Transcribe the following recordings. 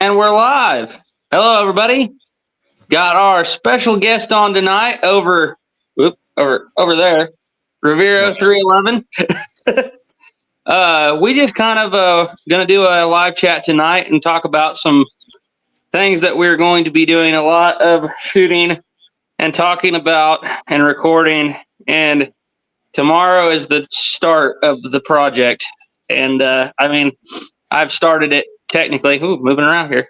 And we're live. Hello, everybody. Got our special guest on tonight over there, Rivero 311. We just kind of going to do a live chat tonight and talk about some things that we're going to be doing a lot of shooting and talking about and recording. And tomorrow is the start of the project. And I've started it technically. Ooh, moving around here.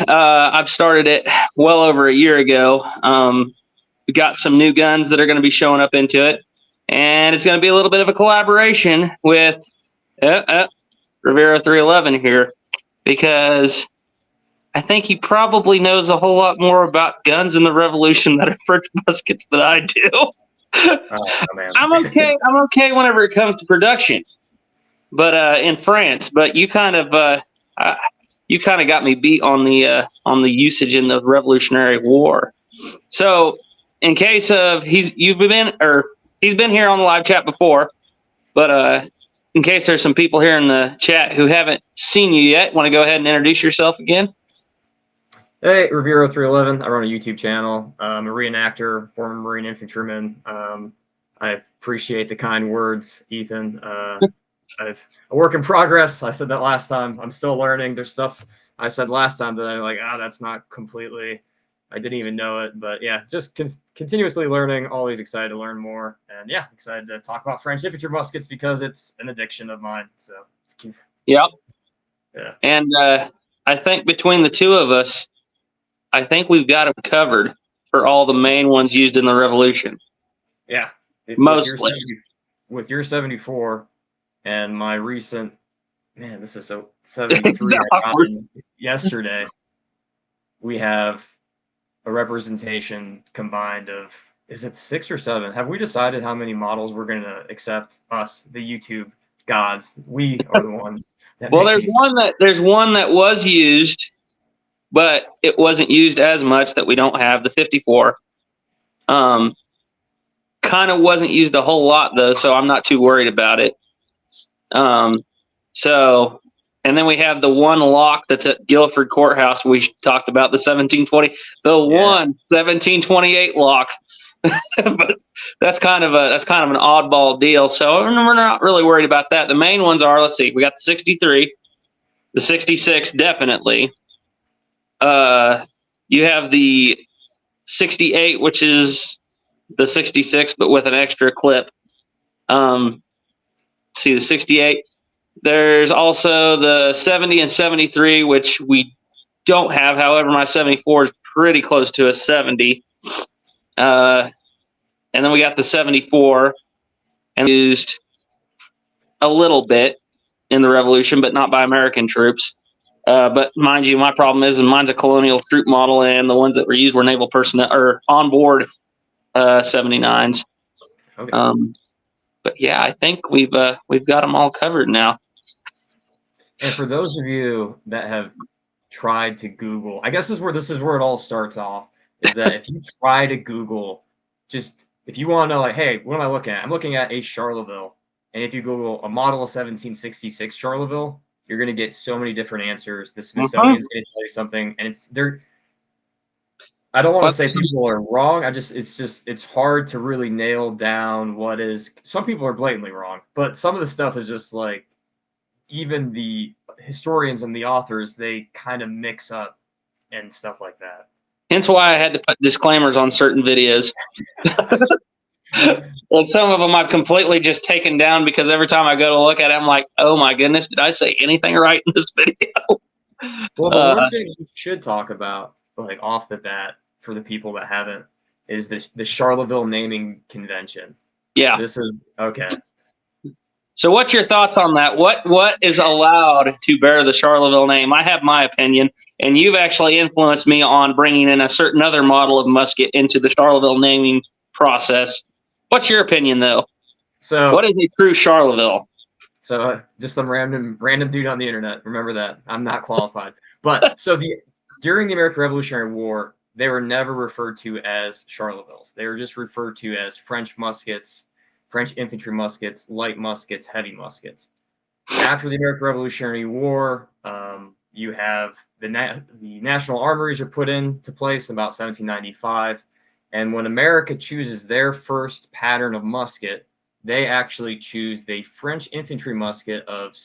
I've started it well over a year ago. We got some new guns that are going to be showing up into it, and it's going to be a little bit of a collaboration with Rivero 311 here, because I think he probably knows a whole lot more about guns in the Revolution that are French muskets than I do. Oh, man. I'm okay. I'm okay whenever it comes to production, but in France. But you kind of got me beat on the usage in the Revolutionary War. So, in case of he's been here on the live chat before, but in case there's some people here in the chat who haven't seen you yet, want to go ahead and introduce yourself again? Hey, Rivero 311. I run a YouTube channel. I'm a reenactor, former Marine infantryman. I appreciate the kind words, Ethan. A work in progress. I said that last time. I'm still learning. There's stuff I said last time that I'm like, that's not completely, I didn't even know it. But yeah, just continuously learning, always excited to learn more. And yeah, excited to talk about French infantry muskets because it's an addiction of mine. So it's cute. Yep. Yeah. And I think between the two of us, I think we've got them covered for all the main ones used in the Revolution. Yeah. Mostly. With your 74 and my recent, man, this is so 73 I got yesterday, we have a representation combined of, is it 6 or 7? Have we decided how many models we're going to accept? Us, the YouTube gods, we are the ones that Well, there's one that was used, but it wasn't used as much, that we don't have, the 54. Kind of wasn't used a whole lot though, so I'm not too worried about it. And then we have the one lock that's at Guilford Courthouse. We talked about the 1720, one 1728 lock. But that's kind of an oddball deal. So we're not really worried about that. The main ones are, let's see, we got the 63, the 66, definitely. You have the 68, which is the 66, but with an extra clip. See the 68. There's also the 70 and 73, which we don't have. However, my 74 is pretty close to a 70. And then we got the 74, and used a little bit in the Revolution, but not by American troops. But mind you, my problem is mine's a colonial troop model, and the ones that were used were naval personnel or onboard 79s. Okay. But yeah, I think we've got them all covered now. And for those of you that have tried to Google, I guess this is where it all starts off, is that if you try to Google, if you want to know, like, hey, what am I looking at? I'm looking at aCharleville. And if you Google a model of 1766 Charleville, you're going to get so many different answers. The Smithsonian's going to tell you something, and I don't want to say people are wrong. It's hard to really nail down what is. Some people are blatantly wrong, but some of the stuff is just like, even the historians and the authors, they kind of mix up and stuff like that. Hence why I had to put disclaimers on certain videos. Well, some of them I've completely just taken down, because every time I go to look at it, I'm like, oh my goodness, did I say anything right in this video? Well, the one thing we should talk about, like off the bat, for the people that haven't, is the Charleville naming convention. Yeah. This is okay. So what's your thoughts on that? What is allowed to bear the Charleville name? I have my opinion, and you've actually influenced me on bringing in a certain other model of musket into the Charleville naming process. What's your opinion, though? So what is a true Charleville? So just some random dude on the internet. Remember that. I'm not qualified. But so during the American Revolutionary War, they were never referred to as Charlevilles. They were just referred to as French muskets, French infantry muskets, light muskets, heavy muskets. After the American Revolutionary War, you have the national armories are put into place in about 1795. And when America chooses their first pattern of musket, they actually choose the French infantry musket of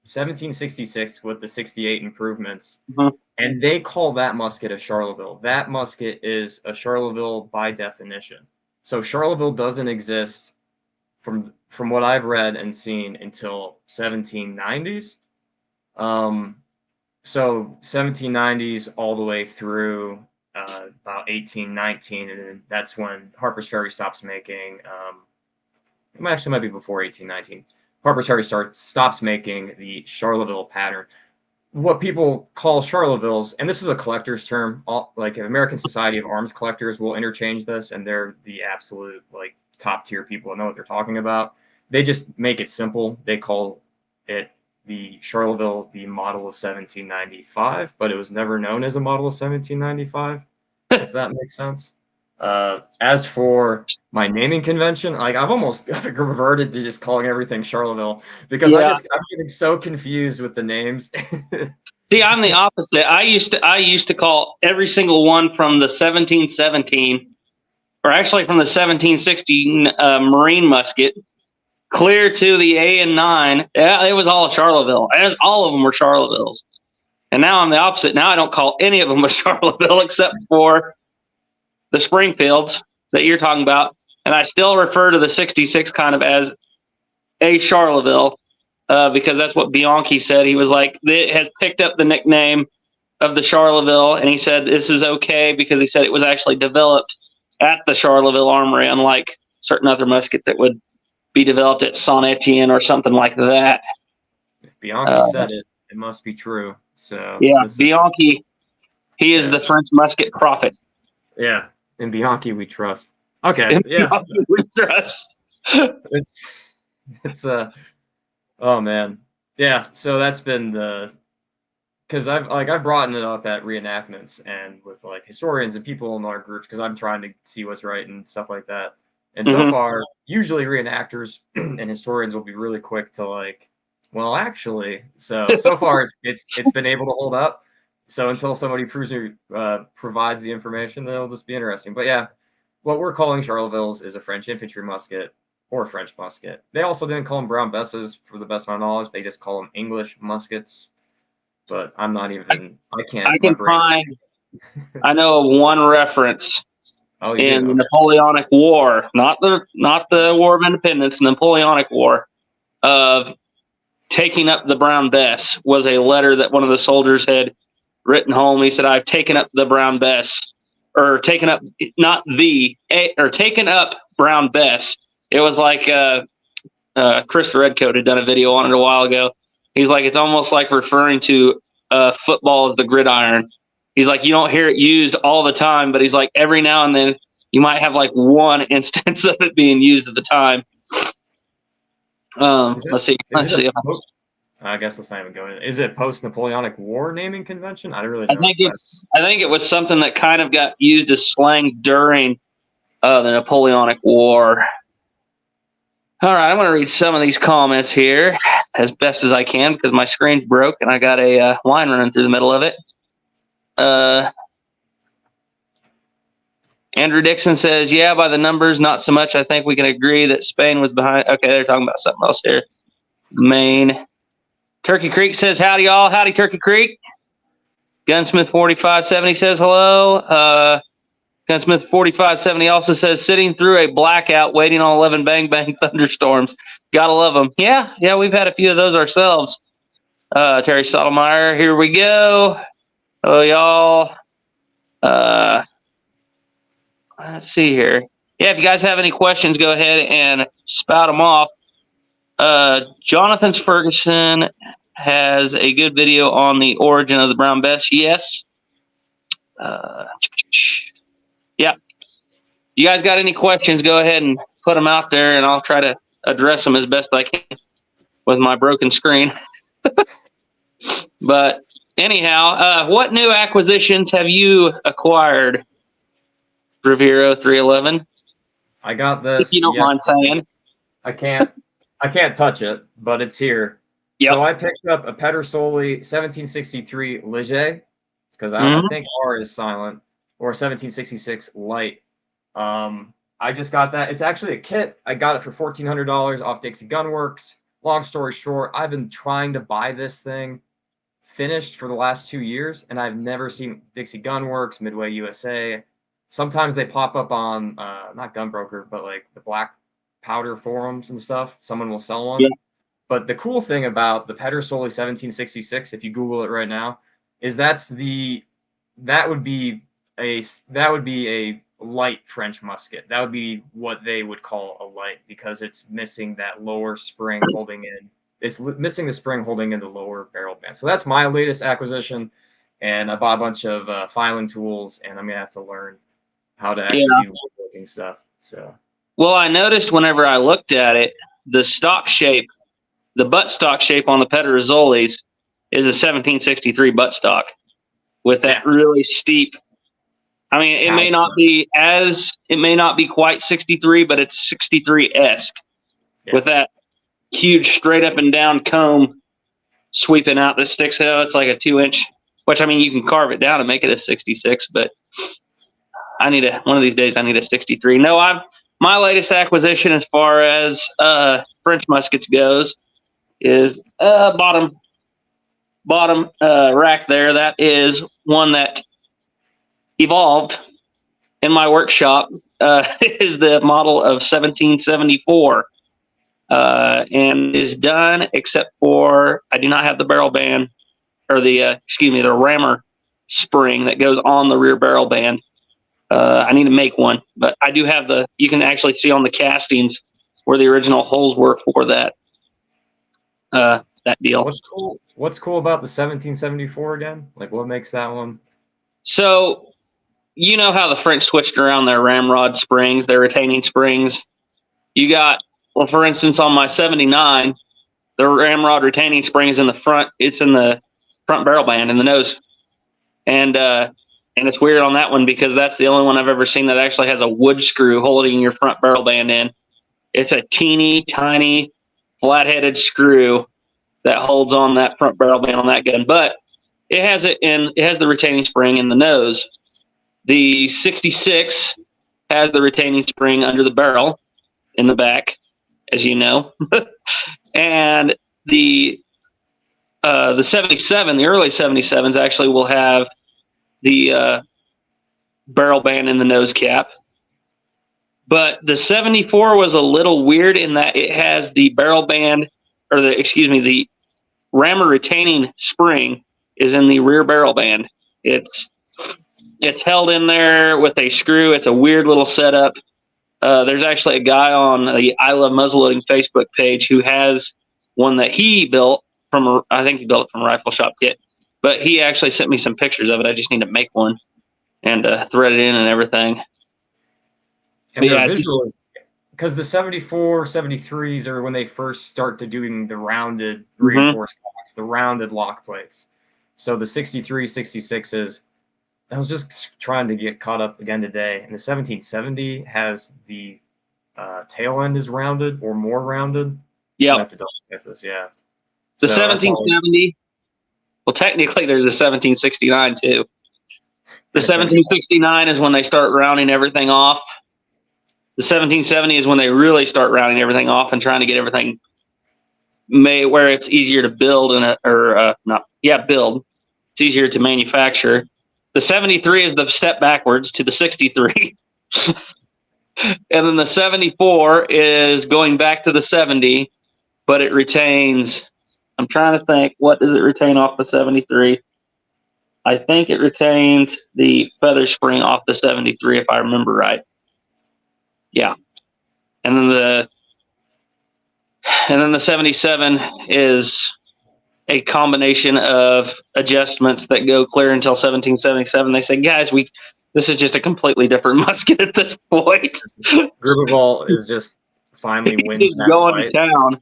1766 with the 68 improvements. Mhm. And they call that musket a aCharleville. That musket is a aCharleville by definition. So aCharleville doesn't exist from what I've read and seen until 1790s. So 1790s all the way through about 1819, and then that's when Harper's Ferry stops making. It actually might be before 1819. Harper's Ferry stops making the aCharleville pattern. What people call aCharlevilles, and this is a collector's term, like American Society of Arms Collectors will interchange this, and they're the absolute like top tier people that know what they're talking about. They just make it simple. They call it the aCharleville, the model of 1795, but it was never known as a model of 1795, if that makes sense. As for my naming convention, like I've almost reverted to just calling everything aCharleville because Yeah. I'm getting so confused with the names. See, I'm the opposite. I used to call every single one from the 1717, or actually from the 1716 Marine musket, clear to the A&9. Yeah, it was all aCharleville. All of them were aCharlevilles. And now I'm the opposite. Now I don't call any of them aCharleville except for the Springfields that you're talking about, and I still refer to the 66 kind of as aCharleville because that's what Bianchi said. He was like, it has picked up the nickname of the aCharleville, and he said this is okay because he said it was actually developed at the aCharleville Armory, unlike certain other muskets that would be developed at Saint Etienne or something like that. If Bianchi said it, it must be true. So yeah, Bianchi, he is the French musket prophet. Yeah, in Bianchi we trust. Okay, yeah, Bianchi we trust. it's oh man, yeah. So that's been because I've brought it up at reenactments and with like historians and people in our groups because I'm trying to see what's right and stuff like that. And so far, usually reenactors and historians will be really quick to like, well, actually, so far it's been able to hold up. So until somebody provides the information, then it'll just be interesting. But yeah, what we're calling aCharlevilles is a French infantry musket or French musket. They also didn't call them brown besses, for the best of my knowledge. They just call them English muskets. But I'm not even. I can't. I can find. I know of one reference in the Napoleonic War, not the War of Independence, the Napoleonic War, of taking up the brown bess was a letter that one of the soldiers had written home. He said, "I've taken up the brown bess," or taken up taken up brown bess. It was like Chris Redcoat had done a video on it a while ago. He's like, it's almost like referring to football as the gridiron. He's like, you don't hear it used all the time, but he's like, every now and then you might have like one instance of it being used at the time. Let's see. I guess let's not even go in. Is it post-Napoleonic War naming convention? I don't really know. I think it was something that kind of got used as slang during the Napoleonic War. All right, I'm going to read some of these comments here as best as I can because my screen's broke and I got a line running through the middle of it. Andrew Dixon says, yeah, by the numbers, not so much. I think we can agree that Spain was behind. Okay, they're talking about something else here. Maine. Turkey Creek says, howdy, y'all. Howdy, Turkey Creek. Gunsmith 4570 says hello. Gunsmith 4570 also says, sitting through a blackout, waiting on 11 bang bang thunderstorms. Gotta love them. Yeah, we've had a few of those ourselves. Terry Sotomayor, here we go. Hello, y'all. Let's see here. Yeah, if you guys have any questions, go ahead and spout them off. Jonathan Ferguson has a good video on the origin of the brown bess. Yes. Yeah. You guys got any questions, go ahead and put them out there, and I'll try to address them as best I can with my broken screen. But anyhow, what new acquisitions have you acquired, Rivero 311? I got this. If you don't mind saying. I can't touch it, but it's here. Yep. So I picked up a Pedersoli 1763 Léger because I Mm-hmm. think R is silent, or 1766 Light. I just got that. It's actually a kit. I got it for $1,400 off Dixie Gunworks. Long story short, I've been trying to buy this thing finished for the last 2 years, and I've never seen Dixie Gunworks, Midway USA. Sometimes they pop up on not Gunbroker, but like the black powder forums and stuff. Someone will sell one. Yeah. But the cool thing about the Pedersoli 1766, if you Google it right now, is that would be a light French musket. That would be what they would call a light because it's missing that lower spring holding in. It's missing the spring holding in the lower barrel band. So that's my latest acquisition, and I bought a bunch of filing tools, and I'm gonna have to learn how to actually do woodworking stuff. So. Well, I noticed whenever I looked at it, the stock shape, the buttstock shape on the Pedersolis is a 1763 buttstock with that really steep. I mean, it may not be quite 63, but it's 63-esque with that huge straight up and down comb sweeping out that sticks out. It's like a 2-inch, which I mean, you can carve it down and make it a 66, but one of these days I need a 63. No, my latest acquisition as far as French muskets goes is bottom rack there. That is one that evolved in my workshop. Is the model of 1774 and is done except for I do not have the barrel band or the rammer spring that goes on the rear barrel band. I need to make one, but I do have you can actually see on the castings where the original holes were for that deal. What's cool about the 1774 again? Like what makes that one? So, you know how the French switched around their ramrod springs, their retaining springs. You got, well, for instance, on my 79, the ramrod retaining spring is in the front. It's in the front barrel band in the nose, and it's weird on that one because that's the only one I've ever seen that actually has a wood screw holding your front barrel band in. It's a teeny tiny flat-headed screw that holds on that front barrel band on that gun, but it has the retaining spring in the nose. The 66 has the retaining spring under the barrel in the back, as you know, and the 77, the early 77s actually will have the barrel band in the nose cap. But the 74 was a little weird in that it has the barrel band, or the rammer retaining spring is in the rear barrel band. It's held in there with a screw. It's a weird little setup. There's actually a guy on the I Love Muzzleloading Facebook page who has one that he built I think he built it from a Rifle Shop kit, but he actually sent me some pictures of it. I just need to make one and thread it in and everything. And visually, because the 74, 73s are when they first start to doing the rounded reinforced cocks, the rounded lock plates. So the 63, 66s, I was just trying to get caught up again today, and the 1770 has the tail end is rounded or more rounded. Yeah. I have to double check this. Yeah. The 1770. Well, technically, there's a 1769 too. The 1769 is when they start rounding everything off. The 1770 is when they really start rounding everything off and trying to get everything made where it's easier to build build. It's easier to manufacture. The 73 is the step backwards to the 63. And then the 74 is going back to the 70, but it retains, I'm trying to think, what does it retain off the 73? I think it retains the feather spring off the 73, if I remember right. Yeah. And then the 77 is a combination of adjustments that go clear until 1777. They say, guys, this is just a completely different musket at this point. Grubevall is just finally wins that going fight. to town.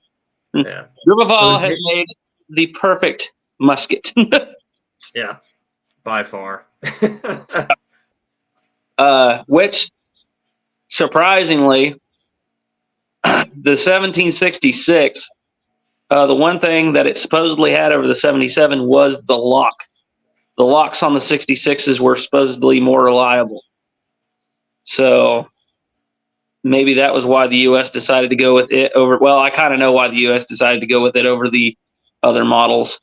Yeah. Grubevall has made the perfect musket. Yeah, by far. Which, surprisingly, the 1766 The one thing that it supposedly had over the 77 was the lock. The locks on the 66s were supposedly more reliable. So maybe that was why the U.S. decided to go with it over. Well, I kind of know why the U.S. decided to go with it over the other models.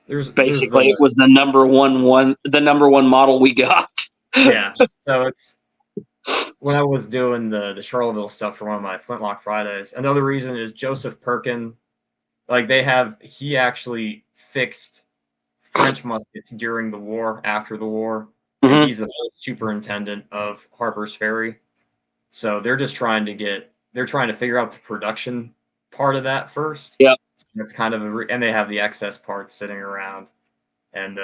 Basically, it was the number one model we got. Yeah. So it's when I was doing the aCharleville stuff for one of my Flintlock Fridays. Another reason is Joseph Perkin. Like he actually fixed French muskets during the war, after the war, and Mhm. he's the first superintendent of Harper's Ferry. So they're trying to figure out the production part of that first. Yep. That's kind of and they have the excess parts sitting around. And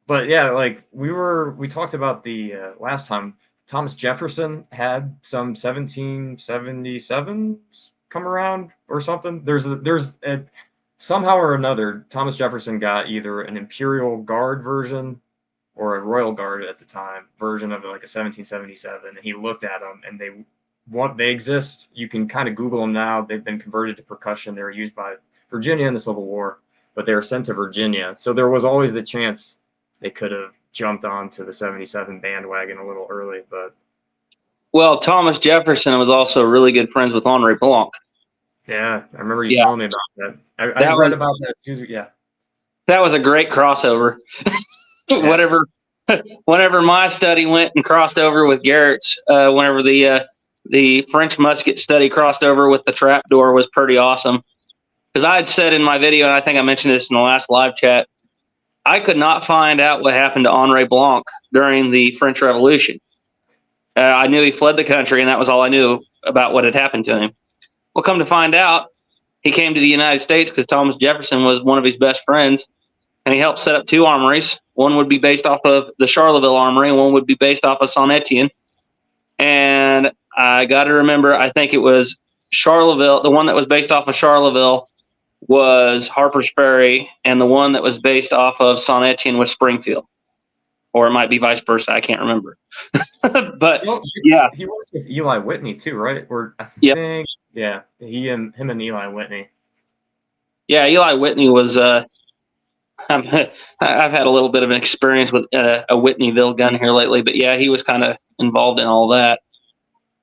but yeah, like we talked about the last time. Thomas Jefferson had some 1777s come around or something. Somehow or another, Thomas Jefferson got either an Imperial Guard version or a Royal Guard at the time version of like a 1777. And he looked at them, and they exist. You can kind of Google them now. They've been converted to percussion. They were used by Virginia in the Civil War, but they were sent to Virginia. So there was always the chance they could have jumped onto the 77 bandwagon a little early. But Well, Thomas Jefferson was also really good friends with Henri Blanc. yeah, I remember you telling me about that. I read about that too. Yeah, that was a great crossover. Yeah. Whenever my study went and crossed over with Garrett's, whenever the French musket study crossed over with the trapdoor, was pretty awesome. Because I had said in my video, and I think I mentioned this in the last live chat, I could not find out what happened to Henri Blanc during the French Revolution. I knew he fled the country, and that was all I knew about what had happened to him. Well, come to find out, he came to the United States because Thomas Jefferson was one of his best friends, and he helped set up two armories. One would be based off of the aCharleville Armory, and one would be based off of Saint Etienne. And I got to remember, I think it was Charleville. The one that was based off of Charleville was Harper's Ferry, and the one that was based off of Saint Etienne was Springfield. Or it might be vice versa. I can't remember. But yeah, he worked with Eli Whitney too, right? Or I Yep. think him and Eli Whitney. Yeah, Eli Whitney was. I've had a little bit of an experience with a Whitneyville gun here lately, but yeah, he was kind of involved in all that.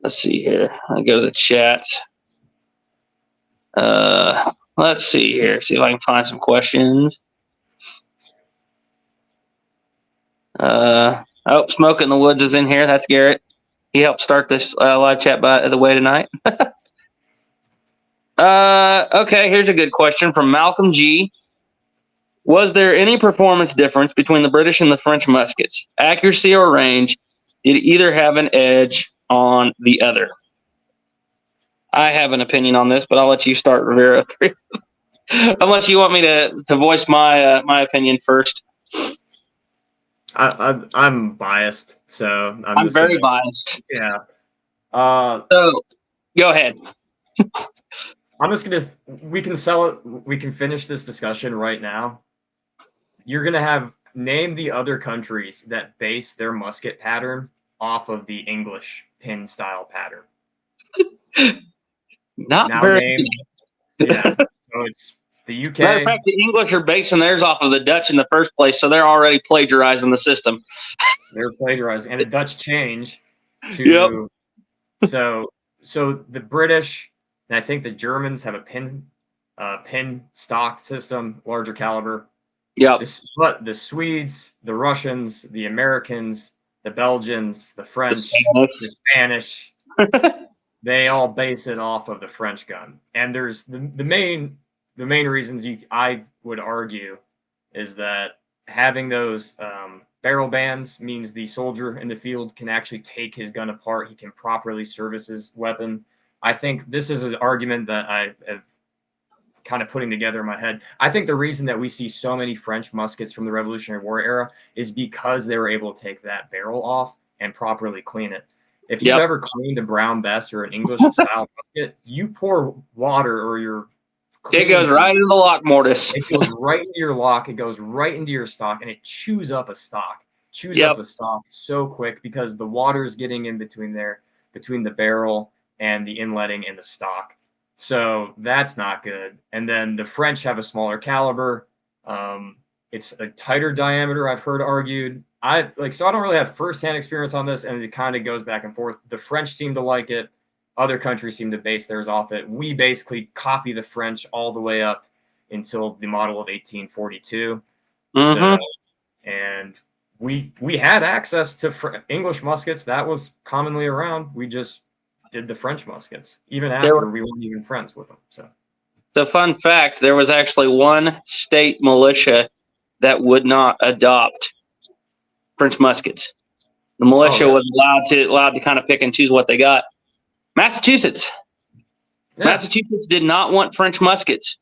Let's see here. I go to the chat. Let's see here. See if I can find some questions. Smoke in the Woods is in here. That's Garrett. He helped start this live chat by the way tonight. Okay, here's a good question from Malcolm G. Was there any performance difference between the British and the French muskets? Accuracy or range? Did either have an edge on the other? I have an opinion on this, but I'll let you start, Rivera. Unless you want me to voice my my opinion first. I'm biased, so I'm very biased. Yeah. So go ahead. I'm just gonna. We can sell it. We can finish this discussion right now. You're gonna name the other countries that base their musket pattern off of the English pin style pattern. Not now very. Yeah. So it's the UK. Matter of fact, the English are basing theirs off of the Dutch in the first place, so they're already plagiarizing the system. They're plagiarizing, and the Dutch change to. Yep. So the British and I think the Germans have a pin stock system, larger caliber. Yeah. But the Swedes, the Russians, the Americans, the Belgians, the French, the Spanish, they all base it off of the French gun. And there's the main reasons I would argue is that having those barrel bands means the soldier in the field can actually take his gun apart. He can properly service his weapon. I think this is an argument that I have kind of putting together in my head. I think the reason that we see so many French muskets from the Revolutionary War era is because they were able to take that barrel off and properly clean it. If you've ever cleaned a Brown Bess or an English style musket, you pour water or it goes right into the lock, Mortise. It goes right into your lock. It goes right into your stock, and it chews up a stock. Up a stock so quick because the water is getting in between there, between the barrel and the inletting in the stock. So that's not good. And then the French have a smaller caliber. It's a tighter diameter, I've heard argued. So I don't really have firsthand experience on this, and it kind of goes back and forth. The French seem to like it. Other countries seem to base theirs off it. We basically copy the French all the way up until the model of 1842. Mm-hmm. So, and we had access to English muskets. That was commonly around. We just did the French muskets, even after we weren't even friends with them. So, the fun fact: there was actually one state militia that would not adopt French muskets. The militia was allowed to kind of pick and choose what they got. Massachusetts. Yeah. Massachusetts did not want French muskets.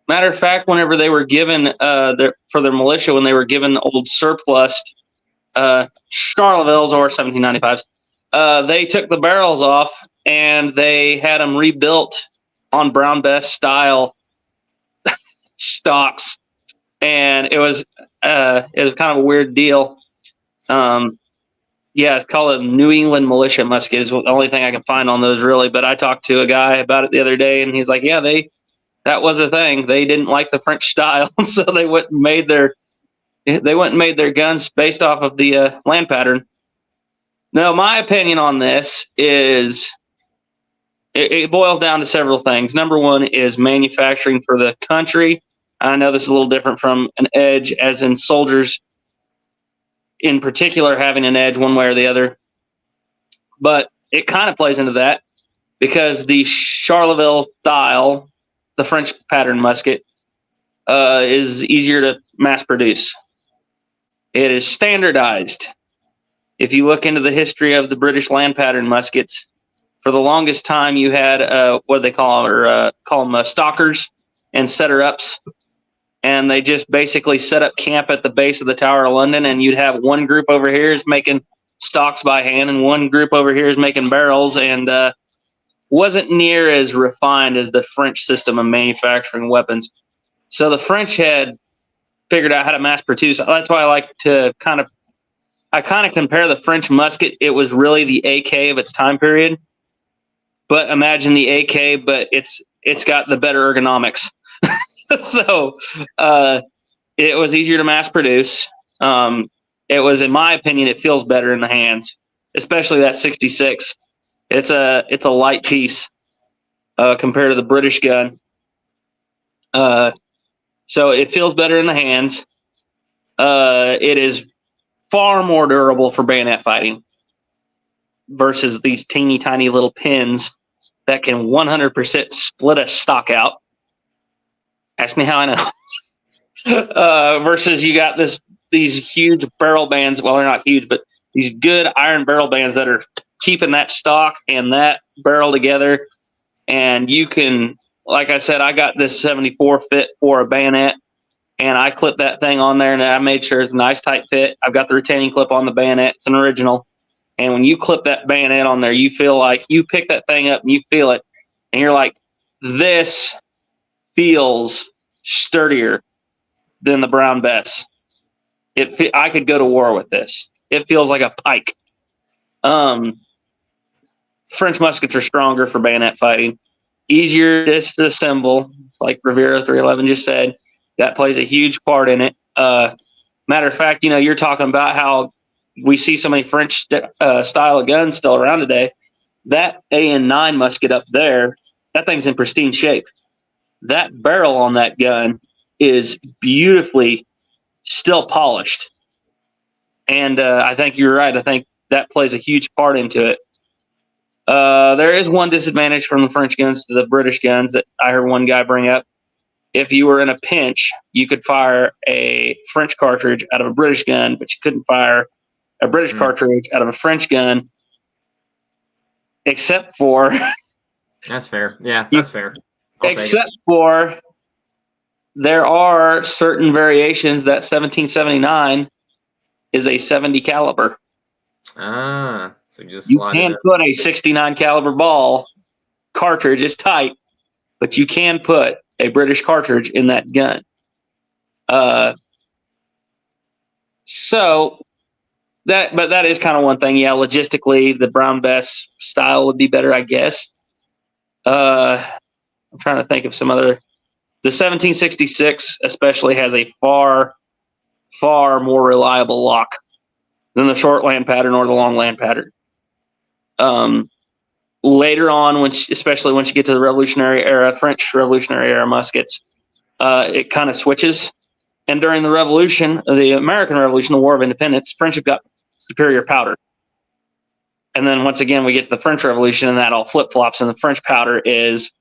Matter of fact, whenever they were given for their militia, when they were given old surplus aCharlevilles or 1795s, they took the barrels off and they had them rebuilt on Brown Bess style stocks, and it was kind of a weird deal. Yeah, it's called a New England militia musket is the only thing I can find on those, really. But I talked to a guy about it the other day, and he's like, yeah, that was a thing. They didn't like the French style, so they went and made their guns based off of the land pattern. Now, my opinion on this is it boils down to several things. Number one is manufacturing for the country. I know this is a little different from an edge, as in soldiers in particular having an edge one way or the other. But it kind of plays into that because the aCharleville style, the French pattern musket, is easier to mass produce. It is standardized. If you look into the history of the British land pattern muskets, for the longest time you had what they call them stalkers and setter-ups. And they just basically set up camp at the base of the Tower of London, and you'd have one group over here is making stocks by hand, and one group over here is making barrels, and wasn't near as refined as the French system of manufacturing weapons. So the French had figured out how to mass produce. That's why I like to kind of compare the French musket. It was really the AK of its time period, but imagine the AK, but it's got the better ergonomics. So it was easier to mass produce. It was, in my opinion, it feels better in the hands, especially that 66. It's a light piece compared to the British gun. So it feels better in the hands. It is far more durable for bayonet fighting versus these teeny tiny little pins that can 100% split a stock out. Ask me how I know. Versus you got these huge barrel bands. Well, they're not huge, but these good iron barrel bands that are keeping that stock and that barrel together. And you can, like I said, I got this 74 fit for a bayonet, and I clipped that thing on there, and I made sure it's a nice tight fit. I've got the retaining clip on the bayonet. It's an original. And when you clip that bayonet on there, you feel like you pick that thing up and you feel it, and you're like, this feels sturdier than the Brown Bess. I could go to war with this. It feels like a pike. French muskets are stronger for bayonet fighting, easier to disassemble. It's like Riviera 311 just said. That plays a huge part in it. Matter of fact, you're talking about how we see so many French style of guns still around today. That AN-9 musket up there, that thing's in pristine shape. That barrel on that gun is beautifully still polished. And I think you're right. I think that plays a huge part into it. There is one disadvantage from the French guns to the British guns that I heard one guy bring up. If you were in a pinch, you could fire a French cartridge out of a British gun, but you couldn't fire a British cartridge out of a French gun, except for... That's fair. Yeah, that's fair. Except for there are certain variations that 1779 is a 70 caliber. So just you can put a 69 caliber ball cartridge. It's tight, but you can put a British cartridge in that gun. But that is kind of one thing. Yeah, logistically, the Brown Bess style would be better, I guess. I'm trying to think of some other. The 1766 especially has a far, far more reliable lock than the short land pattern or the long land pattern. Later on, especially once you get to the Revolutionary era, French Revolutionary era muskets, it kind of switches. And during the Revolution, the American Revolution, the War of Independence, French have got superior powder. And then once again, we get to the French Revolution, and that all flip-flops. And the French powder is,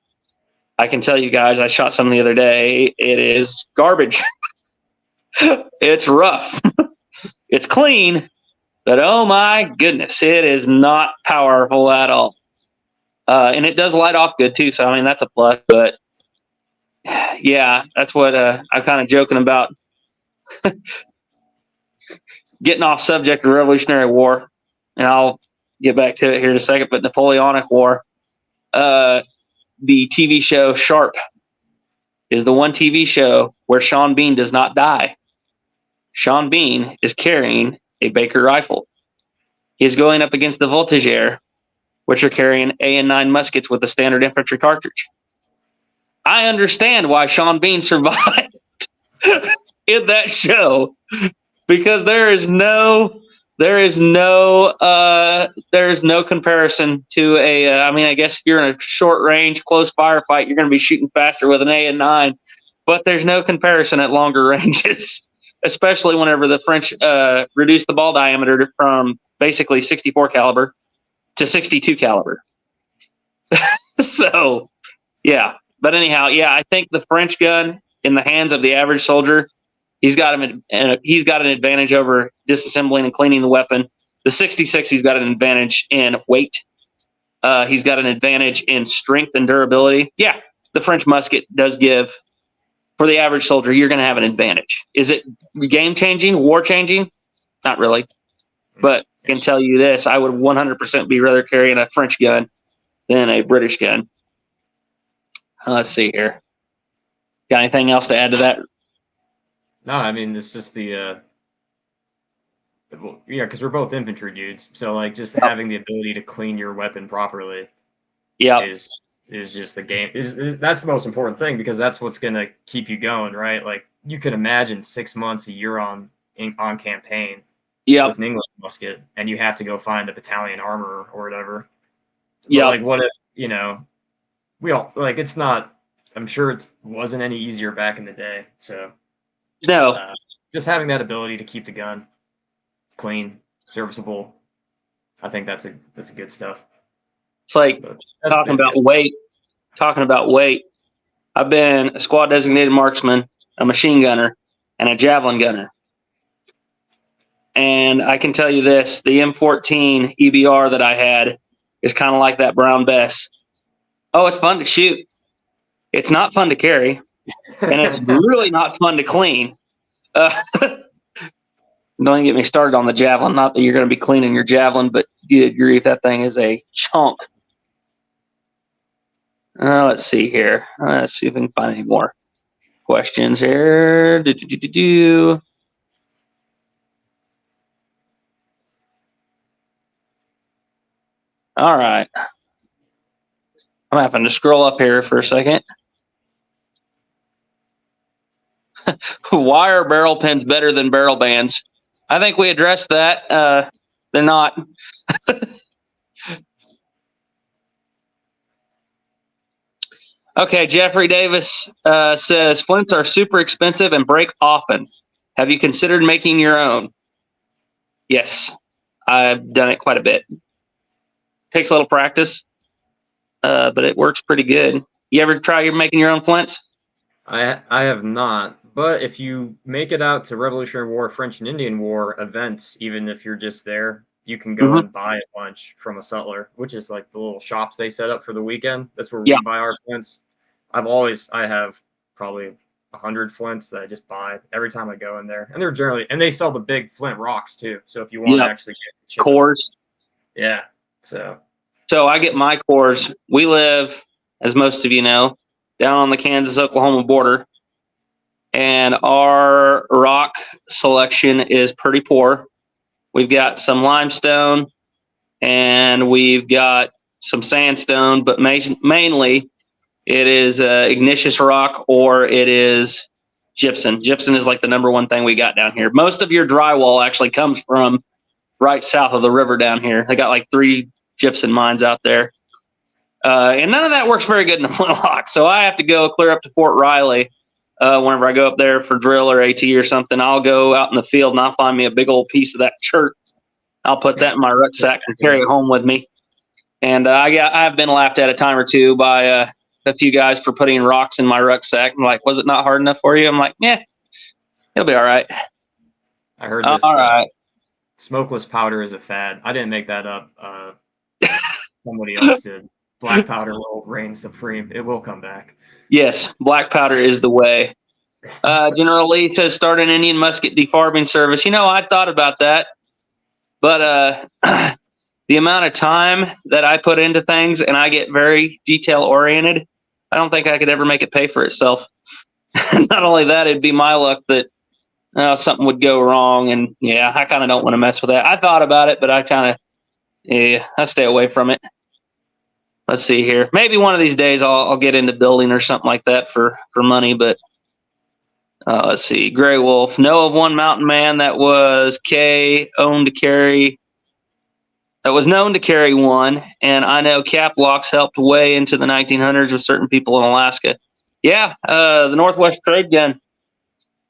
I can tell you guys, I shot some the other day. It is garbage. It's rough. It's clean, but oh my goodness, it is not powerful at all. And it does light off good too. So, I mean, that's a plus. But yeah, that's what I'm kind of joking about. Getting off subject of the Revolutionary War, and I'll get back to it here in a second. But Napoleonic War, the TV show Sharp is the one TV show where Sean Bean does not die. Sean Bean is carrying a Baker rifle. He's going up against the Voltigeur, which are carrying AN-9 muskets with a standard infantry cartridge. I understand why Sean Bean survived in that show, because there is no comparison to a. I mean, I guess if you're in a short range, close firefight, you're going to be shooting faster with an AN-9, but there's no comparison at longer ranges, especially whenever the French reduced the ball diameter from basically 64 caliber to 62 caliber. So, yeah. But anyhow, yeah, I think the French gun in the hands of the average soldier, he's got an advantage over disassembling and cleaning the weapon. The 66, he's got an advantage in weight. He's got an advantage in strength and durability. Yeah, the French musket does give, for the average soldier, you're going to have an advantage. Is it game-changing, war-changing? Not really. But I can tell you this, I would 100% be rather carrying a French gun than a British gun. Let's see here. Got anything else to add to that? No, I mean, it's just because we're both infantry dudes. So, like, just having the ability to clean your weapon properly is just the game. That's the most important thing, because that's what's going to keep you going, right? Like, you can imagine 6 months, a year on campaign with an English musket, and you have to go find the battalion armorer or whatever. Yeah. Like, what if, we all, like, it's not, I'm sure it wasn't any easier back in the day. So, no. Just having that ability to keep the gun clean, serviceable, I think that's good stuff. It's like talking about weight. I've been a squad designated marksman, a machine gunner, and a javelin gunner. And I can tell you this, the M14 EBR that I had is kind of like that Brown Bess. Oh, it's fun to shoot. It's not fun to carry, and it's really not fun to clean. Don't get me started on the Javelin. Not that you're going to be cleaning your Javelin, but good grief, that thing is a chunk. Let's see here. Let's see if we can find any more questions here. All right. I'm having to scroll up here for a second. Why are barrel pins better than barrel bands? I think we addressed that. They're not. Okay, Jeffrey Davis says, flints are super expensive and break often. Have you considered making your own? Yes, I've done it quite a bit. Takes a little practice, but it works pretty good. You ever try making your own flints? I have not, but if you make it out to Revolutionary War, French and Indian War events, even if you're just there, you can go and buy a bunch from a sutler, which is like the little shops they set up for the weekend. That's where we buy our flints. I have probably 100 flints that I just buy every time I go in there, and they sell the big flint rocks too. So if you want to actually get cores, so I get my cores. We live, as most of you know, down on the Kansas-Oklahoma border, and our rock selection is pretty poor. We've got some limestone, and we've got some sandstone, but mainly it is igneous rock, or it is gypsum. Gypsum is like the number one thing we got down here. Most of your drywall actually comes from right south of the river down here. They got like 3 gypsum mines out there. And none of that works very good in the flintlock. So I have to go clear up to Fort Riley. Whenever I go up there for drill or AT or something, I'll go out in the field and I'll find me a big old piece of that chert. I'll put that in my rucksack and carry it home with me. And I've been laughed at a time or two by a few guys for putting rocks in my rucksack. I'm like, was it not hard enough for you? I'm like, yeah, it'll be all right. I heard this. All right. Smokeless powder is a fad. I didn't make that up. Somebody else did. Black powder will reign supreme. It will come back. Yes, black powder is the way. General Lee says start an Indian musket defarbing service. I thought about that, but the amount of time that I put into things, and I get very detail oriented, I don't think I could ever make it pay for itself. Not only that, it'd be my luck that something would go wrong, and yeah, I kind of don't want to mess with that. I thought about it, but I stay away from it. Let's see here. Maybe one of these days I'll get into building or something like that for money. But let's see. Gray Wolf. Know of one mountain man that was known to carry one, and I know cap locks helped way into the 1900s with certain people in Alaska. Yeah, the Northwest Trade Gun.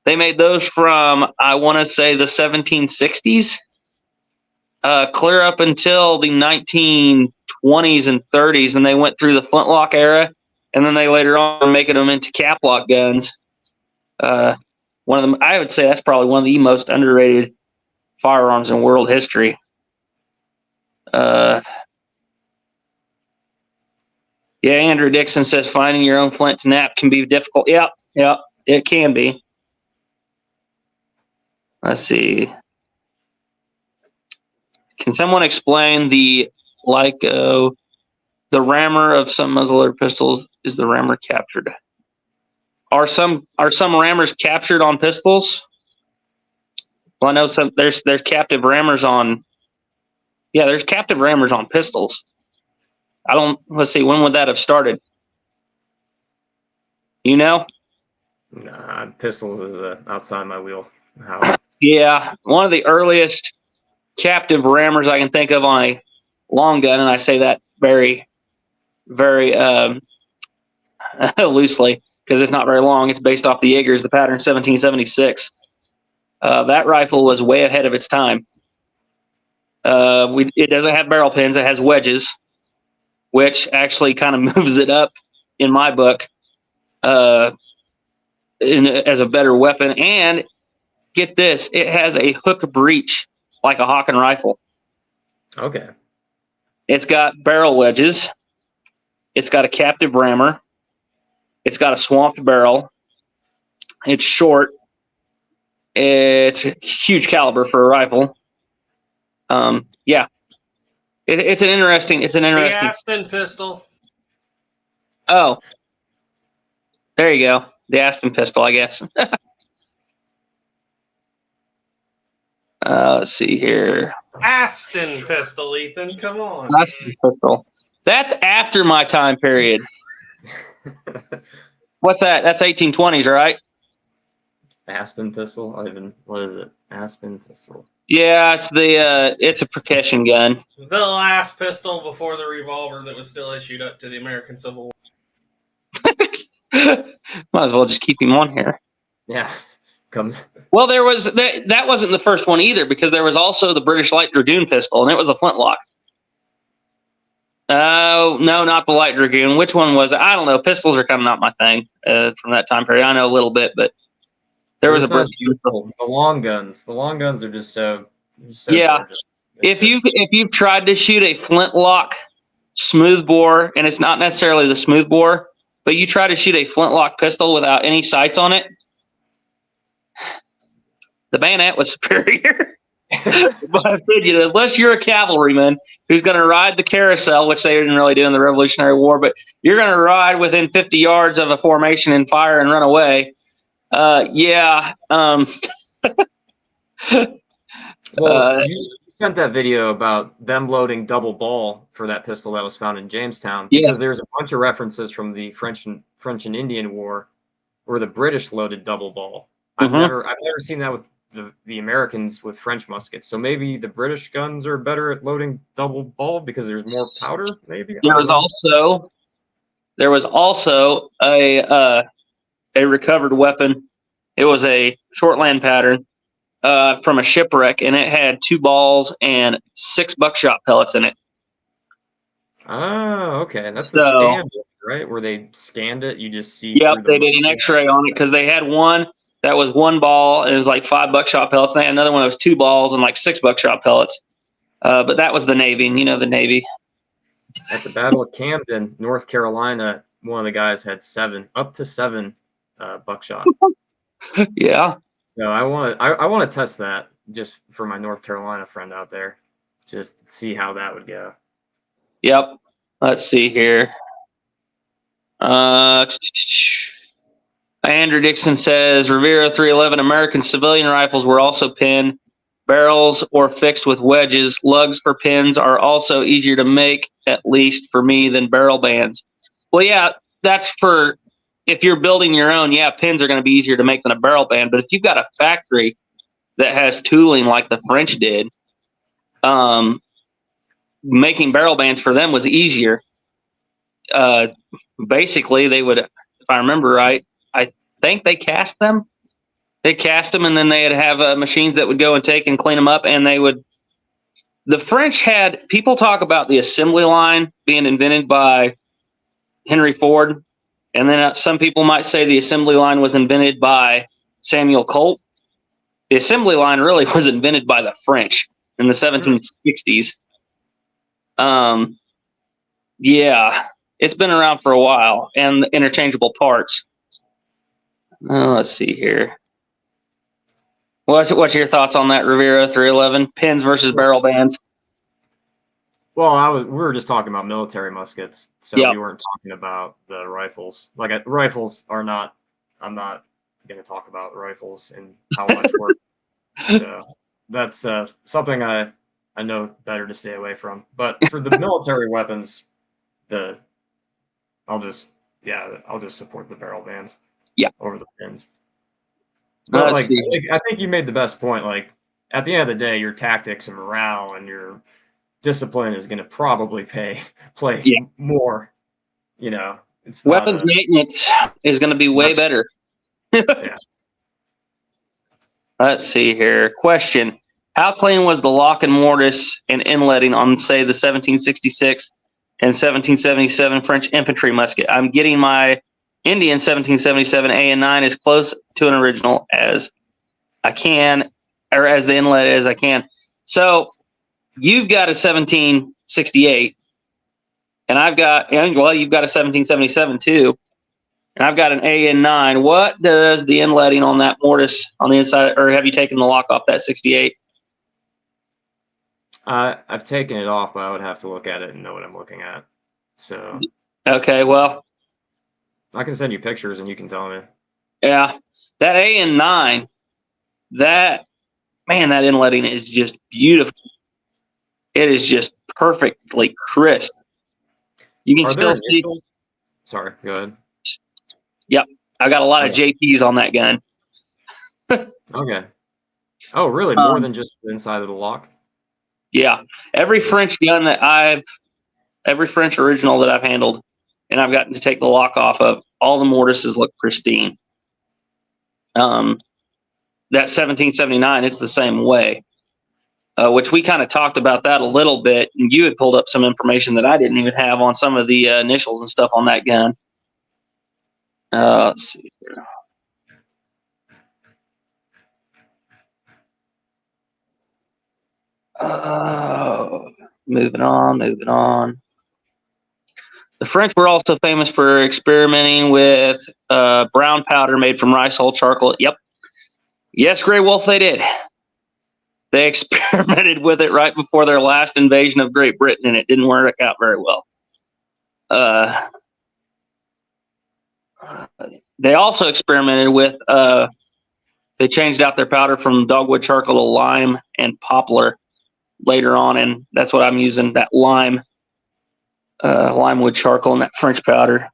They made those from, I want to say, the 1760s. Clear up until the 1920s and 30s, and they went through the flintlock era, and then they later on were making them into cap lock guns. One of them, I would say, that's probably one of the most underrated firearms in world history. Yeah, Andrew Dixon says finding your own flint to nap can be difficult. Yeah, it can be. Let's see. Can someone explain the rammer of some muzzleloader pistols? Is the rammer captured? Are some rammers captured on pistols? Well, I know there's captive rammers on. Yeah, there's captive rammers on pistols. Let's see, when would that have started? Nah, pistols is outside my wheelhouse. Yeah, one of the earliest captive rammers I can think of on a long gun, and I say that very, very loosely because it's not very long. It's based off the Jaegers, the pattern 1776. That rifle was way ahead of its time. It doesn't have barrel pins. It has wedges, which actually kind of moves it up in my book as a better weapon. And get this, it has a hook breech like a Hawken rifle. Okay. It's got barrel wedges. It's got a captive rammer. It's got a swamped barrel. It's short. It's huge caliber for a rifle. Yeah. It's an interesting. The Aspen pistol. Oh. There you go. The Aspen pistol, I guess. Let's see here. Aston pistol, Ethan. Come on. Aston pistol. That's after my time period. What's that? That's 1820s, right? Aspen pistol? What is it? Aspen pistol. Yeah, it's a percussion gun. The last pistol before the revolver that was still issued up to the American Civil War. Might as well just keep him on here. Yeah. Well, there was that wasn't the first one either, because there was also the British Light Dragoon pistol, and it was a flintlock. Oh, no, not the Light Dragoon. Which one was it? I don't know. Pistols are kind of not my thing from that time period. I know a little bit, but there was a British pistol. The long guns are just so yeah. Gorgeous. If you've tried to shoot a flintlock smoothbore, and it's not necessarily the smoothbore, but you try to shoot a flintlock pistol without any sights on it, the bayonet was superior. In my opinion, unless you're a cavalryman who's going to ride the carousel, which they didn't really do in the Revolutionary War, but you're going to ride within 50 yards of a formation and fire and run away. Well, you sent that video about them loading double ball for that pistol that was found in Jamestown, Yeah. because there's a bunch of references from the French and Indian War where the British loaded double ball. I've never seen that with the Americans with French muskets. So maybe the British guns are better at loading double ball because there's more powder. Maybe There was also a recovered weapon. It was a shortland pattern from a shipwreck, and it had 2 balls and 6 buckshot pellets in it. Oh, okay. That's the So, scan, right? Where they scanned it, you just see. yep, through the they did an X-ray on it because they had one that was 1 ball and it was like 5 buckshot pellets. And they had another one that was 2 balls and like 6 buckshot pellets. But that was the Navy, and you know the Navy. At the Battle of Camden, North Carolina, one of the guys had up to 7 buckshot. Yeah. So I want to test that just for my North Carolina friend out there, just see how that would go. Yep. Let's see here. Andrew Dixon says Rivera 311 American civilian rifles were also pin barrels or fixed with wedges. Lugs for pins are also easier to make, at least for me, than barrel bands. Well, yeah, that's for if you're building your own. Yeah, pins are going to be easier to make than a barrel band. But if you've got a factory that has tooling like the French did, making barrel bands for them was easier. Basically, they would, if I remember right, I think they cast them. They cast them, and then they'd have machines that would go and take and clean them up. And they would. The French had people talk about the assembly line being invented by Henry Ford, and then some people might say the assembly line was invented by Samuel Colt. The assembly line really was invented by the French in the 1760s. Yeah, it's been around for a while, and interchangeable parts. Let's see here. What's your thoughts on that, Rivera 311 pins versus barrel bands? Well, we were just talking about military muskets, so Yep. we weren't talking about the rifles. Like rifles are not. I'm not going to talk about rifles and how much work. So that's something I know better to stay away from. But for the military weapons, I'll just support the barrel bands. Yeah. Over the pins. But I think you made the best point. Like at the end of the day, your tactics and morale and your discipline is going to probably play more. You know, it's weapons maintenance is going to be way better. Yeah. Let's see here. Question: how clean was the lock and mortise and inletting on, say, the 1766 and 1777 French infantry musket? I'm getting my Indian 1777 A and 9 as close to an original as I can, or as the inlet as I can. So you've got a 1768, and you've got a 1777 too, and I've got an A and 9. What does the inletting on that mortise on the inside, or have you taken the lock off that 68? I've taken it off, but I would have to look at it and know what I'm looking at. So okay, well, I can send you pictures and you can tell me. Yeah, that A and 9, that inletting is just beautiful. It is just perfectly crisp. You can still see. Sorry, go ahead. Yep, I got a lot of JPs on that gun. Okay. Oh, really? More than just the inside of the lock? Yeah, every French original that I've handled, and I've gotten to take the lock off of, all the mortises look pristine. That 1779, it's the same way, which we kind of talked about that a little bit, and you had pulled up some information that I didn't even have on some of the initials and stuff on that gun. Let's see here. Moving on. The French were also famous for experimenting with brown powder made from rice hull charcoal. Yep. Yes, Grey Wolf, they did. They experimented with it right before their last invasion of Great Britain, and it didn't work out very well. They also experimented with, they changed out their powder from dogwood charcoal to lime and poplar. later on, and that's what I'm using, that limewood charcoal and that French powder.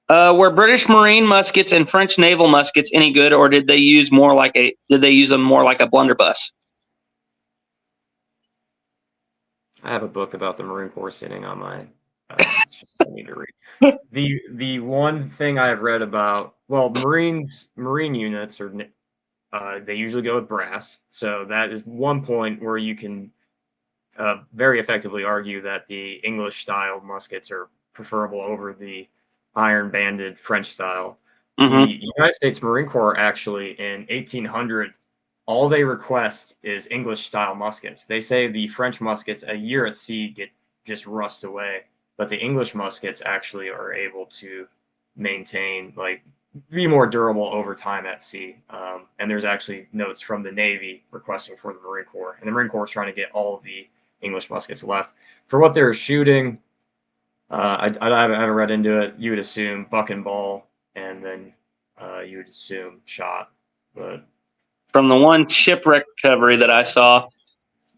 Were British Marine muskets and French naval muskets any good, or did they use them more like a blunderbuss? I have a book about the Marine Corps sitting on my I need to read. The one thing I've read about, well, marine units are they usually go with brass, so that is one point where you can very effectively argue that the English style muskets are preferable over the iron banded French style. The United States Marine Corps actually in 1800, all they request is English style muskets. They say the French muskets a year at sea just rust away, but the English muskets actually are able to maintain, like, be more durable over time at sea. And there's actually notes from the Navy requesting for the Marine Corps, and the Marine Corps is trying to get all of the English muskets left. For what they're shooting, I haven't read into it. You would assume buck and ball, and then you would assume shot. But from the one shipwreck recovery that I saw,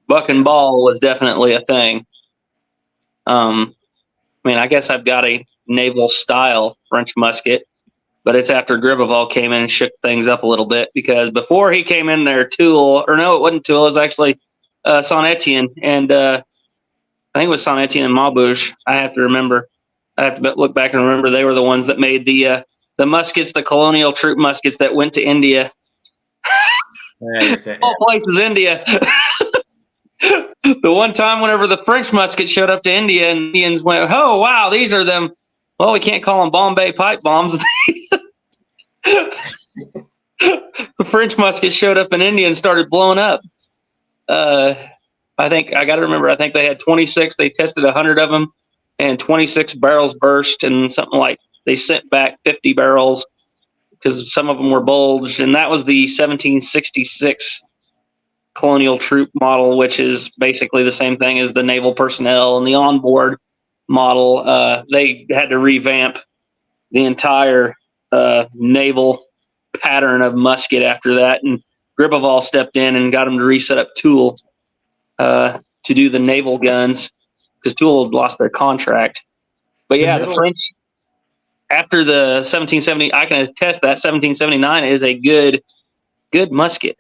buck and ball was definitely a thing. I mean, I guess I've got a naval style French musket, but it's after Gribeval came in and shook things up a little bit, because before he came in there, Toul, or no, it wasn't Toul, it was actually Saint Etienne, and I think it was Saint Etienne and Maubeuge. I have to look back and remember they were the ones that made the muskets, the colonial troop muskets that went to India. All places, India. The one time whenever the French musket showed up to India, and Indians went, "Oh wow, these are them." Well, we can't call them Bombay pipe bombs. The French musket showed up in India and started blowing up. I think I got to remember. I think they had 26. They tested 100 of them, and 26 barrels burst, and something like they sent back 50 barrels because some of them were bulged, and that was the 1766 colonial troop model, which is basically the same thing as the naval personnel and the onboard model. They had to revamp the entire naval pattern of musket after that, and Gribeval stepped in and got them to reset up Toul to do the naval guns, because Toul had lost their contract. But yeah, the French, after the 1770, I can attest that 1779 is a good musket.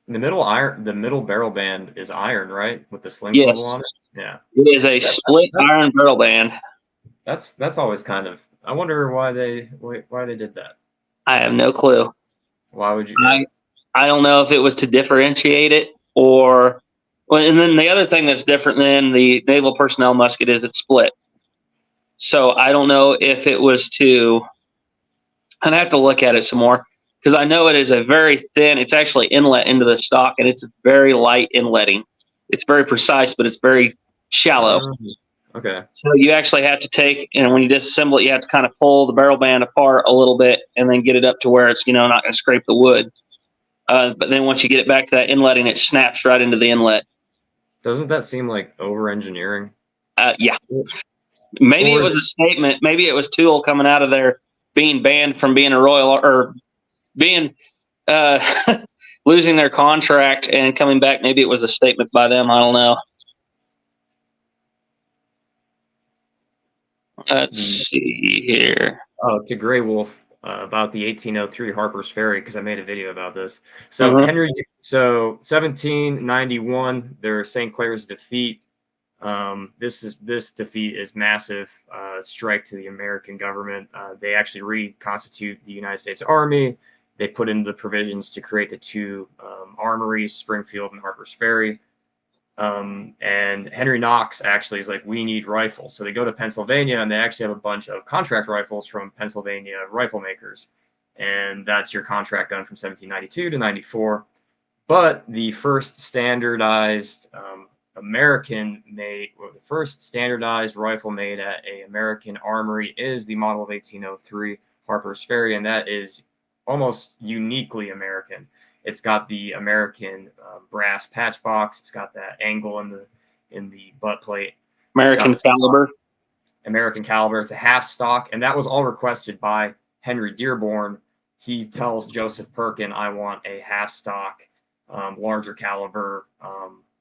The middle barrel band is iron, right? With the slings Yes. level on it. Yeah. It is a split iron barrel band. That's always kind of, I wonder why they did that. I have no clue. Why would you? I don't know if it was to differentiate it, or, well, and then the other thing that's different than the naval personnel musket is it's split. So I don't know if it was to, I'd have to look at it some more, because I know it is a very thin, it's actually inlet into the stock, and it's very light inletting. It's very precise, but it's very shallow. Okay. So you actually have to take, and when you disassemble it, you have to kind of pull the barrel band apart a little bit and then get it up to where it's, not going to scrape the wood. But then once you get it back to that inletting, it snaps right into the inlet. Doesn't that seem like over-engineering? Yeah. Maybe it was a statement. Maybe it was Toul coming out of there being banned from being a royal, or being losing their contract and coming back. Maybe it was a statement by them. I don't know. Let's see here. Oh, to Grey Wolf about the 1803 Harper's Ferry, because I made a video about this. So 1791, their St. Clair's defeat. This defeat is massive strike to the American government. They actually reconstitute the United States Army. They put in the provisions to create the two armories, Springfield and Harper's Ferry. And Henry Knox actually is like, we need rifles. So they go to Pennsylvania, and they actually have a bunch of contract rifles from Pennsylvania rifle makers. And that's your contract gun from 1792 to 94. But the first standardized American-made, or the first standardized rifle made at an American armory is the model of 1803 Harper's Ferry, and that is almost uniquely American. It's got the American brass patch box. It's got that angle in the butt plate. American caliber. American caliber. It's a half stock, and that was all requested by Henry Dearborn he tells Joseph Perkin, I want a half stock, larger caliber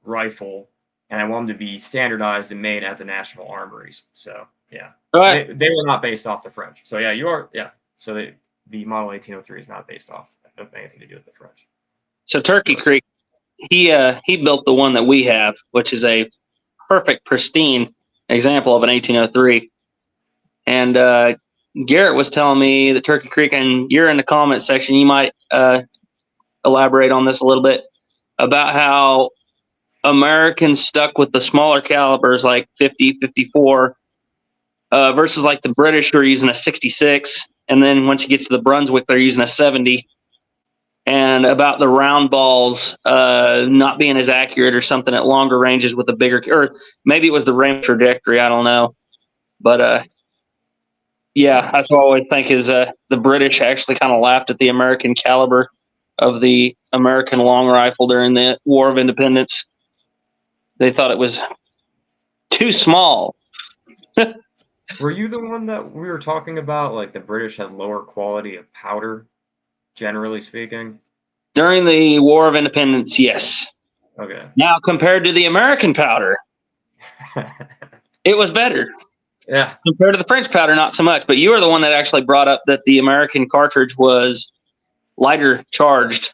rifle, and I want them to be standardized and made at the National Armories. So yeah, Right. they were not based off the French. So yeah, you are, yeah. So the Model 1803 is not based off of anything to do with the French. So Turkey Creek, he built the one that we have, which is a perfect, pristine example of an 1803. And Garrett was telling me that Turkey Creek, and you're in the comment section, you might elaborate on this a little bit about how Americans stuck with the smaller calibers like 50, 54 versus like the British who are using a 66. And then once you get to the Brunswick, they're using a 70. And about the round balls not being as accurate or something at longer ranges with a bigger, or maybe it was the range trajectory. I don't know. But yeah, that's what I always think is the British actually kind of laughed at the American caliber of the American long rifle during the War of Independence. They thought it was too small. Were you the one that we were talking about? Like the British had lower quality of powder, generally speaking? During the War of Independence, yes. Okay. Now, compared to the American powder, it was better. Yeah. Compared to the French powder, not so much. But you were the one that actually brought up that the American cartridge was lighter charged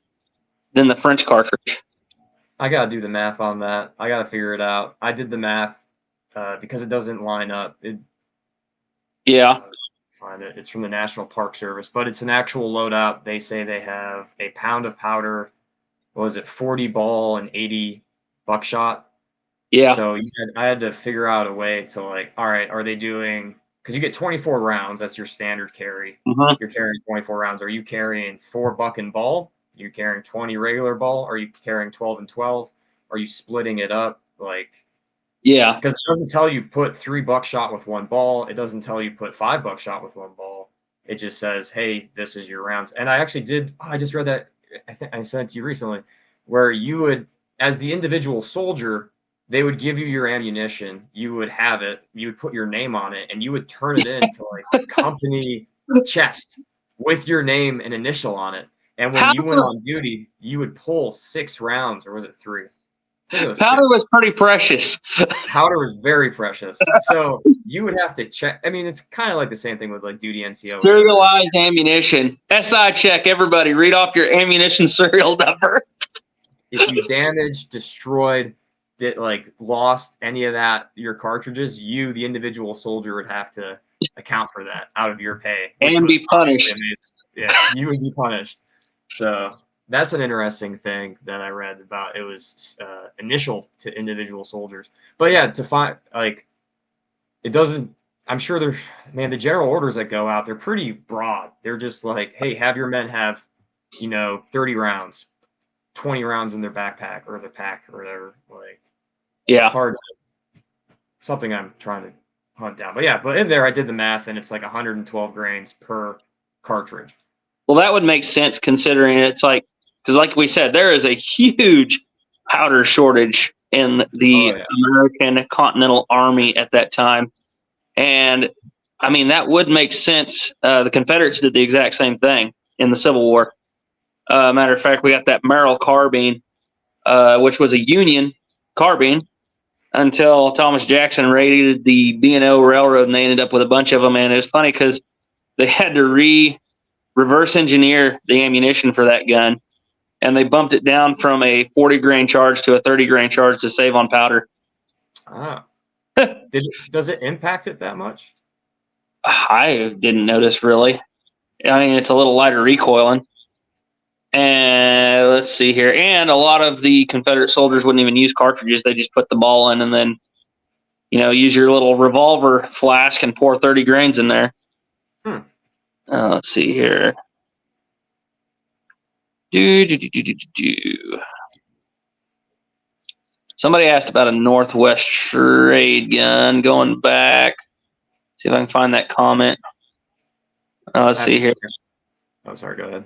than the French cartridge. I got to do the math on that. I got to figure it out. I did the math because it doesn't line up. Yeah. Find it. It's from the National Park Service, but it's an actual loadout. They say they have a pound of powder. What was it, 40 ball and 80 buckshot? Yeah. So I had to figure out a way to like, all right, are they doing, because you get 24 rounds, that's your standard carry. Mhm. You're carrying 24 rounds. Are you carrying 4 buck and ball? Are you carrying 20 regular ball? Are you carrying 12 and 12? Are you splitting it up? Like, Yeah. because it doesn't tell you put 3 buckshot with 1 ball. It doesn't tell you put 5 buckshot with 1 ball. It just says, hey, this is your rounds. And I actually did, I just read that, I think I sent it to you recently, where you would, as the individual soldier, they would give you your ammunition, you would have it, you would put your name on it, and you would turn it into like a company chest with your name and initial on it. And when you went on duty, you would pull 6 rounds, or was it 3? I think it was 6. Powder was pretty precious. Powder was very precious. So you would have to check. I mean, it's kind of like the same thing with like duty NCO. Serialized ammunition. SI check, everybody. Read off your ammunition serial number. If you damaged, destroyed, lost any of that, your cartridges, you, the individual soldier, would have to account for that out of your pay. And be punished. Amazing. Yeah, you would be punished. So that's an interesting thing that I read about. It was initial to individual soldiers. But yeah, to find, like, it doesn't, I'm sure the general orders that go out, they're pretty broad. They're just like, hey, have your men have, 30 rounds, 20 rounds in their backpack or the pack or whatever. Like, Yeah. it's hard. Something I'm trying to hunt down. But yeah, but in there I did the math and it's like 112 grains per cartridge. Well, that would make sense considering it's like, because like we said, there is a huge powder shortage in the American Continental Army at that time. And I mean, that would make sense. The Confederates did the exact same thing in the Civil War. Matter of fact, we got that Merrill carbine, which was a Union carbine until Thomas Jackson raided the B&O Railroad and they ended up with a bunch of them. And it was funny because they had to reverse engineer the ammunition for that gun. And they bumped it down from a 40 grain charge to a 30 grain charge to save on powder. Ah. Does it impact it that much? I didn't notice really. I mean, it's a little lighter recoiling. And let's see here. And a lot of the Confederate soldiers wouldn't even use cartridges. They just put the ball in and then, use your little revolver flask and pour 30 grains in there. Let's see here. Somebody asked about a Northwest trade gun going back. See if I can find that comment. Let's see here. Oh, sorry. Go ahead.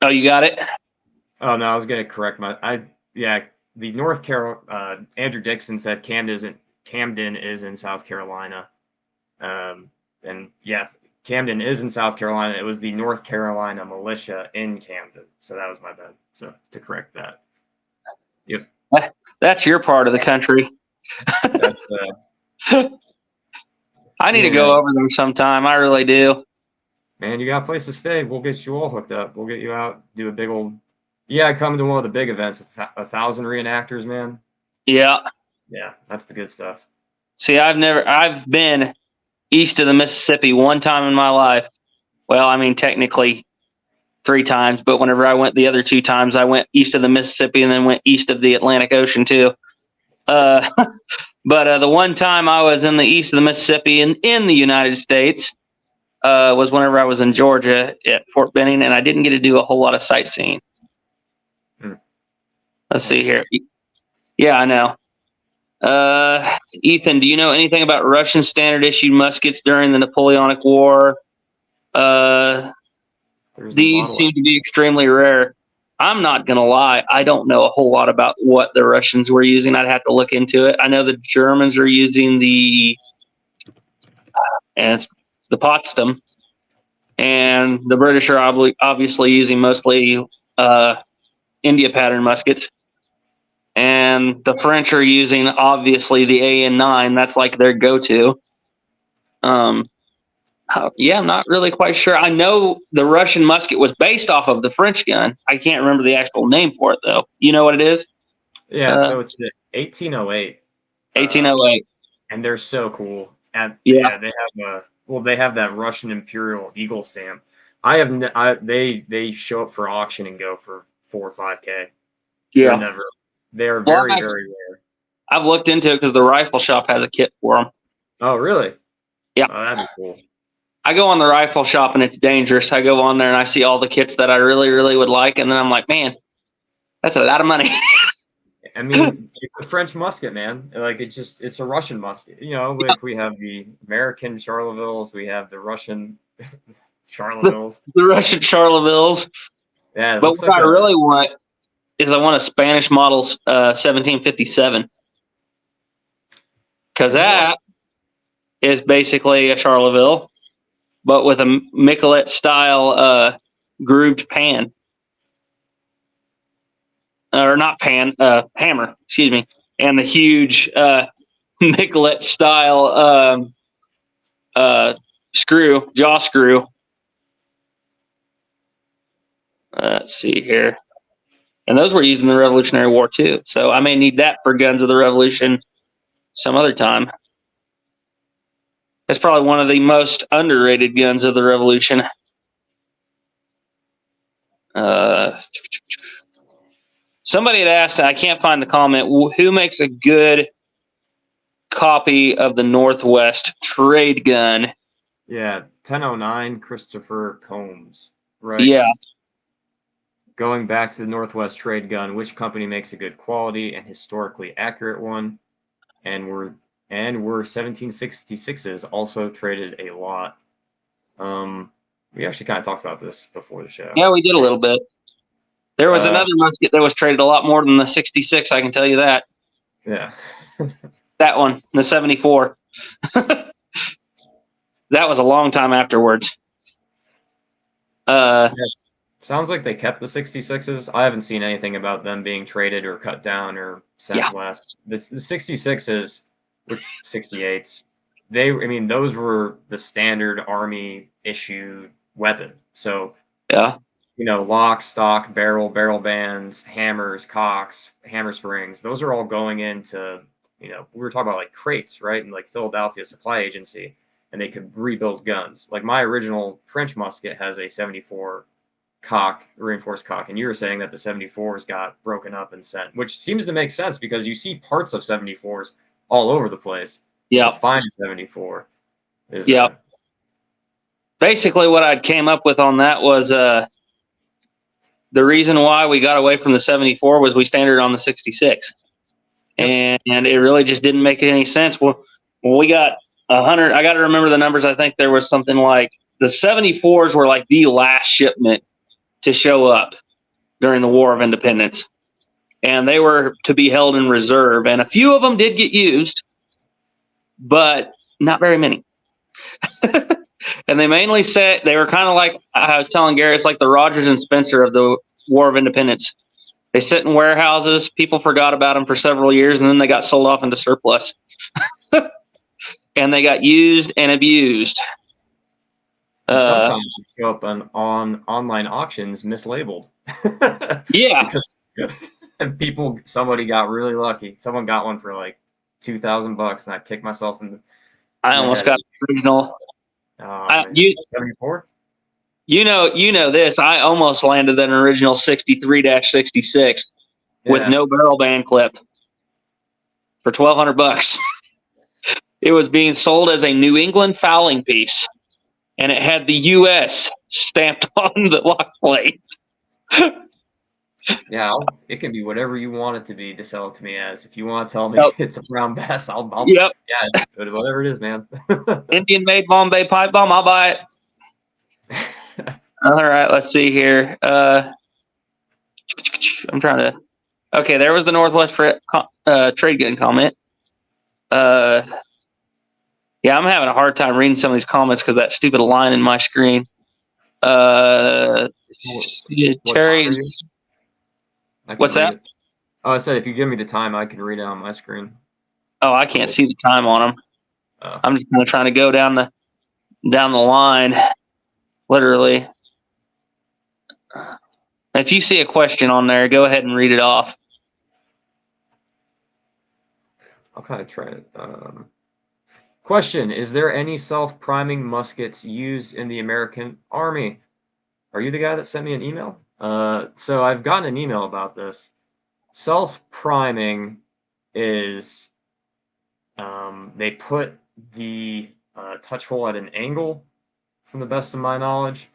Oh, you got it? Oh, no, I was going to correct the North Carolina, Andrew Dixon said Camden is in South Carolina. And yeah, Camden is in South Carolina. It was the North Carolina militia in Camden. So that was my bad. So to correct that. Yep. That's your part of the country. That's I need to yeah. go over there sometime. I really do. Man, you got a place to stay. We'll get you all hooked up. We'll get you out, do a big old. Yeah, come to one of the big events with 1,000 reenactors, man. Yeah. Yeah, that's the good stuff. See, I've been east of the Mississippi one time in my life. Well, I mean, technically 3 times, but whenever I went the other 2 times, I went east of the Mississippi and then went east of the Atlantic Ocean too. But the one time I was in the east of the Mississippi in the United States was whenever I was in Georgia at Fort Benning, and I didn't get to do a whole lot of sightseeing. Let's see here. Yeah, I know. Ethan, do you know anything about Russian standard issued muskets during the Napoleonic War? These seem to be extremely rare. I'm not going to lie. I don't know a whole lot about what the Russians were using. I'd have to look into it. I know the Germans are using the Potsdam, and the British are obviously using mostly India pattern muskets. And the French are using, obviously, the AN-9. That's like their go-to. Yeah, I'm not really quite sure. I know the Russian musket was based off of the French gun. I can't remember the actual name for it, though. You know what it is? Yeah, so it's the 1808. 1808. And they're so cool. And Yeah. they have that Russian Imperial Eagle stamp. They show up for auction and go for 4 or 5K. Yeah. They're very, very rare. I've looked into it because the rifle shop has a kit for them. Oh, really? Yeah. Oh, that'd be cool. I go on the rifle shop and it's dangerous. I go on there and I see all the kits that I really, really would like, and then I'm like, man, that's a lot of money. I mean, it's a French musket, man. Like it's a Russian musket. You know, like we have the American Charlevilles, we have the Russian Charlevilles. The Russian Charlevilles. Yeah, but what I really want is I want a Spanish model 1757. Because that is basically a Charleville, but with a Michelet style grooved pan. Or not pan, hammer, excuse me. And the huge Michelet style jaw screw. Let's see here. And those were used in the Revolutionary War too. So I may need that for Guns of the Revolution some other time. It's probably one of the most underrated guns of the Revolution. Somebody had asked, I can't find the comment, who makes a good copy of the Northwest trade gun? Yeah, 1009 Christopher Combs, right? Yeah. Going back to the Northwest trade gun, which company makes a good quality and historically accurate one? And we're 1766s also traded a lot. We actually kind of talked about this before the show. Yeah, we did a little bit. There was another musket that was traded a lot more than the 66, I can tell you that. Yeah. That one, the 74. That was a long time afterwards. Sounds like they kept the 66s. I haven't seen anything about them being traded or cut down or sent west. The 66s, which 68s, those were the standard Army issued weapon. So yeah, lock, stock, barrel bands, hammers, cocks, hammer springs. Those are all going into, we were talking about like crates, right? And like Philadelphia Supply Agency, and they could rebuild guns. Like my original French musket has a 74 reinforced cock, and you were saying that the 74s got broken up and sent, which seems to make sense because you see parts of 74s all over the place. Yeah, to find 74 is basically what I came up with on that was the reason why we got away from the 74 was we standard on the 66, and it really just didn't make any sense. Well, we got 100. I got to remember the numbers. I think there was something like the 74s were like the last shipment to show up during the War of Independence, and they were to be held in reserve, and a few of them did get used, but not very many. And they mainly said they were kind of like I was telling Gary, it's like the Rogers and Spencer of the War of Independence. They sit in warehouses. People forgot about them for several years, and then they got sold off into surplus. And they got used and abused. And sometimes you show up on online auctions mislabeled. Yeah. Because somebody got really lucky. Someone got one for like $2,000, and I kicked myself in the. I almost got the original. 74. You know this. I almost landed an original 63-66 with no barrel band clip for $1,200. It was being sold as a New England fowling piece, and it had the U.S. stamped on the lock plate. Yeah, it can be whatever you want it to be to sell it to me as. If you want to tell me it's a brown bass, I'll yeah, whatever it is, man. Indian made Bombay pipe bomb, I'll buy it. All right, let's see here. I'm trying to. Okay, there was the Northwest trade gun comment. Yeah, I'm having a hard time reading some of these comments because that stupid line in my screen. Terry's. What's that? Oh, I said if you give me the time, I can read it on my screen. Oh, I can't see the time on them. I'm just kind of trying to go down the line, literally. If you see a question on there, go ahead and read it off. I'll kind of try it. Question: is there any self-priming muskets used in the American Army? Are you the guy that sent me an email? So I've gotten an email about this. Self-priming is they put the touch hole at an angle, from the best of my knowledge.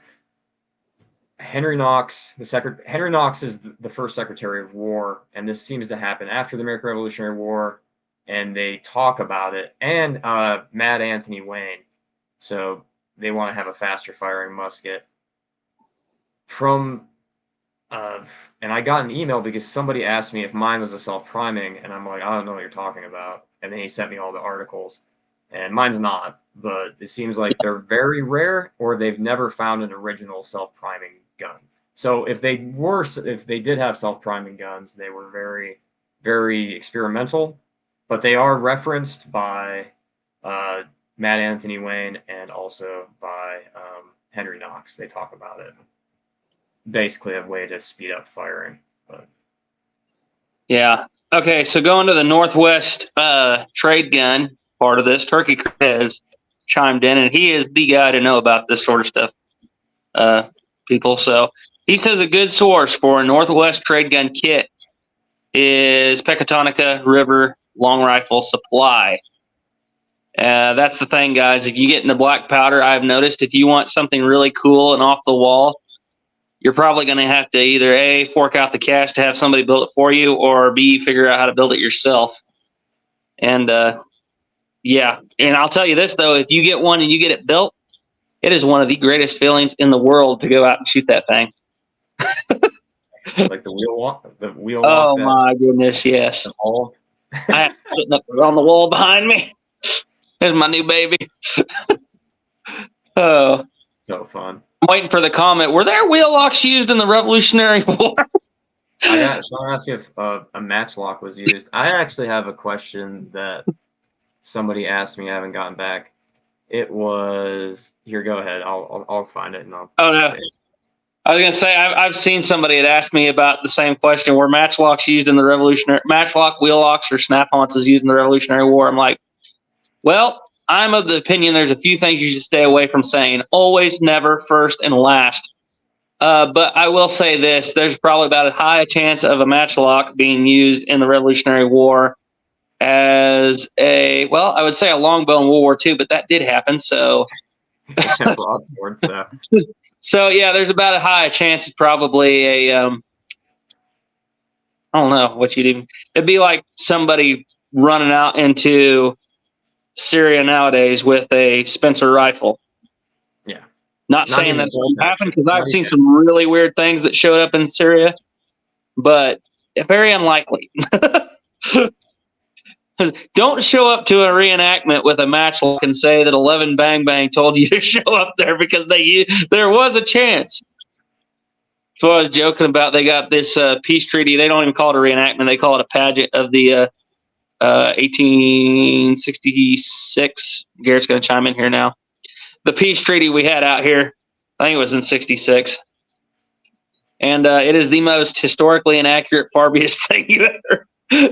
Henry Knox is the first Secretary of War, and this seems to happen after the American Revolutionary War, and they talk about it. And Mad Anthony Wayne, so they want to have a faster firing musket. And I got an email because somebody asked me if mine was a self-priming, and I'm like, I don't know what you're talking about. And then he sent me all the articles, and mine's not, but it seems like they're very rare, or they've never found an original self-priming gun. So if they did have self-priming guns, they were very, very experimental, but they are referenced by Mad Anthony Wayne and also by Henry Knox. They talk about it. Basically a way to speed up firing. But yeah. Okay, so going to the Northwest trade gun part of this, Turkey has chimed in, and he is the guy to know about this sort of stuff, people. So he says a good source for a Northwest trade gun kit is Pecatonica River Long Rifle Supply. That's the thing, guys. If you get into black powder, I've noticed if you want something really cool and off the wall, you're probably going to have to either A, fork out the cash to have somebody build it for you, or B, figure out how to build it yourself. And yeah, and I'll tell you this, though, if you get one and you get it built, it is one of the greatest feelings in the world to go out and shoot that thing. Like the wheel walk. Oh, my goodness, yes. I have it up on the wall behind me. There's my new baby. Oh. So fun. I'm waiting for the comment. Were there wheel locks used in the Revolutionary War? Someone asked me if a matchlock was used. I actually have a question that somebody asked me. I haven't gotten back. It was here. Go ahead. I'll find it and I'll. Oh no. I was gonna say I've seen somebody had asked me about the same question. Were matchlocks used in the Revolutionary matchlock wheel locks or snap-ons used in the Revolutionary War? I'm like, well, I'm of the opinion there's a few things you should stay away from saying. Always, never, first, and last. But I will say this. There's probably about as high a chance of a matchlock being used in the Revolutionary War as I would say a longbow in World War II, but that did happen. So, broadsword, so. So yeah, there's about a high chance it's probably a, I don't know what it'd be like somebody running out into Syria nowadays with a Spencer rifle. Yeah. Not saying that won't happen, because I've seen some really weird things that showed up in Syria, but very unlikely. Don't show up to a reenactment with a matchlock and say that 11 Bang Bang told you to show up there because there was a chance. That's what I was joking about. They got this peace treaty. They don't even call it a reenactment. They call it a pageant of the 1866. Garrett's going to chime in here now. The peace treaty we had out here, I think it was in 66. And it is the most historically inaccurate, farbiest thing you've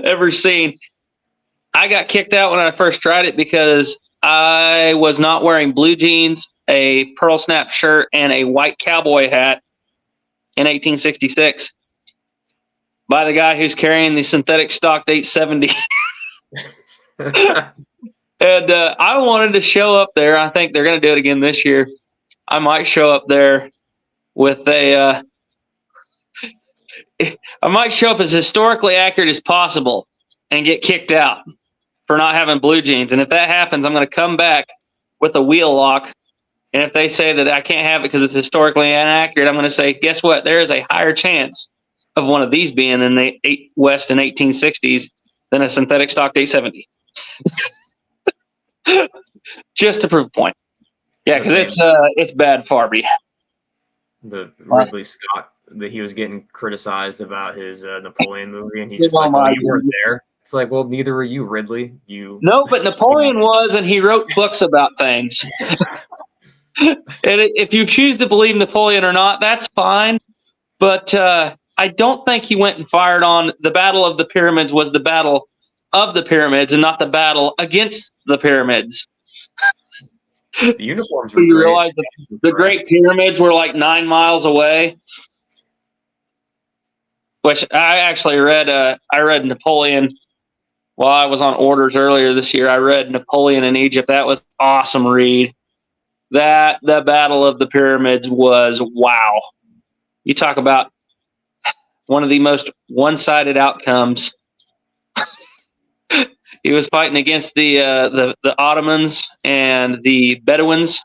ever seen. I got kicked out when I first tried it because I was not wearing blue jeans, a pearl snap shirt, and a white cowboy hat in 1866 by the guy who's carrying the synthetic stocked 870. And I wanted to show up there. I think they're going to do it again this year. I might show up there with I might show up as historically accurate as possible and get kicked out for not having blue jeans. And if that happens, I'm going to come back with a wheel lock. And if they say that I can't have it because it's historically inaccurate, I'm going to say, guess what? There is a higher chance of one of these being in the West in 1860s than a synthetic stocked 870. Just to prove a point. Yeah, because it's bad Farby. The Ridley Scott, that he was getting criticized about his Napoleon movie, and he's just like, "Oh, you weren't there." It's like, well, neither were you, Ridley. No, but Napoleon was, and he wrote books about things. And if you choose to believe Napoleon or not, that's fine. But I don't think he went and fired on the Battle of the Pyramids was the Battle of the Pyramids and not the battle against the pyramids. The uniforms were you great. realize that the Great Pyramids were like 9 miles away, which I actually read. I read Napoleon while I was on orders earlier this year. I read Napoleon in Egypt. That was awesome read. The Battle of the Pyramids was wow. You talk about one of the most one-sided outcomes. He was fighting against the Ottomans and the Bedouins,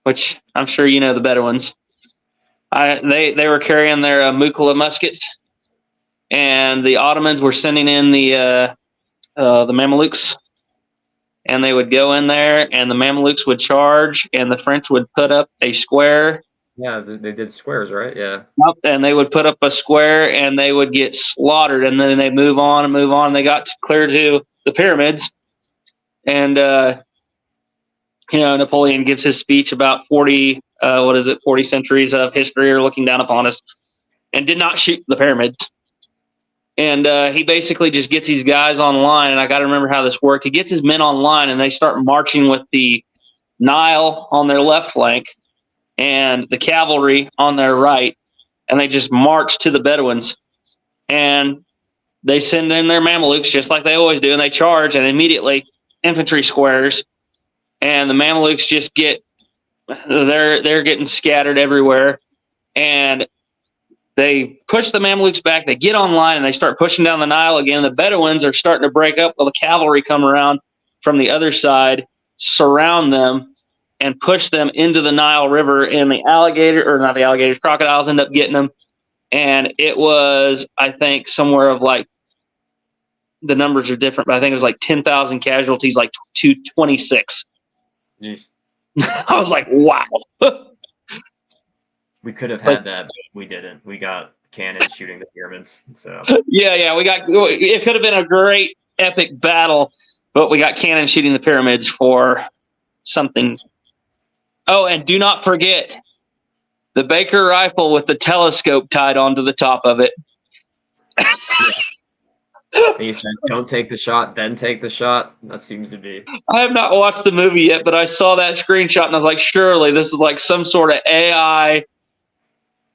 which I'm sure you know the Bedouins. They were carrying their Mukula muskets, and the Ottomans were sending in the Mamelukes, and they would go in there, and the Mamelukes would charge, and the French would put up a square. Yeah, they did squares, right? Yeah. And they would put up a square, and they would get slaughtered, and then they move on and move on. And they got clear to the pyramids, and Napoleon gives his speech about 40 centuries of history are looking down upon us, and did not shoot the pyramids. And he basically just gets these guys online, and I got to remember how this worked. He gets his men online, and they start marching with the Nile on their left flank and the cavalry on their right, and they just march to the Bedouins. And they send in their Mamelukes just like they always do, and they charge, and immediately infantry squares, and the Mamelukes just they're getting scattered everywhere, and they push the Mamelukes back. They get online, and they start pushing down the Nile again. The Bedouins are starting to break up while the cavalry come around from the other side, surround them, and push them into the Nile River, and crocodiles end up getting them. And it was, I think, somewhere of like, the numbers are different, but I think it was like 10,000 casualties, like 226. Jeez. I was like, wow. We could have had that, but we didn't. We got cannons shooting the pyramids. So yeah, it could have been a great epic battle, but we got cannons shooting the pyramids for something. Oh, and do not forget the Baker rifle with the telescope tied onto the top of it. He said, "Don't take the shot, then take the shot." That seems to be. I have not watched the movie yet, but I saw that screenshot and I was like, surely this is like some sort of AI.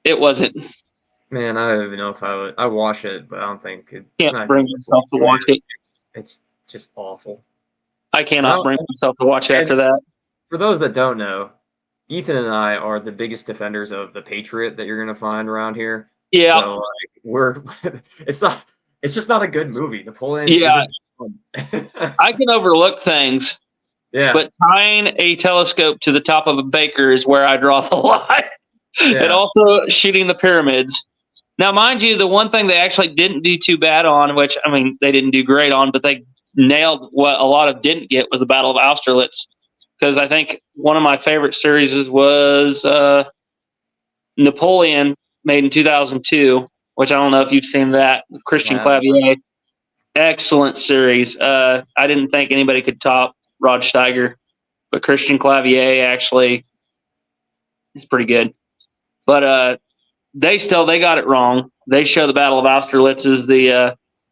It wasn't. Man, I don't even know if I watch it, but I don't think Can't bring yourself to watch it. It's just awful. I cannot bring myself to watch it after that. For those that don't know, Ethan and I are the biggest defenders of the Patriot that you're going to find around here. Yeah. So it's just not a good movie. Napoleon. Yeah. I can overlook things. Yeah. But tying a telescope to the top of a Baker is where I draw the line. Yeah. And also shooting the pyramids. Now, mind you, the one thing they actually didn't do too bad on, which, I mean, they didn't do great on, but they nailed what a lot of didn't get was the Battle of Austerlitz, because I think one of my favorite series was Napoleon, made in 2002, which I don't know if you've seen that, with Christian Clavier. Excellent series. I didn't think anybody could top Rod Steiger, but Christian Clavier actually is pretty good. But they got it wrong. They show the Battle of Austerlitz as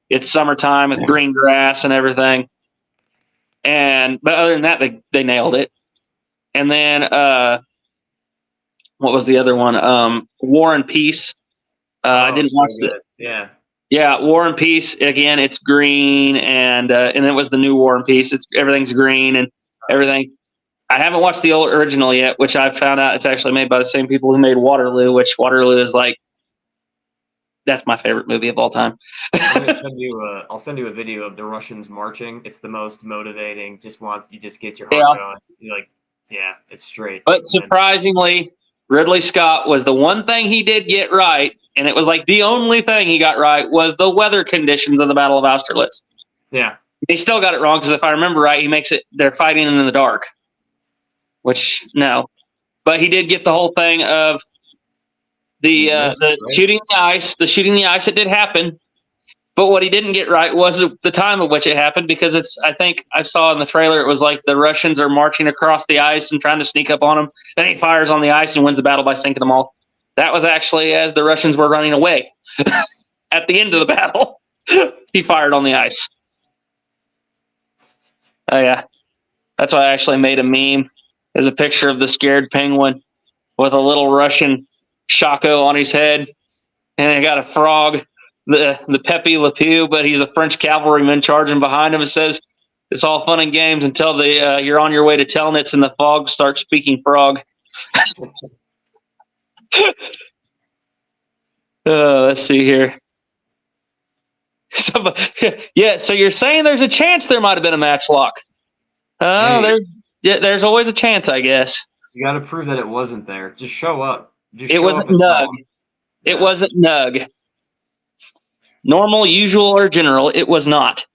it's summertime with green grass and everything. But other than that, they nailed it. And then what was the other one? War and Peace. I didn't watch it. Yeah, War and Peace. Again, it's green, and it was the new War and Peace. Everything's green and everything. I haven't watched the old original yet, which I found out it's actually made by the same people who made Waterloo, which Waterloo is that's my favorite movie of all time. I'll send you a video of the Russians marching. It's the most motivating. It just gets your heart going. You're it's straight. But surprisingly, Ridley Scott was the one thing he did get right, and it was the only thing he got right was the weather conditions of the Battle of Austerlitz. Yeah. He still got it wrong, because if I remember right, he makes it they're fighting in the dark. Which, no. But he did get the whole thing of the shooting the ice. The shooting the ice, it did happen. But what he didn't get right was the time at which it happened, because I think I saw in the trailer, it was the Russians are marching across the ice and trying to sneak up on him. Then he fires on the ice and wins the battle by sinking them all. That was actually as the Russians were running away. At the end of the battle, he fired on the ice. Oh, yeah. That's why I actually made a meme. There's a picture of the scared penguin with a little Russian shako on his head, and he got a frog, the Pepe Le Pew, but he's a French cavalryman charging behind him. It says, "It's all fun and games until you're on your way to Telnitz and the fog starts speaking frog." Let's see here. So you're saying there's a chance there might have been a matchlock? There's always a chance, I guess. You got to prove that it wasn't there. Just show up. It wasn't Nug. It wasn't Nug. Normal, usual, or general, it was not.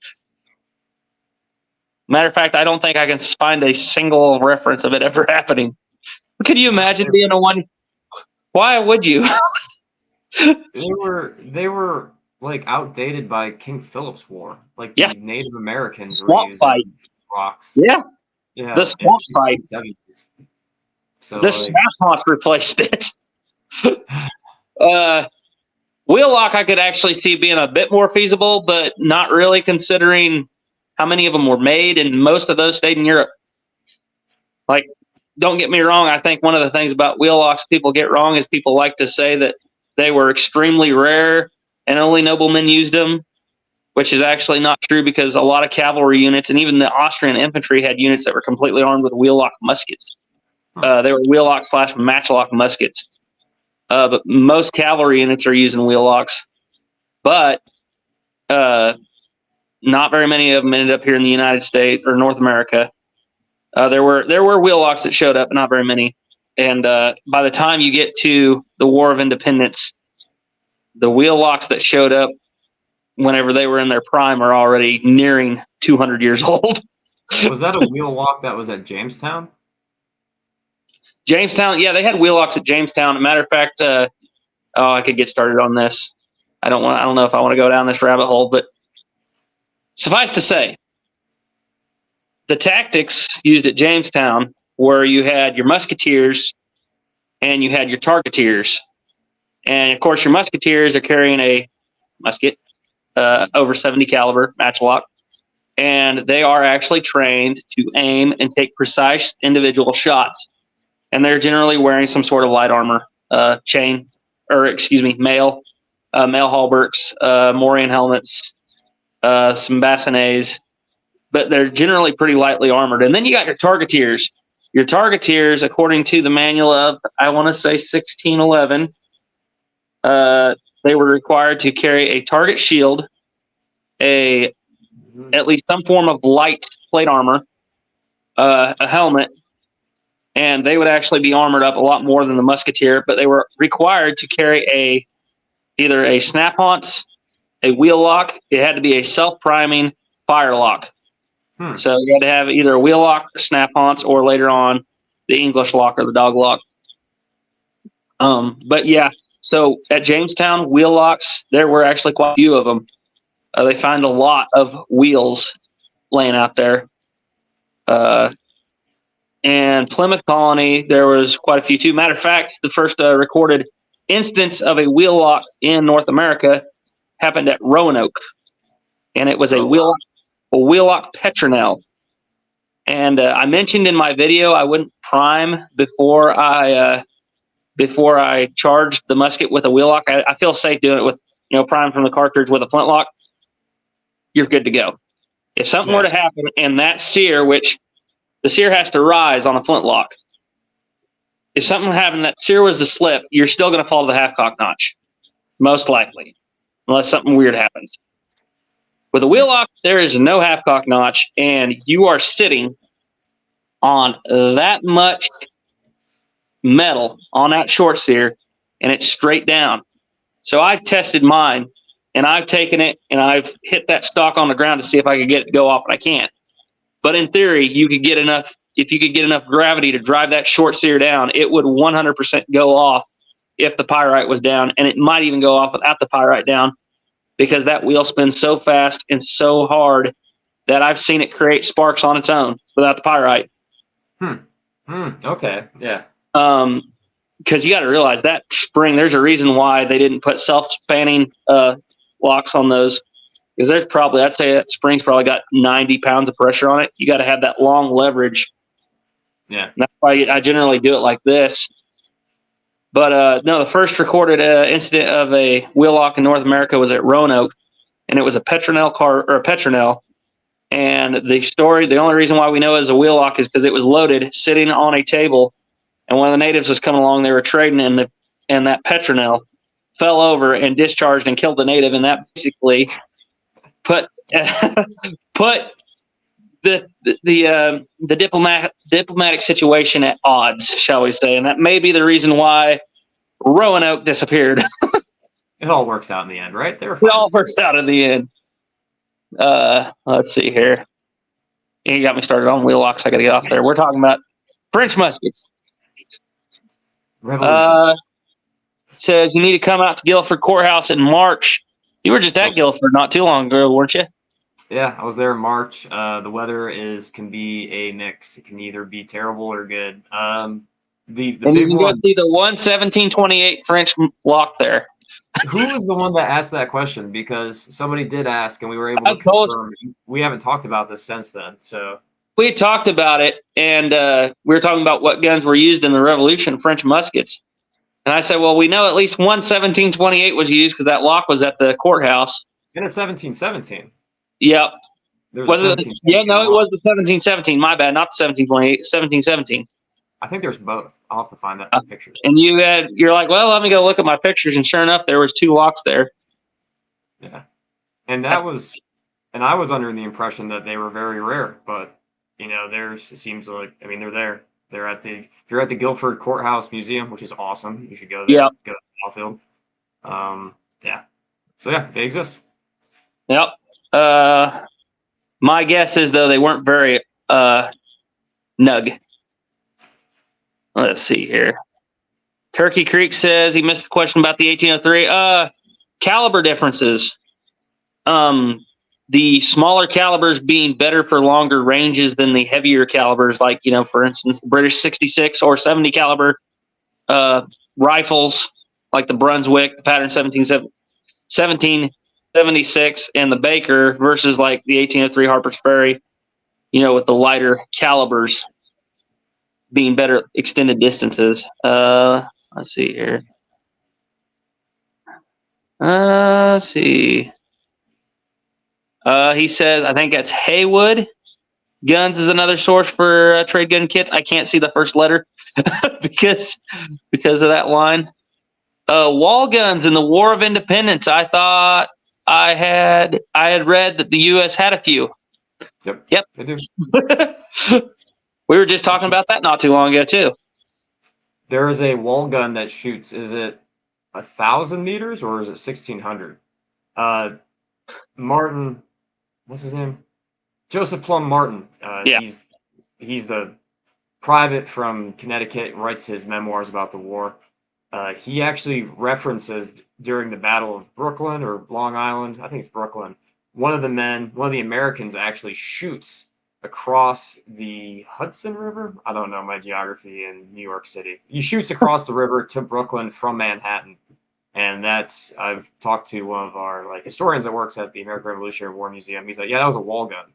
Matter of fact, I don't think I can find a single reference of it ever happening. Could you imagine being a one? Why would you? They were outdated by King Philip's War. The Native Americans swamp were fight rocks. Yeah. The swamp fight. So the snap replaced it. Wheellock I could actually see being a bit more feasible, but not really, considering how many of them were made, and most of those stayed in Europe. Don't get me wrong, I think one of the things about wheellocks people get wrong is people like to say that they were extremely rare and only noblemen used them, which is actually not true, because a lot of cavalry units and even the Austrian infantry had units that were completely armed with wheellock muskets. They were wheellock/matchlock muskets. But most cavalry units are using wheellocks. But not very many of them ended up here in the United States or North America. There were wheellocks that showed up, but not very many. And by the time you get to the War of Independence, the wheellocks that showed up whenever they were in their prime are already nearing 200 years old. Was that a wheellock that was at Jamestown? Jamestown, yeah, they had wheellocks at Jamestown. As a matter of fact, I could get started on this. I don't know if I want to go down this rabbit hole, but suffice to say, the tactics used at Jamestown were you had your musketeers and you had your targeteers. And of course, your musketeers are carrying a musket, over 70 caliber matchlock, and they are actually trained to aim and take precise individual shots. And they're generally wearing some sort of light armor, mail halberts, morion helmets, some bassinets, but they're generally pretty lightly armored. And then you got your targeteers. Your targeteers, according to the manual of, I want to say 1611, they were required to carry a target shield, at least some form of light plate armor, a helmet, and they would actually be armored up a lot more than the musketeer, but they were required to carry either a snap-haunce, a wheel lock. It had to be a self-priming firelock, So you had to have either a wheel lock, or snap-ons, or later on the English lock or the dog lock. But yeah, so at Jamestown, wheel locks, there were actually quite a few of them. They find a lot of wheels laying out there. And Plymouth Colony, there was quite a few too. Matter of fact, the first recorded instance of a wheel lock in North America happened at Roanoke, and it was a wheel lock Petronel. And I mentioned in my video I wouldn't prime before I charged the musket with a wheel lock. I feel safe doing it with prime from the cartridge with a flintlock. You're good to go. If something were to happen and that sear, which the sear has to rise on a flintlock, if something happened, that sear was to slip, you're still going to fall to the half-cock notch, most likely, unless something weird happens. With a wheel lock, there is no half-cock notch, and you are sitting on that much metal on that short sear, and it's straight down. So I've tested mine, and I've taken it, and I've hit that stock on the ground to see if I could get it to go off, and I can't. But in theory, you could get enough. If you could get enough gravity to drive that short sear down, it would 100% go off if the pyrite was down, and it might even go off without the pyrite down, because that wheel spins so fast and so hard that I've seen it create sparks on its own without the pyrite. Okay. Yeah. Because you got to realize that spring, there's a reason why they didn't put self-spanning locks on those. Because there's probably, I'd say that spring's probably got 90 pounds of pressure on it. You got to have that long leverage. Yeah. And that's why I generally do it like this. But no, the first recorded incident of a wheel lock in North America was at Roanoke, and it was a Petronel. And the only reason why we know it was a wheel lock is because it was loaded, sitting on a table, and when the natives was coming along, they were trading, and that Petronel fell over and discharged and killed the native, and that basically put the diplomatic situation at odds, shall we say, and that may be the reason why Roanoke disappeared. It all works out in the end, right? It all works out in the end. Let's see here. You got me started on wheel locks. I got to get off there. We're talking about French muskets. Revolution. Says you need to come out to Guilford Courthouse in March. You were just at Guilford not too long ago, weren't you? Yeah, I was there in March. The weather can be a mix. It can either be terrible or good. The big one. You can go see the 11728 French lock there. Who was the one that asked that question? Because somebody did ask, and we were able to confirm. We haven't talked about this since then. So we talked about it, and we were talking about what guns were used in the Revolution, French muskets. And I said, well, we know at least 11728 was used because that lock was at the courthouse. And it's 1717. Yep. Was it? Yeah, no, it was the 1717. My bad, not the 1728. 1717. I think there's both. I'll have to find that picture. And you're like, well, let me go look at my pictures, and sure enough, there was 2 locks there. Yeah, and I was under the impression that they were very rare, but it seems like they're there. They're if you're at the Guilford Courthouse Museum, which is awesome. You should go there. Yeah. Go to the battlefield. Yeah. So yeah, they exist. Yep. My guess is though they weren't very nug. Let's see here. Turkey Creek says he missed the question about the 1803. Caliber differences. The smaller calibers being better for longer ranges than the heavier calibers, like, for instance, the British 66 or 70 caliber rifles, like the Brunswick, the pattern 1776, and the Baker versus like the 1803 Harper's Ferry, with the lighter calibers being better extended distances. Let's see here. Let's see. He says, I think that's Haywood. Guns is another source for trade gun kits. I can't see the first letter because of that line. Wall guns in the War of Independence. I thought I had read that the U.S. had a few. Yep. They do. We were just talking about that not too long ago too. There is a wall gun that shoots. Is it 1,000 meters or is it 1,600? Martin, what's his name? Joseph Plum Martin. Yeah. He's the private from Connecticut, writes his memoirs about the war. He actually references during the Battle of Brooklyn or Long Island, I think it's Brooklyn, one of the Americans actually shoots across the Hudson River. I don't know my geography in New York City. He shoots across the river to Brooklyn from Manhattan. And I've talked to one of our like historians that works at the American Revolutionary War Museum. He's like, yeah, that was a wall gun.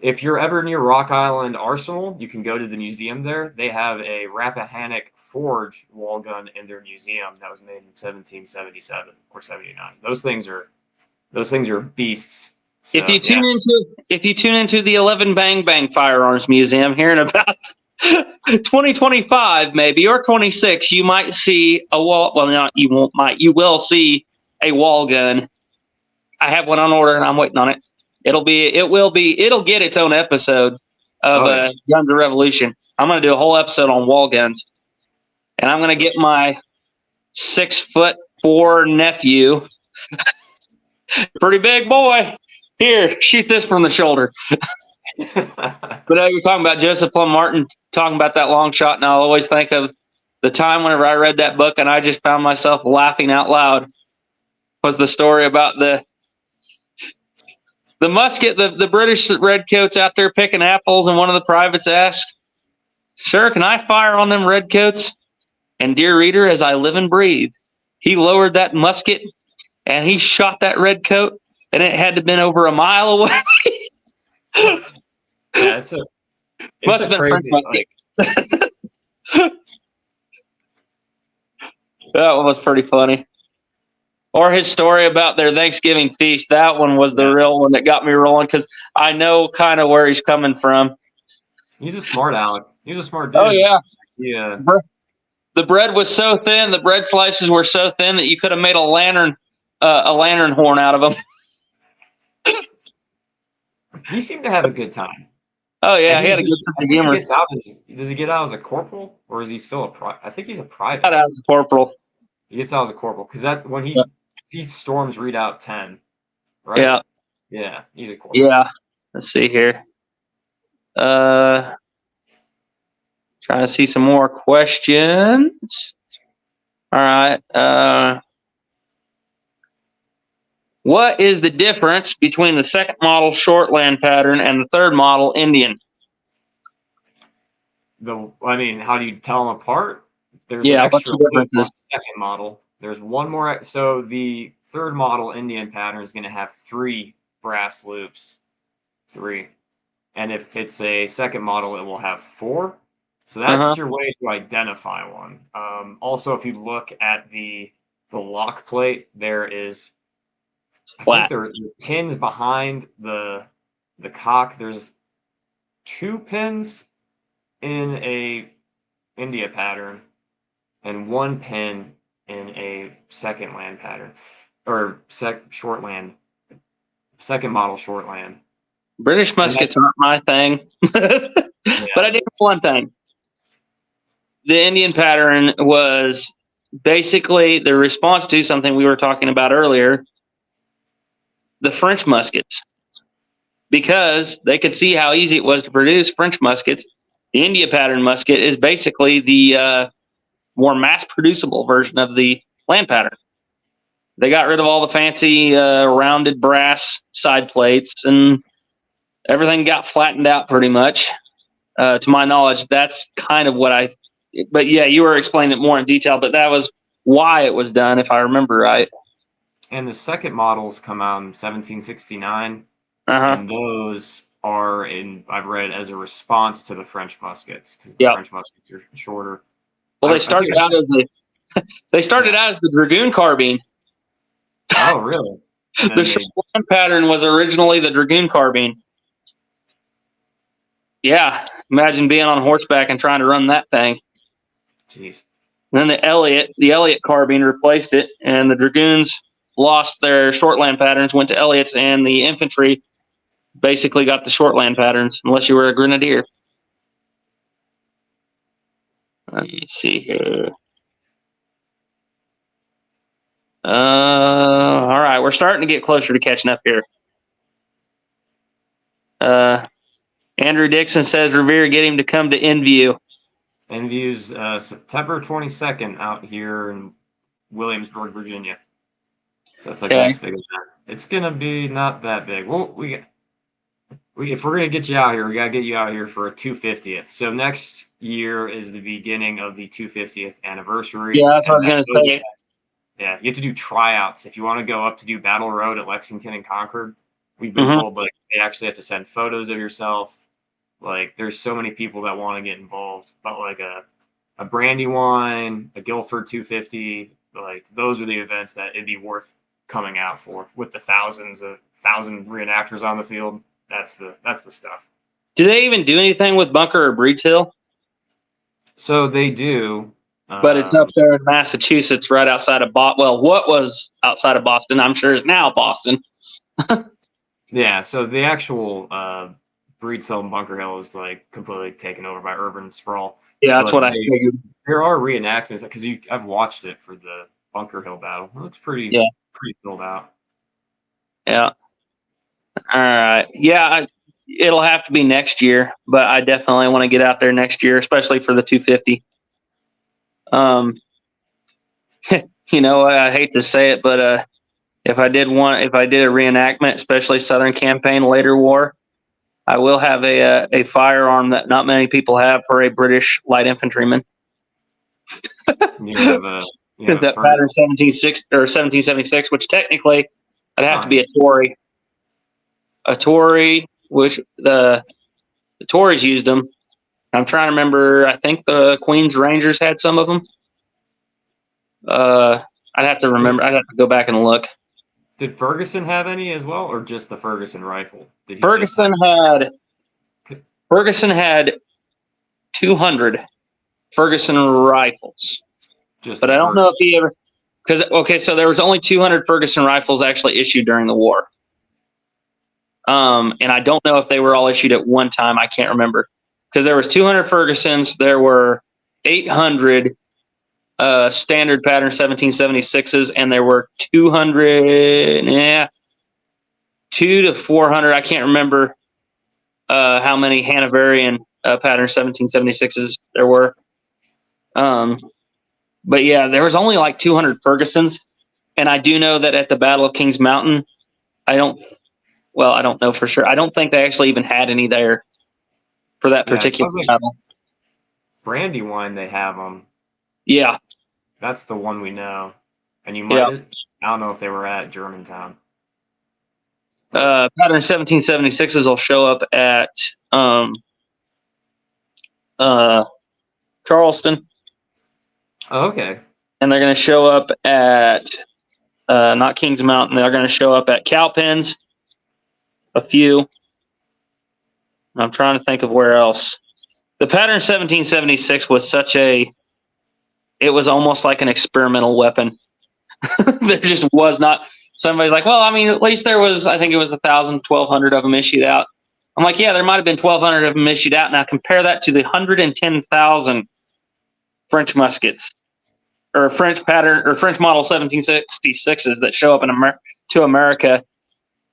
If you're ever near Rock Island Arsenal, you can go to the museum there. They have a Rappahannock Forge wall gun in their museum that was made in 1777 or 79. Those things are beasts. So, If you tune into the 11 Bang Bang Firearms Museum here in about 2025 maybe or 26, you might see a wall. Well, not you won't. You will see a wall gun. I have one on order and I'm waiting on it. It'll get its own episode of Guns of Revolution. I'm going to do a whole episode on wall guns, and I'm going to get my 6'4" nephew, pretty big boy. Here, shoot this from the shoulder. But you're talking about Joseph Plum Martin, talking about that long shot, and I'll always think of the time whenever I read that book and I just found myself laughing out loud. Was the story about the musket, the British redcoats out there picking apples, and one of the privates asked, "Sir, can I fire on them redcoats?" And dear reader, as I live and breathe, he lowered that musket and he shot that redcoat, and it had to have been over a mile away. Yeah, it's a crazy musket. That one was pretty funny. Or his story about their Thanksgiving feast. That one was the real one that got me rolling because I know kind of where he's coming from. He's a smart aleck. He's a smart dude. Oh, yeah. Yeah. The bread was so thin, the bread slices were so thin that you could have made a lantern horn out of them. He seemed to have a good time. Oh, yeah. He had a good sense of humor. Does he get out as a corporal, or is he still a private? I think he's a private. Got out as a corporal. He gets out as a corporal because when he storms Redoubt 10, right? Yeah. Yeah, he's a corporal. Yeah. Let's see here. Trying to see some more questions. All right. What is the difference between the second model Shortland pattern and the third model Indian? How do you tell them apart? There's an extra loop on the second model. There's one more. So the third model Indian pattern is going to have 3 brass loops. 3. And if it's a second model, it will have 4. So that's your way to identify one. Also, if you look at the lock plate, there is I think there are pins behind the cock. There's 2 pins in a India pattern and 1 pin in a second land pattern or shortland, second model shortland. British muskets aren't my thing, but I did one thing. The Indian pattern was basically the response to something we were talking about earlier, the French muskets. Because they could see how easy it was to produce French muskets, the India pattern musket is basically the more mass-producible version of the land pattern. They got rid of all the fancy rounded brass side plates, and everything got flattened out pretty much. To my knowledge, that's kind of what but yeah, you were explaining it more in detail, but that was why it was done, if I remember right. And the second models come out in 1769, and those are I've read as a response to the French muskets because the French muskets are shorter. Well, they started out as the dragoon carbine. Oh, really? The short pattern was originally the dragoon carbine. Yeah, imagine being on horseback and trying to run that thing. Jeez. And then the Elliott carbine replaced it, and the dragoons lost their shortland patterns, went to Elliott's, and the infantry basically got the shortland patterns, unless you were a grenadier. Let me see here. All right, we're starting to get closer to catching up here. Andrew Dixon says, Revere, get him to come to InView. InView's September 22nd out here in Williamsburg, Virginia. So that's like the next big event. It's gonna be not that big. Well, if we're gonna get you out here, we gotta get you out here for a 250th. So next year is the beginning of the 250th anniversary. Yeah, that's what I was gonna say. Events, yeah, you have to do tryouts if you want to go up to do Battle Road at Lexington and Concord. We've been told like they actually have to send photos of yourself. Like there's so many people that want to get involved, but like a Brandywine, a Guilford 250, like those are the events that it'd be worth coming out for with the thousands of reenactors on the field. That's the stuff. Do they even do anything with Bunker or Breeds Hill? So they do, but it's up there in Massachusetts, right outside of Boston. Well, what was outside of Boston, I'm sure is now Boston. Yeah. So the actual Breeds Hill and Bunker Hill is like completely taken over by urban sprawl. Yeah, that's what I figured. There are reenactments because I've watched it for the Bunker Hill battle. It looks pretty filled out. Yeah. All right. Yeah, it'll have to be next year, but I definitely want to get out there next year, especially for the 250. You know, I hate to say it, but if I did a reenactment, especially Southern Campaign later war, I will have a firearm that not many people have for a British light infantryman. You have that pattern 1776, which technically I'd have to be a Tory. A Tory, which the Tories used them. I'm trying to remember. I think the Queen's Rangers had some of them. I'd have to remember. I'd have to go back and look. Did Ferguson have any as well, or just the Ferguson rifle? Ferguson had 200 Ferguson rifles. But I don't know if he ever. So there was only 200 Ferguson rifles actually issued during the war. And I don't know if they were all issued at one time. I can't remember because there was 200 Fergusons. There were 800 standard pattern 1776s, and there were 200, 2 to 400. I can't remember how many Hanoverian pattern 1776s there were. But yeah, there was only like 200 Fergusons, and I do know that at the Battle of Kings Mountain, I don't know for sure. I don't think they actually even had any there for that particular battle. Brandywine, they have them. Yeah. That's the one we know. And you might, I don't know if they were at Germantown. Pattern 1776s will show up at Charleston. Oh, okay. And they're going to show up at not Kings Mountain. They're going to show up at Cowpens. A few. I'm trying to think of where else. The pattern 1776 was it was almost like an experimental weapon. There just was not. Somebody's like, well, I mean, at least there was, I think it was 1,000, 1,200 of them issued out. I'm like, yeah, there might have been 1,200 of them issued out. Now compare that to the 110,000 French muskets or French pattern or French model 1766s that show up to America.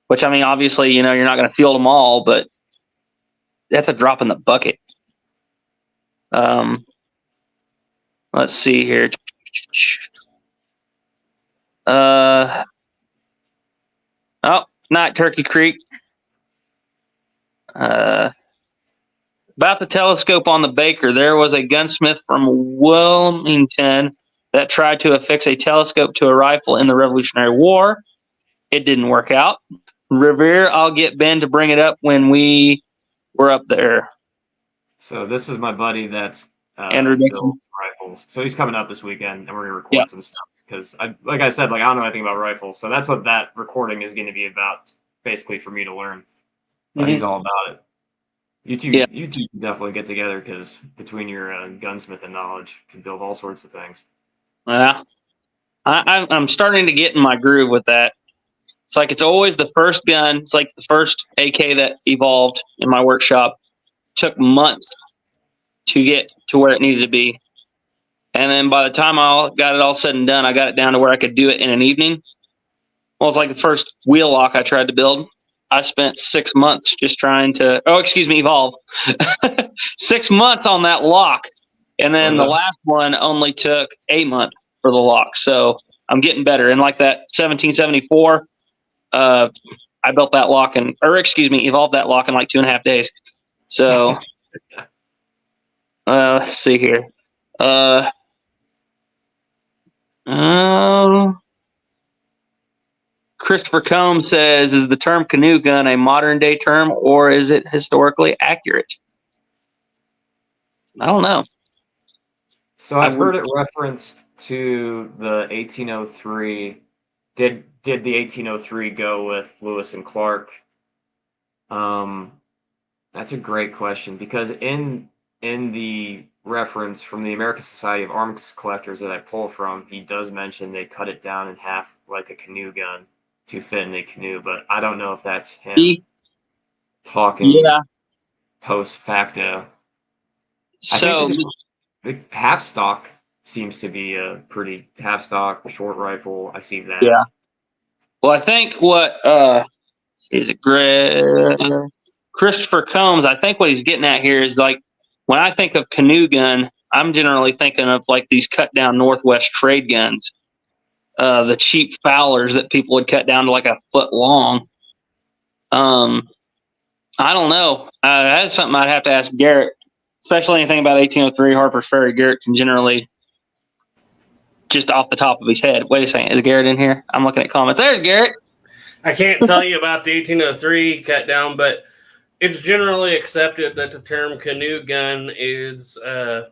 Which, I mean, obviously, you know, you're not going to field them all, but that's a drop in the bucket. Let's see here. Not Turkey Creek. About the telescope on the Baker, there was a gunsmith from Wilmington that tried to affix a telescope to a rifle in the Revolutionary War. It didn't work out. Revere, I'll get Ben to bring it up when we were up there. So this is my buddy that's Andrew Dixon rifles. So he's coming up this weekend, and we're gonna record some stuff because, like I said, like I don't know anything about rifles, so that's what that recording is going to be about, basically for me to learn. But he's all about it. You two should definitely get together because between your gunsmithing knowledge, you can build all sorts of things. Yeah, I'm starting to get in my groove with that. It's like it's always the first gun. It's like the first AK that evolved in my workshop. Took months to get to where it needed to be. And then by the time I got it all said and done, I got it down to where I could do it in an evening. Well, it's like the first wheel lock I tried to build. I spent 6 months just trying to. Oh, excuse me, evolve. 6 months on that lock, and then the last one only took a month for the lock. So I'm getting better. And like that 1774, I built that lock evolved that lock in like 2.5 days. So let's see here. Christopher Combs says, is the term canoe gun a modern day term or is it historically accurate? I don't know. So I've heard it referenced to the 1803. Did the 1803 go with Lewis and Clark? That's a great question, because in the reference from the American Society of Arms Collectors that I pull from, he does mention they cut it down in half like a canoe gun to fit in the canoe, but I don't know if that's him talking post facto. So I think the half stock seems to be a pretty half stock short rifle. I see that. Yeah. Well, I think what is it, Christopher Combs? I think what he's getting at here is like when I think of canoe gun, I'm generally thinking of like these cut down Northwest trade guns, the cheap Fowlers that people would cut down to like a foot long. I don't know. That's something I'd have to ask Garrett, especially anything about 1803 Harper's Ferry. Garrett can generally just off the top of his head. Wait a second. Is Garrett in here? I'm looking at comments. There's Garrett. I can't tell you about the 1803 cut down, but it's generally accepted that the term canoe gun is kind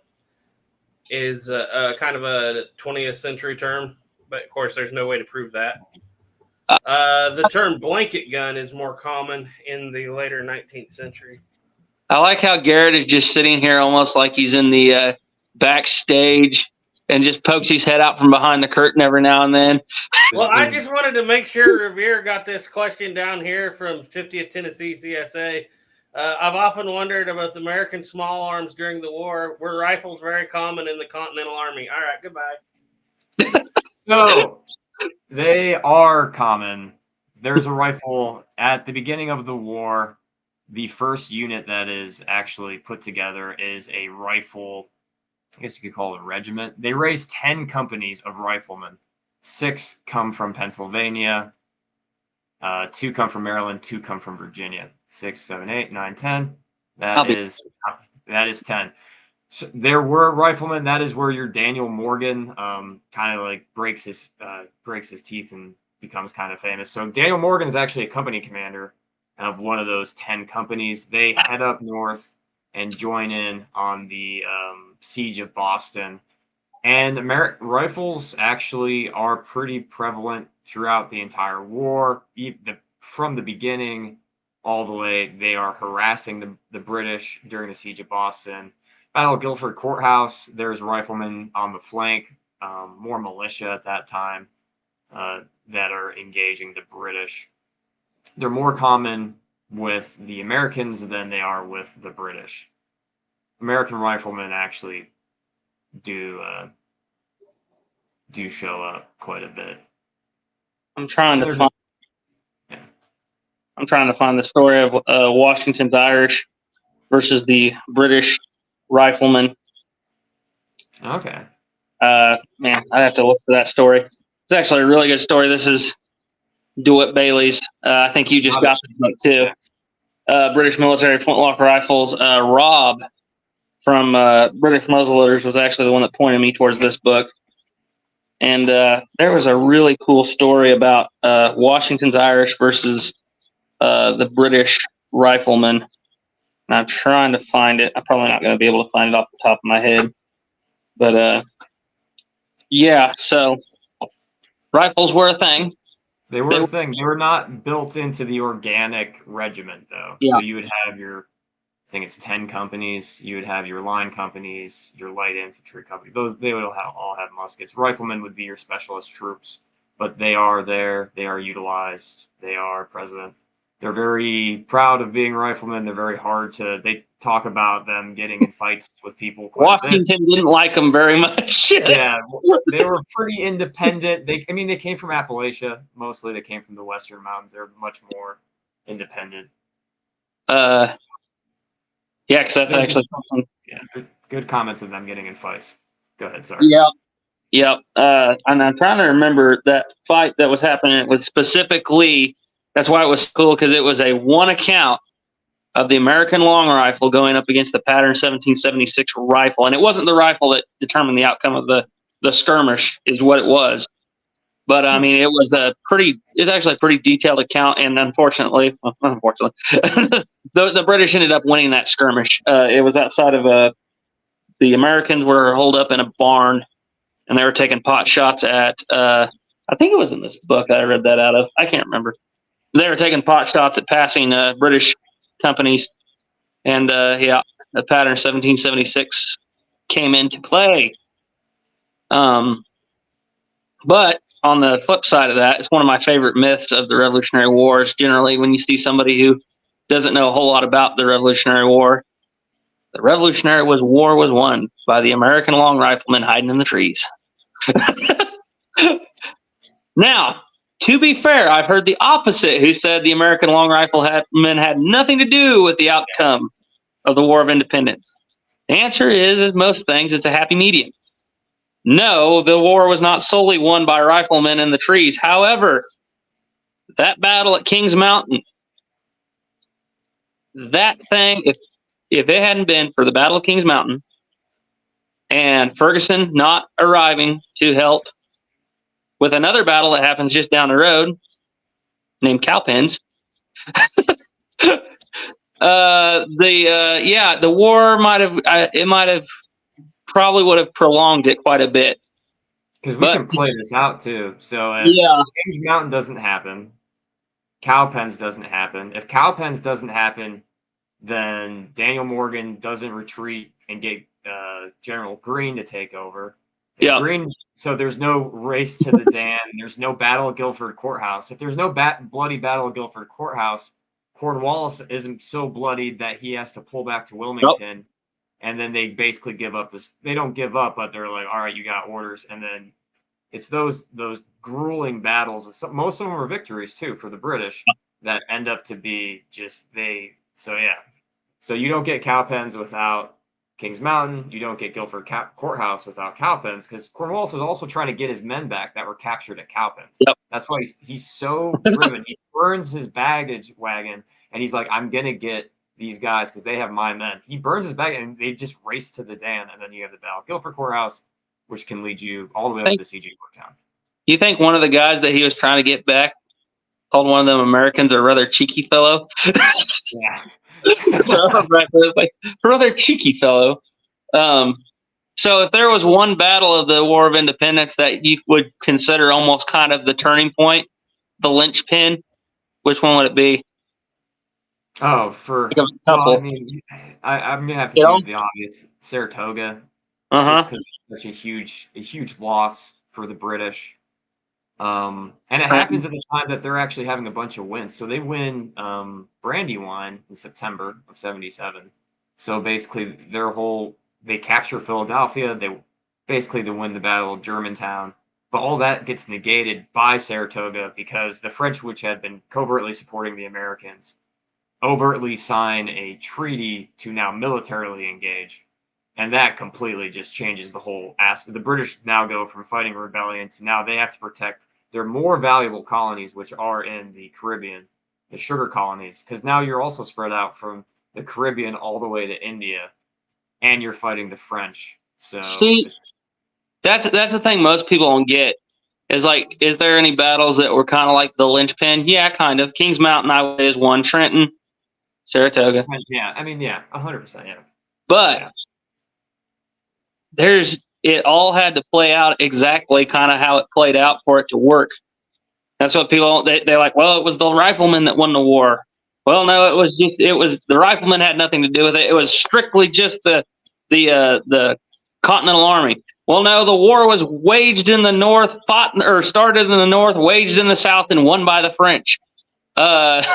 of a 20th century term, but of course there's no way to prove that. The term blanket gun is more common in the later 19th century. I like how Garrett is just sitting here almost like he's in the backstage and just pokes his head out from behind the curtain every now and then. Well, I just wanted to make sure Revere got this question down here from 50th Tennessee CSA. I've often wondered about American small arms during the war. Were rifles very common in the Continental Army? All right, goodbye. So they are common. There's a rifle at the beginning of the war. The first unit that is actually put together is a rifle. I guess you could call it a regiment. They raised 10 companies of riflemen. 6 come from Pennsylvania. 2 come from Maryland. 2 come from Virginia. 6, 7, 8, 9, 10. That is 10. So there were riflemen. That is where your Daniel Morgan kind of like breaks his teeth and becomes kind of famous. So Daniel Morgan is actually a company commander of one of those 10 companies. They head up north and join in on the siege of Boston. And rifles actually are pretty prevalent throughout the entire war. From the beginning all the way, they are harassing the British during the siege of Boston. Battle of Guilford Courthouse, there's riflemen on the flank, more militia at that time that are engaging the British. They're more common with the Americans than they are with the British. American riflemen actually do show up quite a bit. I'm trying to find the story of Washington's Irish versus the British riflemen. Okay. Man, I have to look for that story. It's actually a really good story. This is DeWitt Bailey's. I think you just got this book too. British military flintlock rifles. Rob from British Muzzleloaders was actually the one that pointed me towards this book. And there was a really cool story about Washington's Irish versus the British riflemen. And I'm trying to find it. I'm probably not going to be able to find it off the top of my head. But yeah, so rifles were a thing. They were a thing. They were not built into the organic regiment, though. Yeah. So you would have I think it's 10 companies. You would have your line companies, your light infantry company. They would all have muskets. Riflemen would be your specialist troops, but they are there. They are utilized. They are present. They're very proud of being riflemen. They're very hard to. They talk about them getting in fights with people. Washington didn't like them very much. Yeah, they were pretty independent. They came from Appalachia mostly. They came from the Western Mountains. They're much more independent. Yeah, because that's actually something. Yeah, good comments of them getting in fights. Go ahead, sorry. Yeah, yep. And I'm trying to remember that fight that was happening. It was specifically, that's why it was cool, because it was a one account of the American long rifle going up against the pattern 1776 rifle, and it wasn't the rifle that determined the outcome of the skirmish, is what it was. But I mean, it's actually a pretty detailed account, and unfortunately, the British ended up winning that skirmish. It was outside of the Americans were holed up in a barn, and they were taking pot shots at. I think it was in this book I read that out of. I can't remember. They were taking pot shots at passing British companies, and yeah, the pattern 1776 came into play. But on the flip side of that, it's one of my favorite myths of the Revolutionary War. Is generally when you see somebody who doesn't know a whole lot about the Revolutionary War, the Revolutionary War was won by the American long riflemen hiding in the trees. Now, to be fair, I've heard the opposite, who said the American long riflemen had nothing to do with the outcome of the War of Independence. The answer is, as most things, it's a happy medium. No, the war was not solely won by riflemen in the trees. However, that battle at Kings Mountain, that thing, if it hadn't been for the Battle of Kings Mountain and Ferguson not arriving to help with another battle that happens just down the road named Cowpens, the war might have probably would have prolonged it quite a bit. Because we can play this out too. So if Kings Mountain doesn't happen, Cowpens doesn't happen. If Cowpens doesn't happen, then Daniel Morgan doesn't retreat and get General Greene to take over. Yeah. Greene. So there's no race to the Dan. There's no Battle of Guilford Courthouse. If there's no bloody Battle of Guilford Courthouse, Cornwallis isn't so bloodied that he has to pull back to Wilmington. Nope. And then they basically give up this. They don't give up, but they're like, all right, you got orders. And then it's those grueling battles. Most of them are victories too for the British that end up to be just So yeah. So you don't get Cowpens without Kings Mountain. You don't get Guilford Courthouse without Cowpens, because Cornwallis is also trying to get his men back that were captured at Cowpens. Yep. That's why he's so driven. He burns his baggage wagon, and he's like, I'm going to get these guys because they have my men. He burns his bag, and they just race to the Dan, and then you have the Battle of Guilford Courthouse, which can lead you all the way up to the siege of Yorktown. You think one of the guys that he was trying to get back called one of them Americans a rather cheeky fellow? Yeah. So like, rather cheeky fellow. So if there was one battle of the War of Independence that you would consider almost kind of the turning point, the linchpin, which one would it be? Oh, for a couple. Well, I mean, I'm gonna have to do the obvious, Saratoga, just because it's such a huge loss for the British. And it happens at the time that they're actually having a bunch of wins. So they win Brandywine in September of '77. So basically, they capture Philadelphia. They win the Battle of Germantown. But all that gets negated by Saratoga because the French, which had been covertly supporting the Americans, overtly sign a treaty to now militarily engage. And that completely just changes the whole aspect. The British now go from fighting rebellion to now they have to protect their more valuable colonies, which are in the Caribbean, the sugar colonies, because now you're also spread out from the Caribbean all the way to India, and you're fighting the French. So see, that's the thing most people don't get. Is like, is there any battles that were kind of like the linchpin? Yeah, kind of. Kings Mountain, I would say, is one. Trenton, Saratoga. Yeah, I mean, yeah, 100%, yeah. But it all had to play out exactly kind of how it played out for it to work. That's what people they're like. Well, it was the riflemen that won the war. Well, no, it was the riflemen had nothing to do with it. It was strictly just the Continental Army. Well, no, the war was waged in the north, started in the north, waged in the south, and won by the French. I'm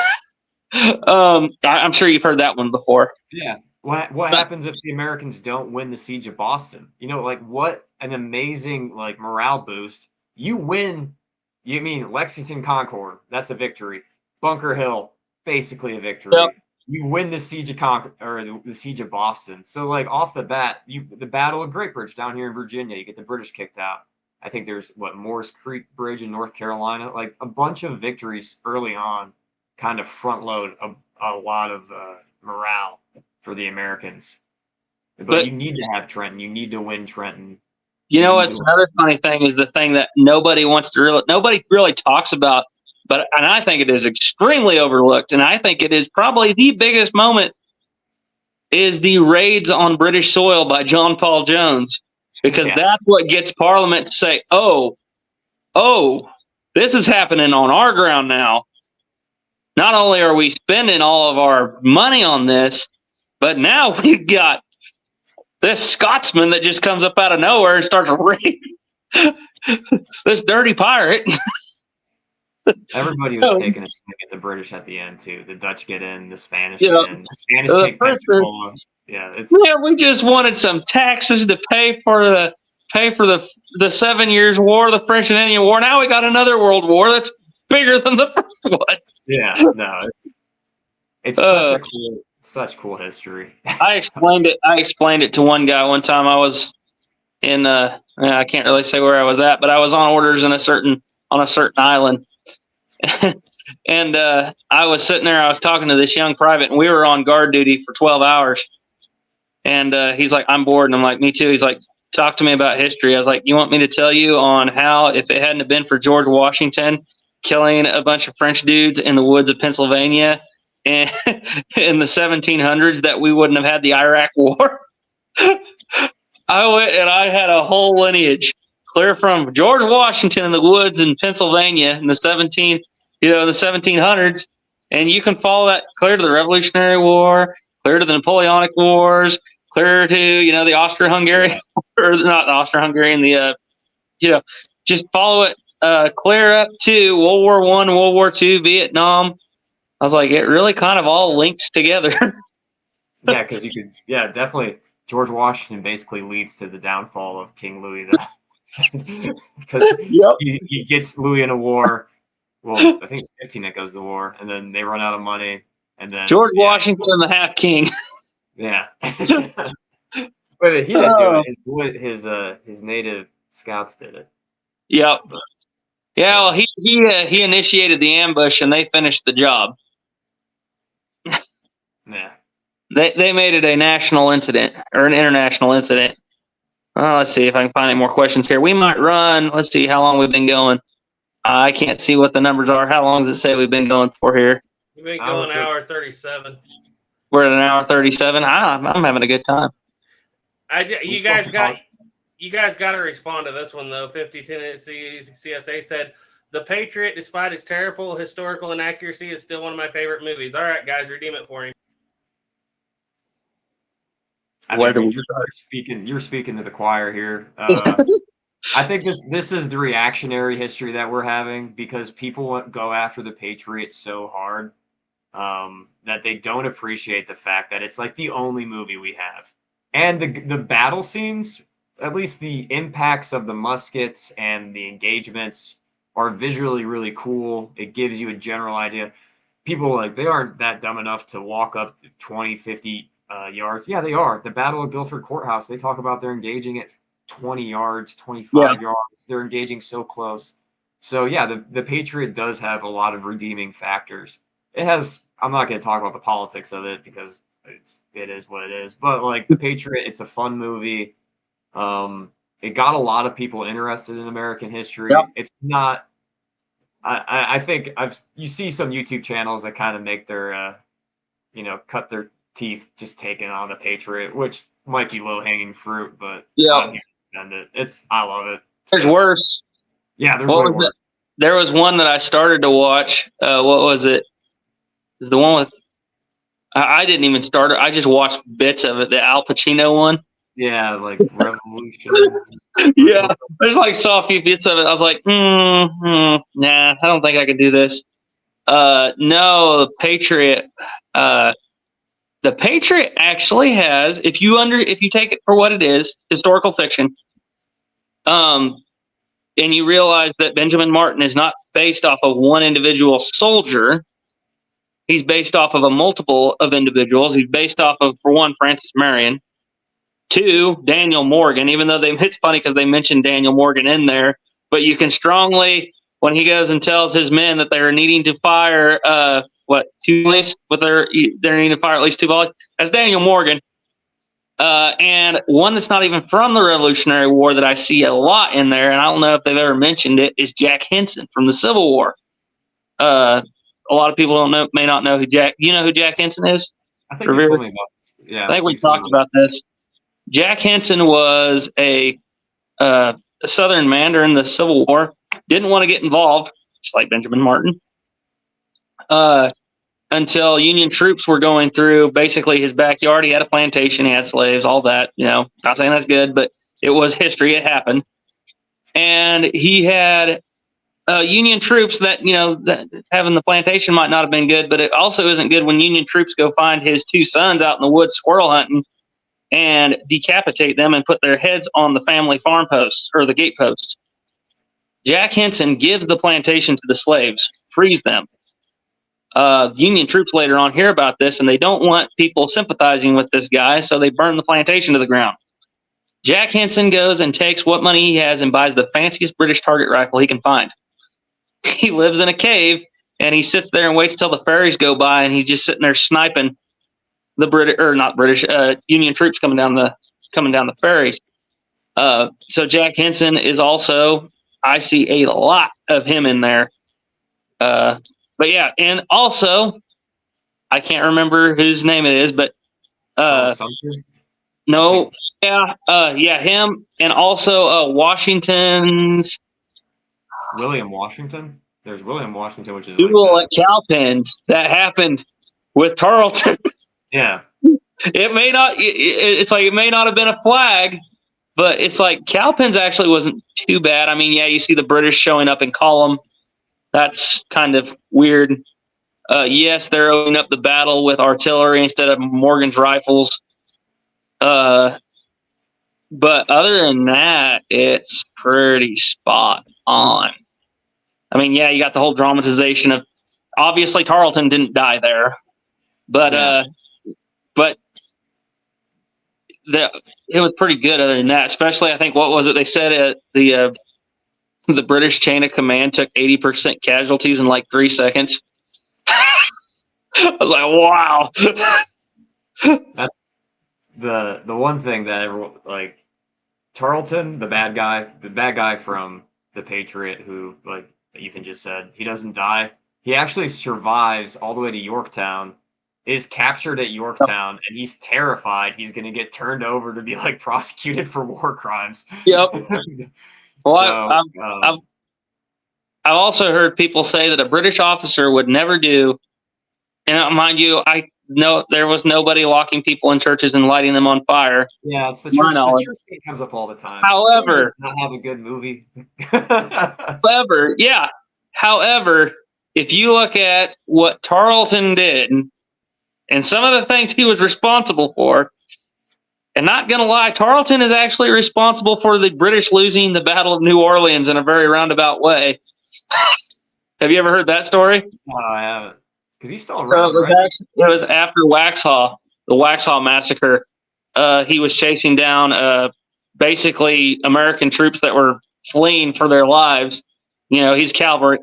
sure you've heard that one before. Yeah. What happens if the Americans don't win the siege of Boston? You know, like what an amazing morale boost. You win. You mean Lexington Concord? That's a victory. Bunker Hill, basically a victory. Yep. You win the siege of the siege of Boston. So like off the bat, the Battle of Great Bridge down here in Virginia, you get the British kicked out. I think there's Morris Creek Bridge in North Carolina, like a bunch of victories early on, kind of front load a lot of morale for the Americans. But you need to have Trenton. You need to win Trenton. You know what's another funny thing is the thing that nobody really talks about, and I think it is extremely overlooked, and I think it is probably the biggest moment is the raids on British soil by John Paul Jones, because that's what gets Parliament to say, oh, this is happening on our ground now. Not only are we spending all of our money on this, but now we've got this Scotsman that just comes up out of nowhere and starts raiding this dirty pirate. Everybody was taking a swing at the British at the end too. The Dutch get in, the Spanish get in. The Spanish take Pensacola. We just wanted some taxes to pay for the 7 Years' War, the French and Indian War. Now we got another world war that's bigger than the first one. Yeah, no, it's such cool history. I explained it to one guy one time. I was in I can't really say where I was at, but I was on orders on a certain island. And I was sitting there, I was talking to this young private, and we were on guard duty for 12 hours. And he's like, I'm bored. And I'm like, me too. He's like, talk to me about history. I was like, you want me to tell you on how, if it hadn't have been for George Washington killing a bunch of French dudes in the woods of Pennsylvania and in the 1700s, that we wouldn't have had the Iraq War? I went and I had a whole lineage clear from George Washington in the woods in Pennsylvania in the 1700s, and you can follow that clear to the Revolutionary War, clear to the Napoleonic Wars, clear to the Austro-Hungarian, or not the Austro-Hungarian, just follow it clear up to World War I, World War II, Vietnam. I was like, it really kind of all links together. Yeah, because you could, definitely. George Washington basically leads to the downfall of King Louis, because he gets Louis in a war. Well, I think it's 15 that goes to war, and then they run out of money, and then George Washington and the Half King. Yeah, but he didn't do it. His native scouts did it. Yep. Well, he initiated the ambush, and they finished the job. Yeah. They made it a national incident or an international incident. Let's see if I can find any more questions here. We might run. Let's see how long we've been going. I can't see what the numbers are. How long does it say we've been going for here? We've been going hour 37. We're at an hour 37. I'm having a good time. You guys got to respond to this one though. 50 Tennessee CSA said, "The Patriot, despite its terrible historical inaccuracy, is still one of my favorite movies." All right, guys, redeem it for him. You're speaking to the choir here. I think this is the reactionary history that we're having, because people go after the Patriot so hard that they don't appreciate the fact that it's like the only movie we have. And the battle scenes, at least the impacts of the muskets and the engagements, are visually really cool. It gives you a general idea. People they aren't that dumb enough to walk up 20, 50 yards. Yeah, they are. The Battle of Guilford Courthouse, they talk about they're engaging at 20 yards, 25 yards. They're engaging so close. So yeah, the Patriot does have a lot of redeeming factors. It has, I'm not going to talk about the politics of it because it is what it is, but the Patriot, it's a fun movie. It got a lot of people interested in American history. Yep. It's not, I think you see some YouTube channels that kind of make their, cut their teeth just taking on the Patriot, which might be low hanging fruit, but I love it. There's worse. Yeah, there's way worse. There was one that I started to watch. What was it? Is the one with? I didn't even start it. I just watched bits of it. The Al Pacino one. Yeah, Revolution. Yeah, I saw a few bits of it. I was like, nah, I don't think I can do this. No, the Patriot. The Patriot actually has, if you take it for what it is, historical fiction, and you realize that Benjamin Martin is not based off of one individual soldier, he's based off of a multiple of individuals. He's based off of, for one, Francis Marion. 2, Daniel Morgan, even though it's funny because they mentioned Daniel Morgan in there, but you can strongly, when he goes and tells his men that they're needing to fire, 2 volleys, they're needing to fire at least 2 volleys, that's Daniel Morgan. And one that's not even from the Revolutionary War that I see a lot in there, and I don't know if they've ever mentioned it, is Jack Henson from the Civil War. A lot of people may not know who Jack Henson is? I think you told me about this. Yeah, I think we talked about this. Jack Henson was a Southern man during the Civil War. Didn't want to get involved, just like Benjamin Martin, until Union troops were going through basically his backyard. He had a plantation, he had slaves, all that. Not saying that's good, but it was history. It happened, and he had Union troops that that having the plantation might not have been good, but it also isn't good when Union troops go find his 2 sons out in the woods squirrel hunting and decapitate them and put their heads on the family farm posts or the gate posts. Jack Henson gives the plantation to the slaves, frees them. Union troops later on hear about this, and they don't want people sympathizing with this guy, so they burn the plantation to the ground. Jack Henson goes and takes what money he has and buys the fanciest British target rifle he can find. He lives in a cave, and he sits there and waits till the ferries go by, and he's just sitting there sniping the Union troops coming down the ferries. So Jack Henson is also, I see a lot of him in there. But yeah, and also I can't remember whose name it is, but no, yeah, him, and also Washington's William Washington. There's William Washington, which is duel at Cowpens that happened with Tarleton. Yeah, it may not. It's like it may not have been a flag, but it's like Cowpens actually wasn't too bad. I mean, yeah, you see the British showing up in column. That's kind of weird. Yes, they're opening up the battle with artillery instead of Morgan's rifles. But other than that, it's pretty spot on. I mean, yeah, you got the whole dramatization of obviously Tarleton didn't die there, but it was pretty good. Other than that, especially I think what was it they said the British chain of command took 80% casualties in like 3 seconds. I was like, wow. That's the one thing that everyone, like Tarleton, the bad guy from The Patriot, who, like Ethan just said, he doesn't die. He actually survives all the way to Yorktown, is captured at Yorktown, and he's terrified he's going to get turned over to be like prosecuted for war crimes. Yep. Well, so, I've also heard people say that a British officer would never do, and mind you, I know there was nobody locking people in churches and lighting them on fire. Yeah, it's the church. The church thing comes up all the time. However, does not have a good movie. However, if you look at what Tarleton did and some of the things he was responsible for, and not going to lie, Tarleton is actually responsible for the British losing the Battle of New Orleans in a very roundabout way. Have you ever heard that story? No, I haven't. Because he's still around, right? It was after Waxhaw, the Waxhaw massacre. He was chasing down basically American troops that were fleeing for their lives. You know, he's cavalry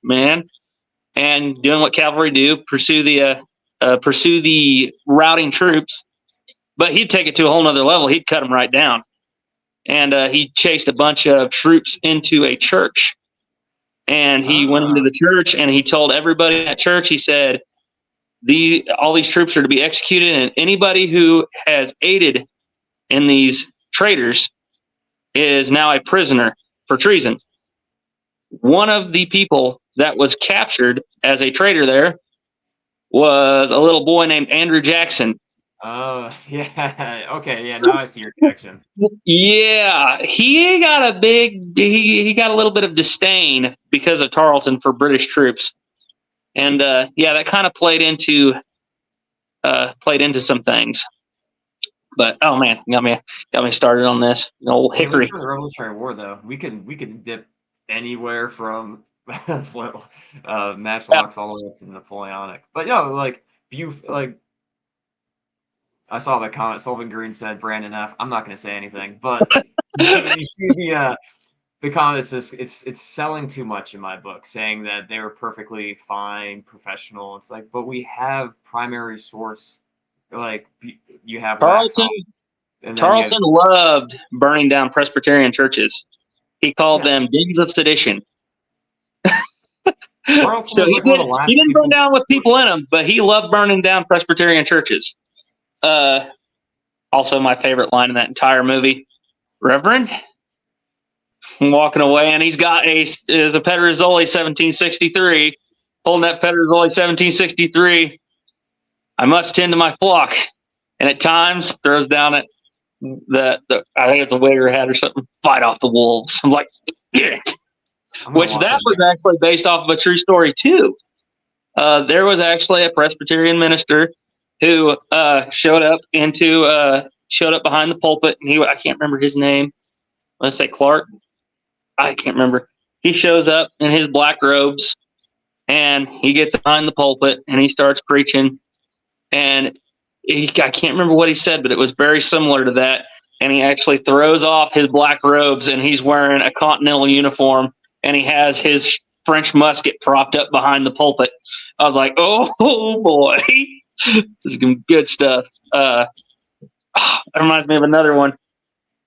man, and doing what cavalry do, pursue the routing troops. But he'd take it to a whole nother level. He'd cut them right down, and he chased a bunch of troops into a church. And he went into the church and he told everybody in that church, he said, all these troops are to be executed, and anybody who has aided in these traitors is now a prisoner for treason. One of the people that was captured as a traitor there was a little boy named Andrew Jackson. Oh, yeah. Okay, yeah, now I see your connection. Yeah, he got he got a little bit of disdain because of Tarleton for British troops. And yeah, that kind of played into some things. But oh man, got me started on this. Old Hickory. For the Revolutionary War, though, we could dip anywhere from Matchlocks all the way up to Napoleonic. But like I saw the comment. Sullivan Green said Brandon F. I'm not going to say anything, but you see the comments. It's selling too much in my book, saying that they were perfectly fine, professional. It's like, but we have primary source. Like you have Tarleton. Tarleton loved burning down Presbyterian churches. He called them dens of sedition. So he didn't burn down with people in them, but he loved burning down Presbyterian churches. Also, my favorite line in that entire movie, Reverend, I'm walking away, and he's got a Pedersoli 1763, holding that Pedersoli 1763. I must tend to my flock, and at times throws down at the I think it's a waiter hat or something. Fight off the wolves. I'm like, yeah. Which that was actually based off of a true story too. There was actually a Presbyterian minister who showed up behind the pulpit, and I can't remember his name. Let's say Clark. I can't remember. He shows up in his black robes, and he gets behind the pulpit, and he starts preaching. And I can't remember what he said, but it was very similar to that. And he actually throws off his black robes, and he's wearing a Continental uniform, and he has his French musket propped up behind the pulpit. I was like, oh boy, this is good stuff. That reminds me of another one.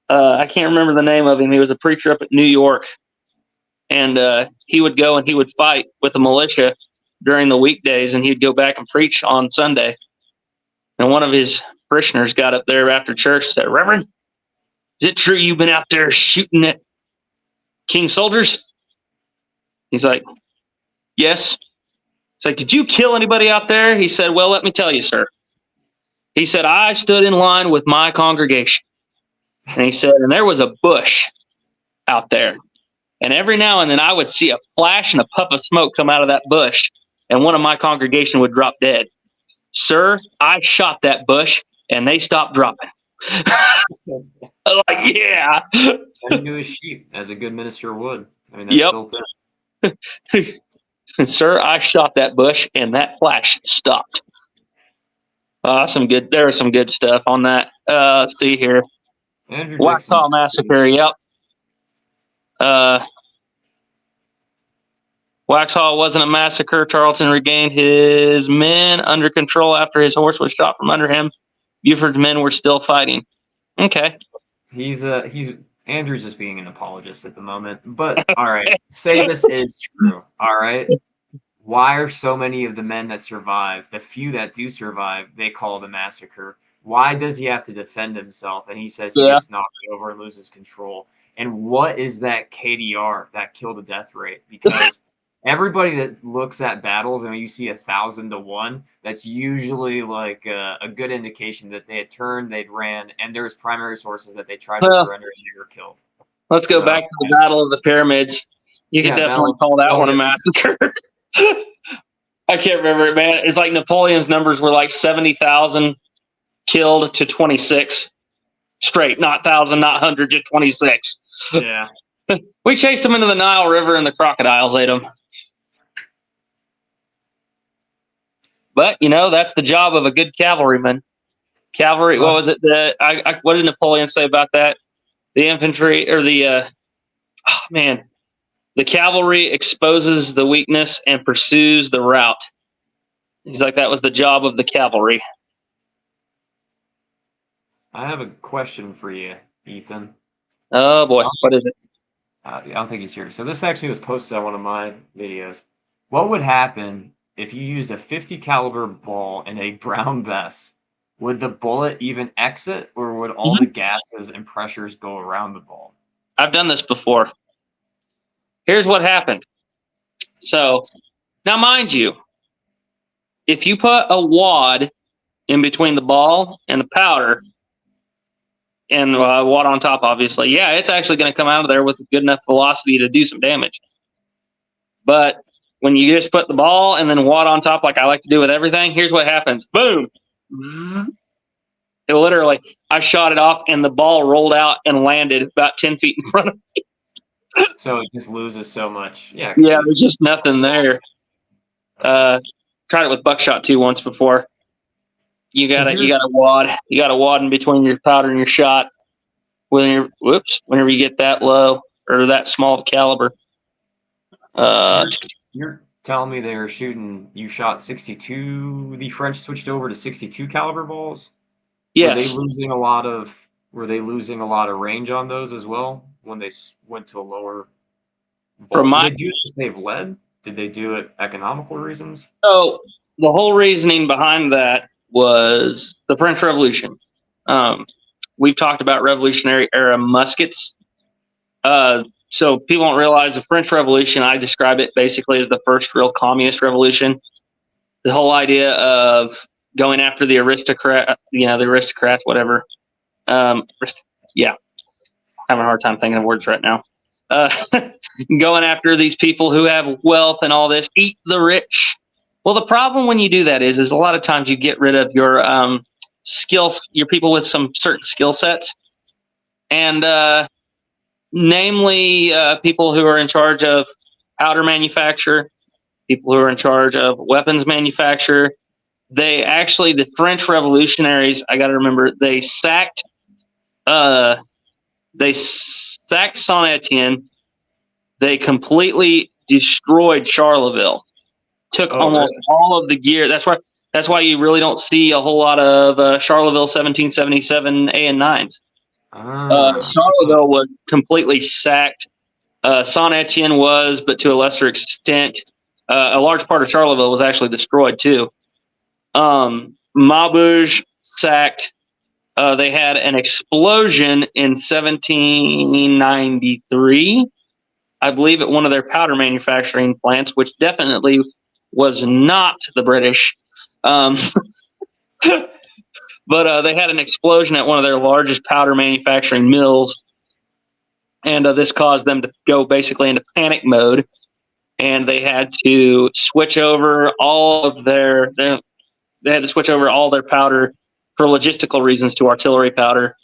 I can't remember the name of him. He was a preacher up at New York, and he would go and he would fight with the militia during the weekdays, and he'd go back and preach on Sunday. And one of his parishioners got up there after church and said, Reverend, is it true you've been out there shooting at King's soldiers? He's like, yes. It's like, did you kill anybody out there? He said, well, let me tell you, sir. He said, I stood in line with my congregation. And he said, and there was a bush out there. And every now and then I would see a flash and a puff of smoke come out of that bush, and one of my congregation would drop dead. Sir, I shot that bush, and they stopped dropping. I'm like, yeah. Turning to his sheep, as a good minister would. I mean, that's built in. Sir, I shot that bush, and that flash stopped. There was some good stuff on that. Let's see here. Waxhaw Massacre, yep. Waxhaw wasn't a massacre. Tarleton regained his men under control after his horse was shot from under him. Buford's men were still fighting. Okay. He's Andrew's just being an apologist at the moment. But all right, say this is true. All right. Why are so many of the men that survive, the few that do survive, they call it a massacre? Why does he have to defend himself? And he says he gets knocked over and loses control. And what is that KDR, that kill to death rate? Because everybody that looks at battles and you see 1,000 to 1, that's usually like a good indication that they had turned, they'd ran, and there's primary sources that they tried to surrender and they were killed. Let's go back to the Battle of the Pyramids. You can definitely call that one a massacre. I can't remember it, man. It's like Napoleon's numbers were like 70,000 killed to 26 straight, not 1,000, not 100, just 26. Yeah. We chased them into the Nile River and the crocodiles ate them. But, that's the job of a good cavalryman. Cavalry, what was it? What did Napoleon say about that? The infantry, or the cavalry exposes the weakness and pursues the rout. He's like, that was the job of the cavalry. I have a question for you, Ethan. Oh, boy. What is it? I don't think he's here. So this actually was posted on one of my videos. What would happen if you used a 50 caliber ball in a brown vest? Would the bullet even exit, or would all the gases and pressures go around the ball? I've done this before. Here's what happened. So, now mind you, if you put a wad in between the ball and the powder, and wad on top, obviously, it's actually going to come out of there with good enough velocity to do some damage. But when you just put the ball and then wad on top, like I like to do with everything, here's what happens. Boom. It literally, I shot it off, and the ball rolled out and landed about 10 feet in front of me. So it just loses so much. Yeah. Yeah, there's just nothing there. Tried it with buckshot too once before. You got a wad in between your powder and your shot. Whenever you get that low or that small of caliber. You're telling me they were shooting. You shot 62. The French switched over to 62 caliber balls. Yes. Were they losing a lot of? Were they losing a lot of range on those as well when they went to a lower ball? Did they do it to save lead? Did they do it economical reasons? So the whole reasoning behind that was the French Revolution. We've talked about Revolutionary era muskets. So people don't realize the French Revolution, I describe it basically as the first real communist revolution. The whole idea of going after the aristocrats, whatever. Yeah, having a hard time thinking of words right now. Going after these people who have wealth and all this, eat the rich. Well, the problem when you do that is a lot of times you get rid of your skills, your people with some certain skill sets, and namely people who are in charge of powder manufacture, people who are in charge of weapons manufacture. The French revolutionaries, I got to remember, they sacked Saint-Étienne. They completely destroyed Charleville. Took almost all of the gear. That's why you really don't see a whole lot of Charleville 1777 A and 9s. Charleville was completely sacked. Saint-Étienne was, but to a lesser extent. A large part of Charleville was actually destroyed too. Maubeuge sacked. They had an explosion in 1793, I believe, at one of their powder manufacturing plants, which definitely was not the British. But they had an explosion at one of their largest powder manufacturing mills, and this caused them to go basically into panic mode, and they had to switch over all of their powder for logistical reasons to artillery powder,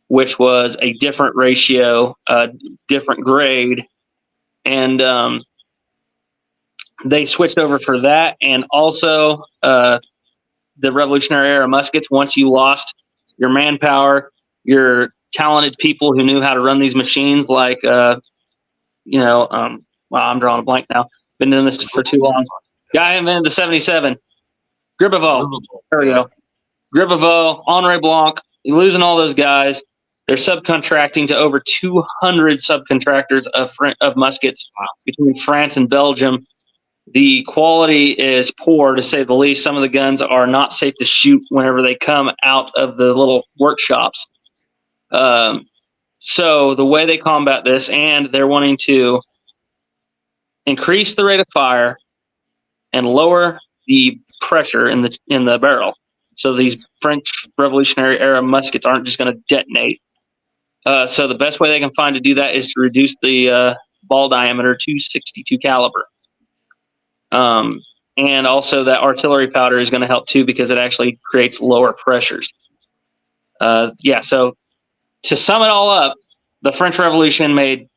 which was a different ratio, different grade, and they switched over for that, and also the Revolutionary era muskets. Once you lost your manpower, your talented people who knew how to run these machines, like I'm drawing a blank now. Been doing this for too long. Guy invented the 77. Gribeauval. There we go. Gribeauval, Henri Blanc, losing all those guys. They're subcontracting to over 200 subcontractors of muskets between France and Belgium. The quality is poor, to say the least. Some of the guns are not safe to shoot whenever they come out of the little workshops. So the way they combat this, and they're wanting to increase the rate of fire and lower the pressure in the barrel. So these French Revolutionary era muskets aren't just going to detonate. So the best way they can find to do that is to reduce the ball diameter to 62 caliber. And also that artillery powder is going to help too, because it actually creates lower pressures. So to sum it all up, the French Revolution made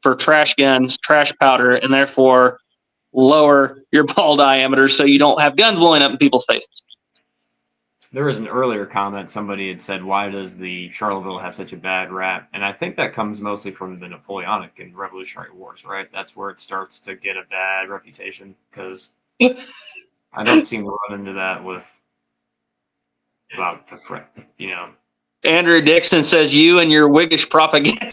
for trash guns, trash powder, and therefore lower your ball diameter so you don't have guns blowing up in people's faces. There was an earlier comment, somebody had said, why does the Charleville have such a bad rap? And I think that comes mostly from the Napoleonic and Revolutionary Wars, right? That's where it starts to get a bad reputation, because I don't seem to run into that about the French, Andrew Dixon says, you and your Whiggish propaganda.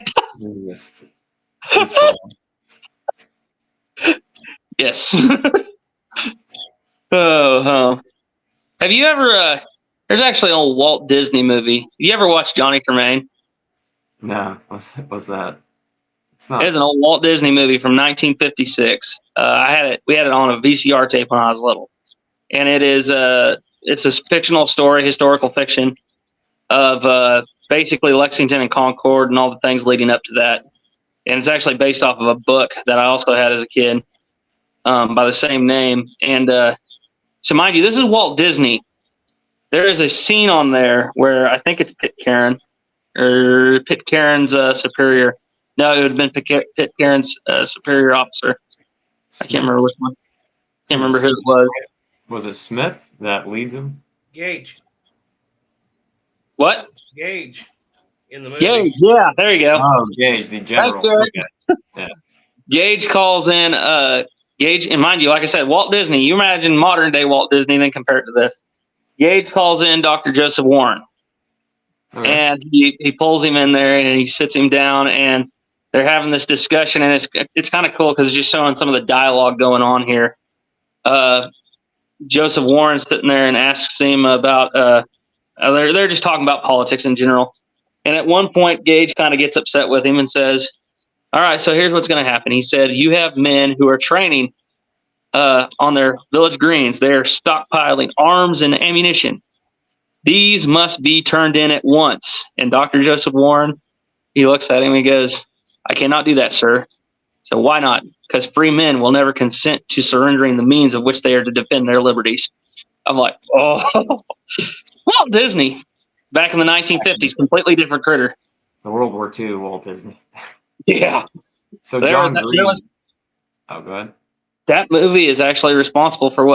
Yes. Have you ever... there's actually an old Walt Disney movie. You ever watch Johnny Tremaine? No. What's that? It's an old Walt Disney movie from 1956. We had it on a VCR tape when I was little. And it's a fictional story, historical fiction of basically Lexington and Concord and all the things leading up to that. And it's actually based off of a book that I also had as a kid by the same name. And so mind you, this is Walt Disney. There is a scene on there where I think it's Pitcairn's superior No, it would have been Pitcairn's superior officer. I can't remember which one. Can't remember who it was. Was it Smith that leads him? Gage. What? Gage in the movie. Gage, yeah, there you go. Oh, Gage, the general. Thanks, Garrett. Okay. Yeah. Gage calls in Gage, and mind you, like I said, Walt Disney. You imagine modern day Walt Disney, then compared to this. Gage calls in Dr. Joseph Warren, and he pulls him in there and he sits him down, and they're having this discussion, and it's kind of cool because it's just showing some of the dialogue going on here. Joseph Warren sitting there and asks him about they're just talking about politics in general, and at one point Gage kind of gets upset with him and says, all right, so here's what's going to happen. He said, you have men who are training on their village greens. They're stockpiling arms and ammunition. These must be turned in at once. And Dr. Joseph Warren, he looks at him and he goes, I cannot do that, sir. So why not? Because free men will never consent to surrendering the means of which they are to defend their liberties. I'm like, oh, Walt Disney. Back in the 1950s, completely different critter. The World War II Walt Disney. Yeah. So John Green. Oh, go ahead. That movie is actually responsible for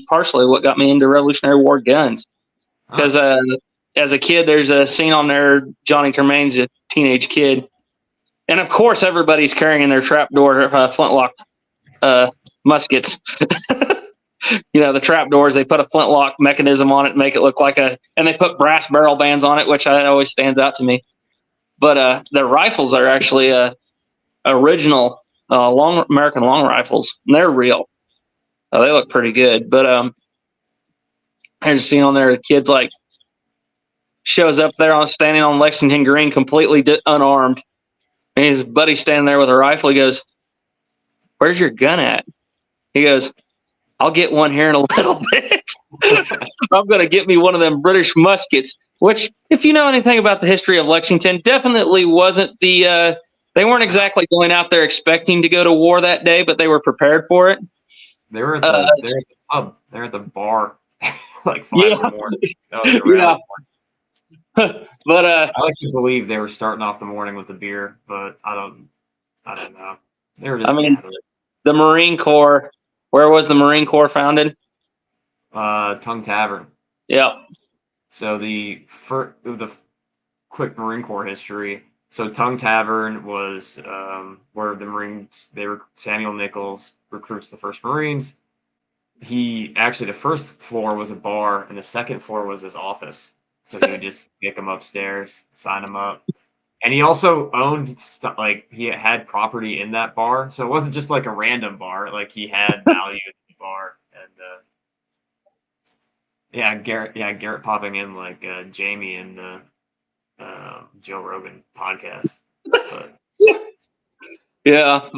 partially what got me into Revolutionary War guns. Because as a kid, there's a scene on there, Johnny Tremaine's a teenage kid. And of course, everybody's carrying in their trapdoor flintlock muskets. You know, the trapdoors, they put a flintlock mechanism on it and make it look like and they put brass barrel bands on it, which always stands out to me. But the rifles are actually original American long rifles, and they're real. They look pretty good. But there's a scene on there, the kid's like shows up there standing on Lexington Green, completely unarmed, and his buddy's standing there with a rifle. He goes, "Where's your gun at?" He goes, "I'll get one here in a little bit. I'm going to get me one of them British muskets," which, if you know anything about the history of Lexington, definitely wasn't they weren't exactly going out there expecting to go to war that day, but they were prepared for it. They were at the pub. They're at the bar like 5 in the morning. Yeah. But I like to believe they were starting off the morning with a beer, but I don't know. They were just the Marine Corps. Where was the Marine Corps founded? Tongue Tavern. Yeah. So the quick Marine Corps history. So Tongue Tavern was where the Marines, Samuel Nichols recruits the first Marines. The first floor was a bar and the second floor was his office. So he would just take them upstairs, sign them up. And he also owned he had property in that bar. So it wasn't just like a random bar. Like he had value in the bar. And Garrett popping in like Jamie and Joe Rogan podcast. But yeah,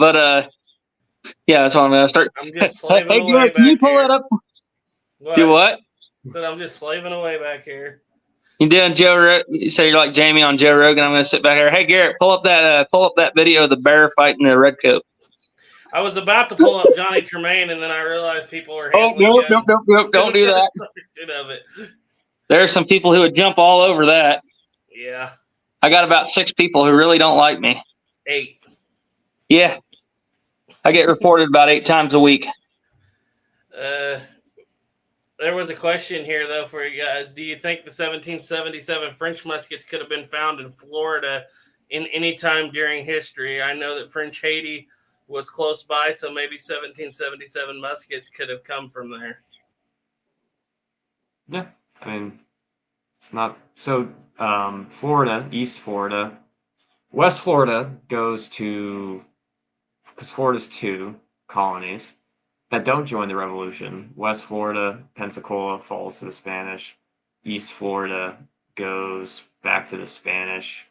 that's what I'm gonna start. I'm just slaving away Garrett, back can you pull here. that up? What? Do what? I said I'm just slaving away back here. You doing you say you're like Jamie on Joe Rogan. I'm gonna sit back here. Hey Garrett, pull up that video of the bear fighting the redcoat. I was about to pull up Johnny Tremaine, and then I realized people were. Oh no! Don't do that. Of it. There are some people who would jump all over that. Yeah. I got about 6 people who really don't like me. 8. Yeah. I get reported about 8 times a week. There was a question here, though, for you guys. Do you think the 1777 French muskets could have been found in Florida in any time during history? I know that French Haiti was close by, so maybe 1777 muskets could have come from there. Yeah, I mean, it's not so. Florida, East Florida, West Florida goes to, because Florida's 2 colonies that don't join the Revolution. West Florida, Pensacola falls to the Spanish. East Florida goes back to the Spanish.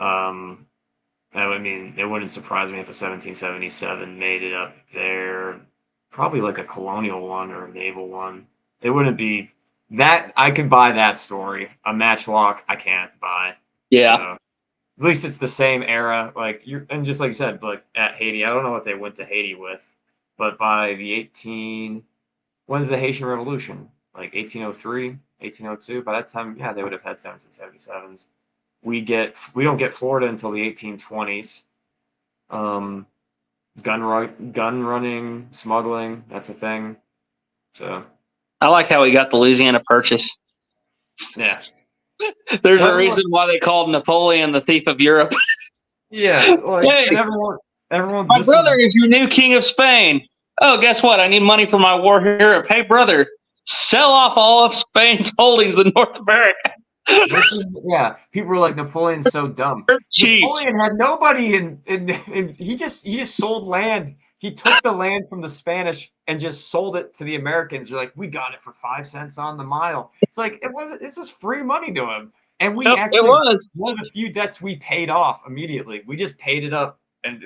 I mean, it wouldn't surprise me if a 1777 made it up there. Probably like a colonial one or a naval one. It wouldn't be that. I could buy that story. A matchlock, I can't buy. Yeah. So, at least it's the same era. And just like you said, like at Haiti, I don't know what they went to Haiti with, but by the when's the Haitian Revolution? Like 1803, 1802. By that time, yeah, they would have had 1777s. we don't get Florida until the 1820s. Gun running, smuggling, that's a thing. So I like how he got the Louisiana Purchase. yeah, There's a reason why they called Napoleon the thief of Europe. yeah. Like Hey, everyone. my brother is your new king of Spain. Oh, guess what? I need money for my war in Europe. Hey, brother, sell off all of Spain's holdings in North America. People were like, Napoleon's so dumb. Cheap. Napoleon had nobody in he just sold land. He took the land from the Spanish and just sold it to the Americans. They're like, we got it for 5 cents on the mile. It's like it's just free money to him. And we It was. one of the few debts we paid off immediately. We just paid it up, and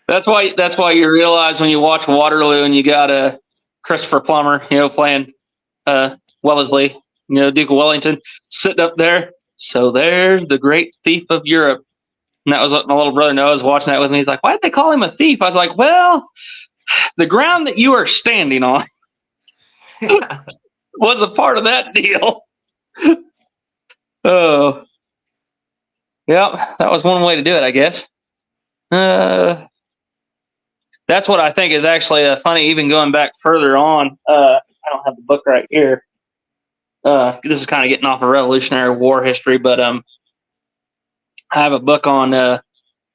That's why you realize when you watch Waterloo and you got Christopher Plummer, playing Wellesley, Duke of Wellington, sitting up there. So there's the great thief of Europe. And that was what my little brother Noah was watching that with me. He's like, why did they call him a thief? I was like, well, the ground that you are standing on was a part of that deal. Oh, yeah, that was one way to do it, I guess. That's what I think is actually funny, even going back further on. I don't have the book right here. This is kind of getting off of Revolutionary War history, but I have a book on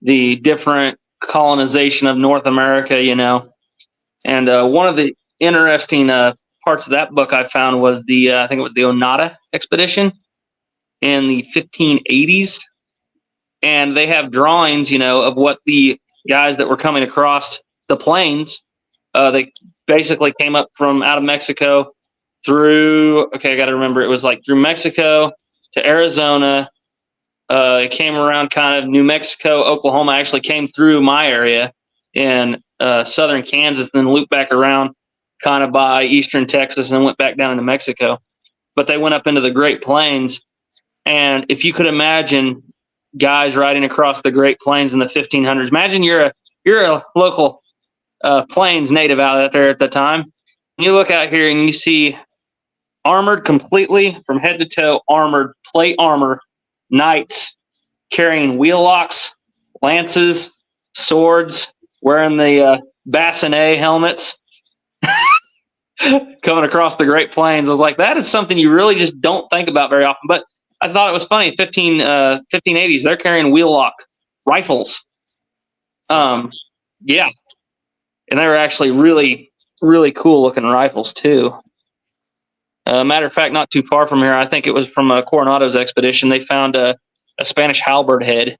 the different colonization of North America, and one of the interesting parts of that book I found was I think it was the Onata expedition in the 1580s, and they have drawings, of what the guys that were coming across the plains. They basically came up from out of Mexico through. Okay, I got to remember, it was like through Mexico to Arizona. It came around kind of New Mexico, Oklahoma. Actually came through my area in southern Kansas, then looped back around kind of by eastern Texas, and then went back down into Mexico. But they went up into the Great Plains, and if you could imagine guys riding across the Great Plains in the 1500s, imagine you're a local Plains native out there at the time. And you look out here and you see armored completely from head to toe, armored plate armor, knights carrying wheellocks, lances, swords, wearing the bassinet helmets, coming across the Great Plains. I was like, that is something you really just don't think about very often. But I thought it was funny. 1580s, they're carrying wheellock rifles. Yeah, and they were actually really, really cool looking rifles too. Matter of fact, not too far from here, I think it was from Coronado's expedition, they found a Spanish halberd head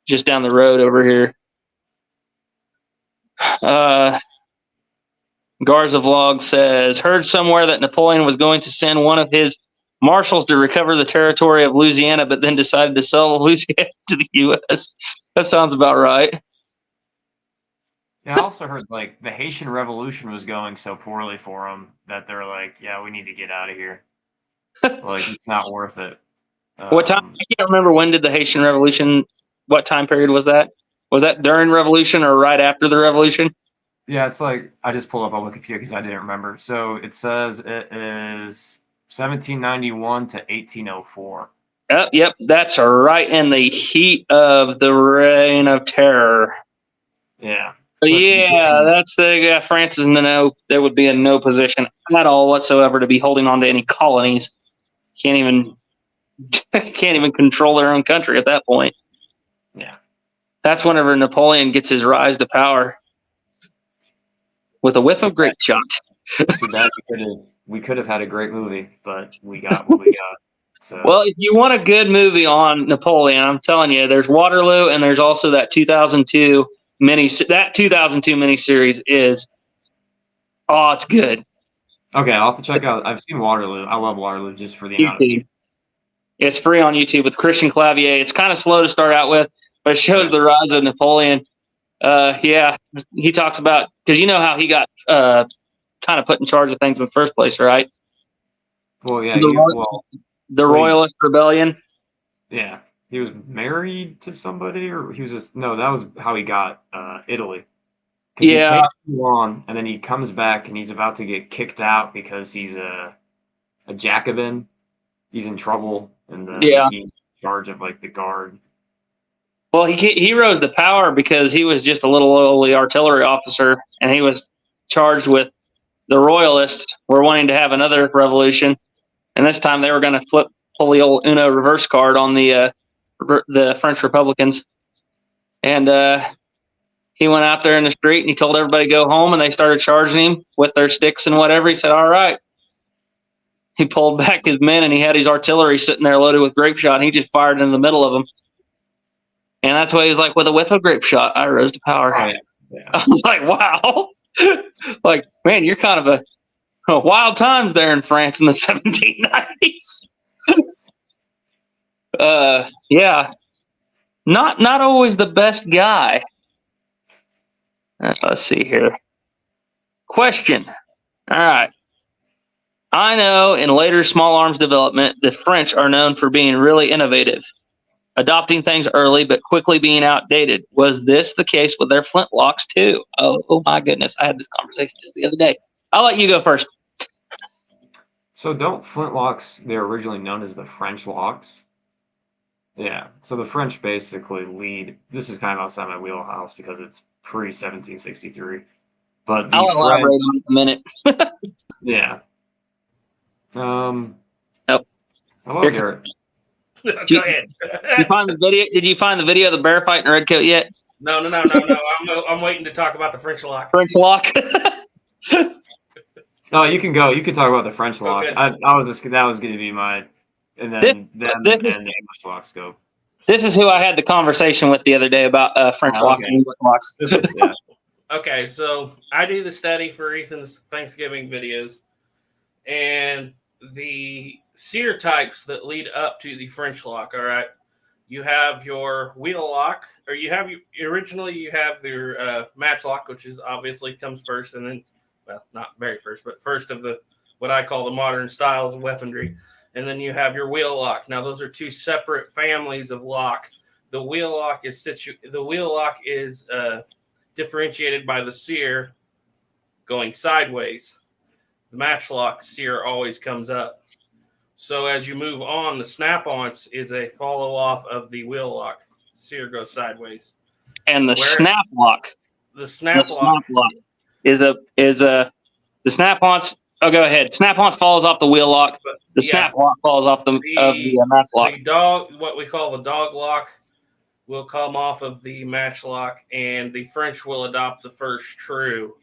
just down the road over here. Garza Vlog says, heard somewhere that Napoleon was going to send one of his marshals to recover the territory of Louisiana, but then decided to sell Louisiana to the U.S. That sounds about right. Yeah, I also heard like the Haitian Revolution was going so poorly for them that they're like, yeah, we need to get out of here. Like, it's not worth it. What time? I can't remember, when did the Haitian Revolution, what time period was that? Was that during Revolution or right after the Revolution? Yeah, it's like, I just pulled up on Wikipedia because I didn't remember. So it says it is 1791 to 1804. Yep, that's right in the heat of the Reign of Terror. Yeah. So that's France is they would be in no position at all whatsoever to be holding on to any colonies. Can't even control their own country at that point. Yeah. That's whenever Napoleon gets his rise to power with a whiff of grape shot. Too bad we could have had a great movie, but we got what we got. So. Well, if you want a good movie on Napoleon, I'm telling you, there's Waterloo, and there's also that 2002 miniseries is, it's good. Okay, I'll have to check out. I've seen Waterloo. I love Waterloo just for the amount of people. It's free on YouTube with Christian Clavier. It's kind of slow to start out with, but it shows the rise of Napoleon. He talks about, because you know how he got kind of put in charge of things in the first place, right? Well, yeah. The Royalist Rebellion. Yeah. He was married to somebody, or he was just, no, that was how he got Italy. Because he takes too long, and then he comes back, and he's about to get kicked out because he's a Jacobin. He's in trouble, and charge of like the guard? Well, he rose to power because he was just a little lowly artillery officer, and he was charged with the royalists were wanting to have another revolution, and this time they were going to pull the old Uno reverse card on the French Republicans. And he went out there in the street and he told everybody to go home, and they started charging him with their sticks and whatever. He said, "All right." He pulled back his men, and he had his artillery sitting there loaded with grape shot, and he just fired in the middle of them. And that's why he was like, with a whiff of grape shot, I rose to power. Oh, yeah. I was like, wow. Like, man, you're kind of a wild times there in France in the 1790s. Yeah. Not always the best guy. Let's see here. Question. All right. I know in later small arms development, the French are known for being really innovative, adopting things early but quickly being outdated. Was this the case with their flintlocks too? Oh my goodness. I had this conversation just the other day. I'll let you go first. So don't flintlocks, they're originally known as the French locks? Yeah. So the French basically lead, this is kind of outside my wheelhouse because it's pre-1763. But the I'll elaborate French, on it in a minute. yeah. Oh. Hello, Here- Garrett. Go ahead. Did you find the video? Did you find the video of the bear fight in Redcoat yet? No. I'm waiting to talk about the French lock. French lock. No, you can go. You can talk about the French lock. Okay. I was just that was going to be my, and then this the is- English lock scope. This is who I had the conversation with the other day about French Oh, locks okay. and English locks. This is, yeah. Okay, so I do the study for Ethan's Thanksgiving videos, and the sear types that lead up to the French lock. All right, you have your wheel lock, or originally you have your matchlock, which is obviously comes first, and then, well, not very first, but first of the what I call the modern styles of weaponry, and then you have your wheel lock. Now those are two separate families of lock. The wheel lock is differentiated by the sear going sideways. The matchlock sear always comes up. So as you move on, the snap-ons is a follow-off of the wheel lock. Sear goes sideways. And the Where- snap lock. The snap lock is the snap-ons. Oh, go ahead. Snap-ons falls off the wheel lock. The snap lock falls off of the matchlock. The dog, what we call the dog lock, will come off of the matchlock, and the French will adopt the first true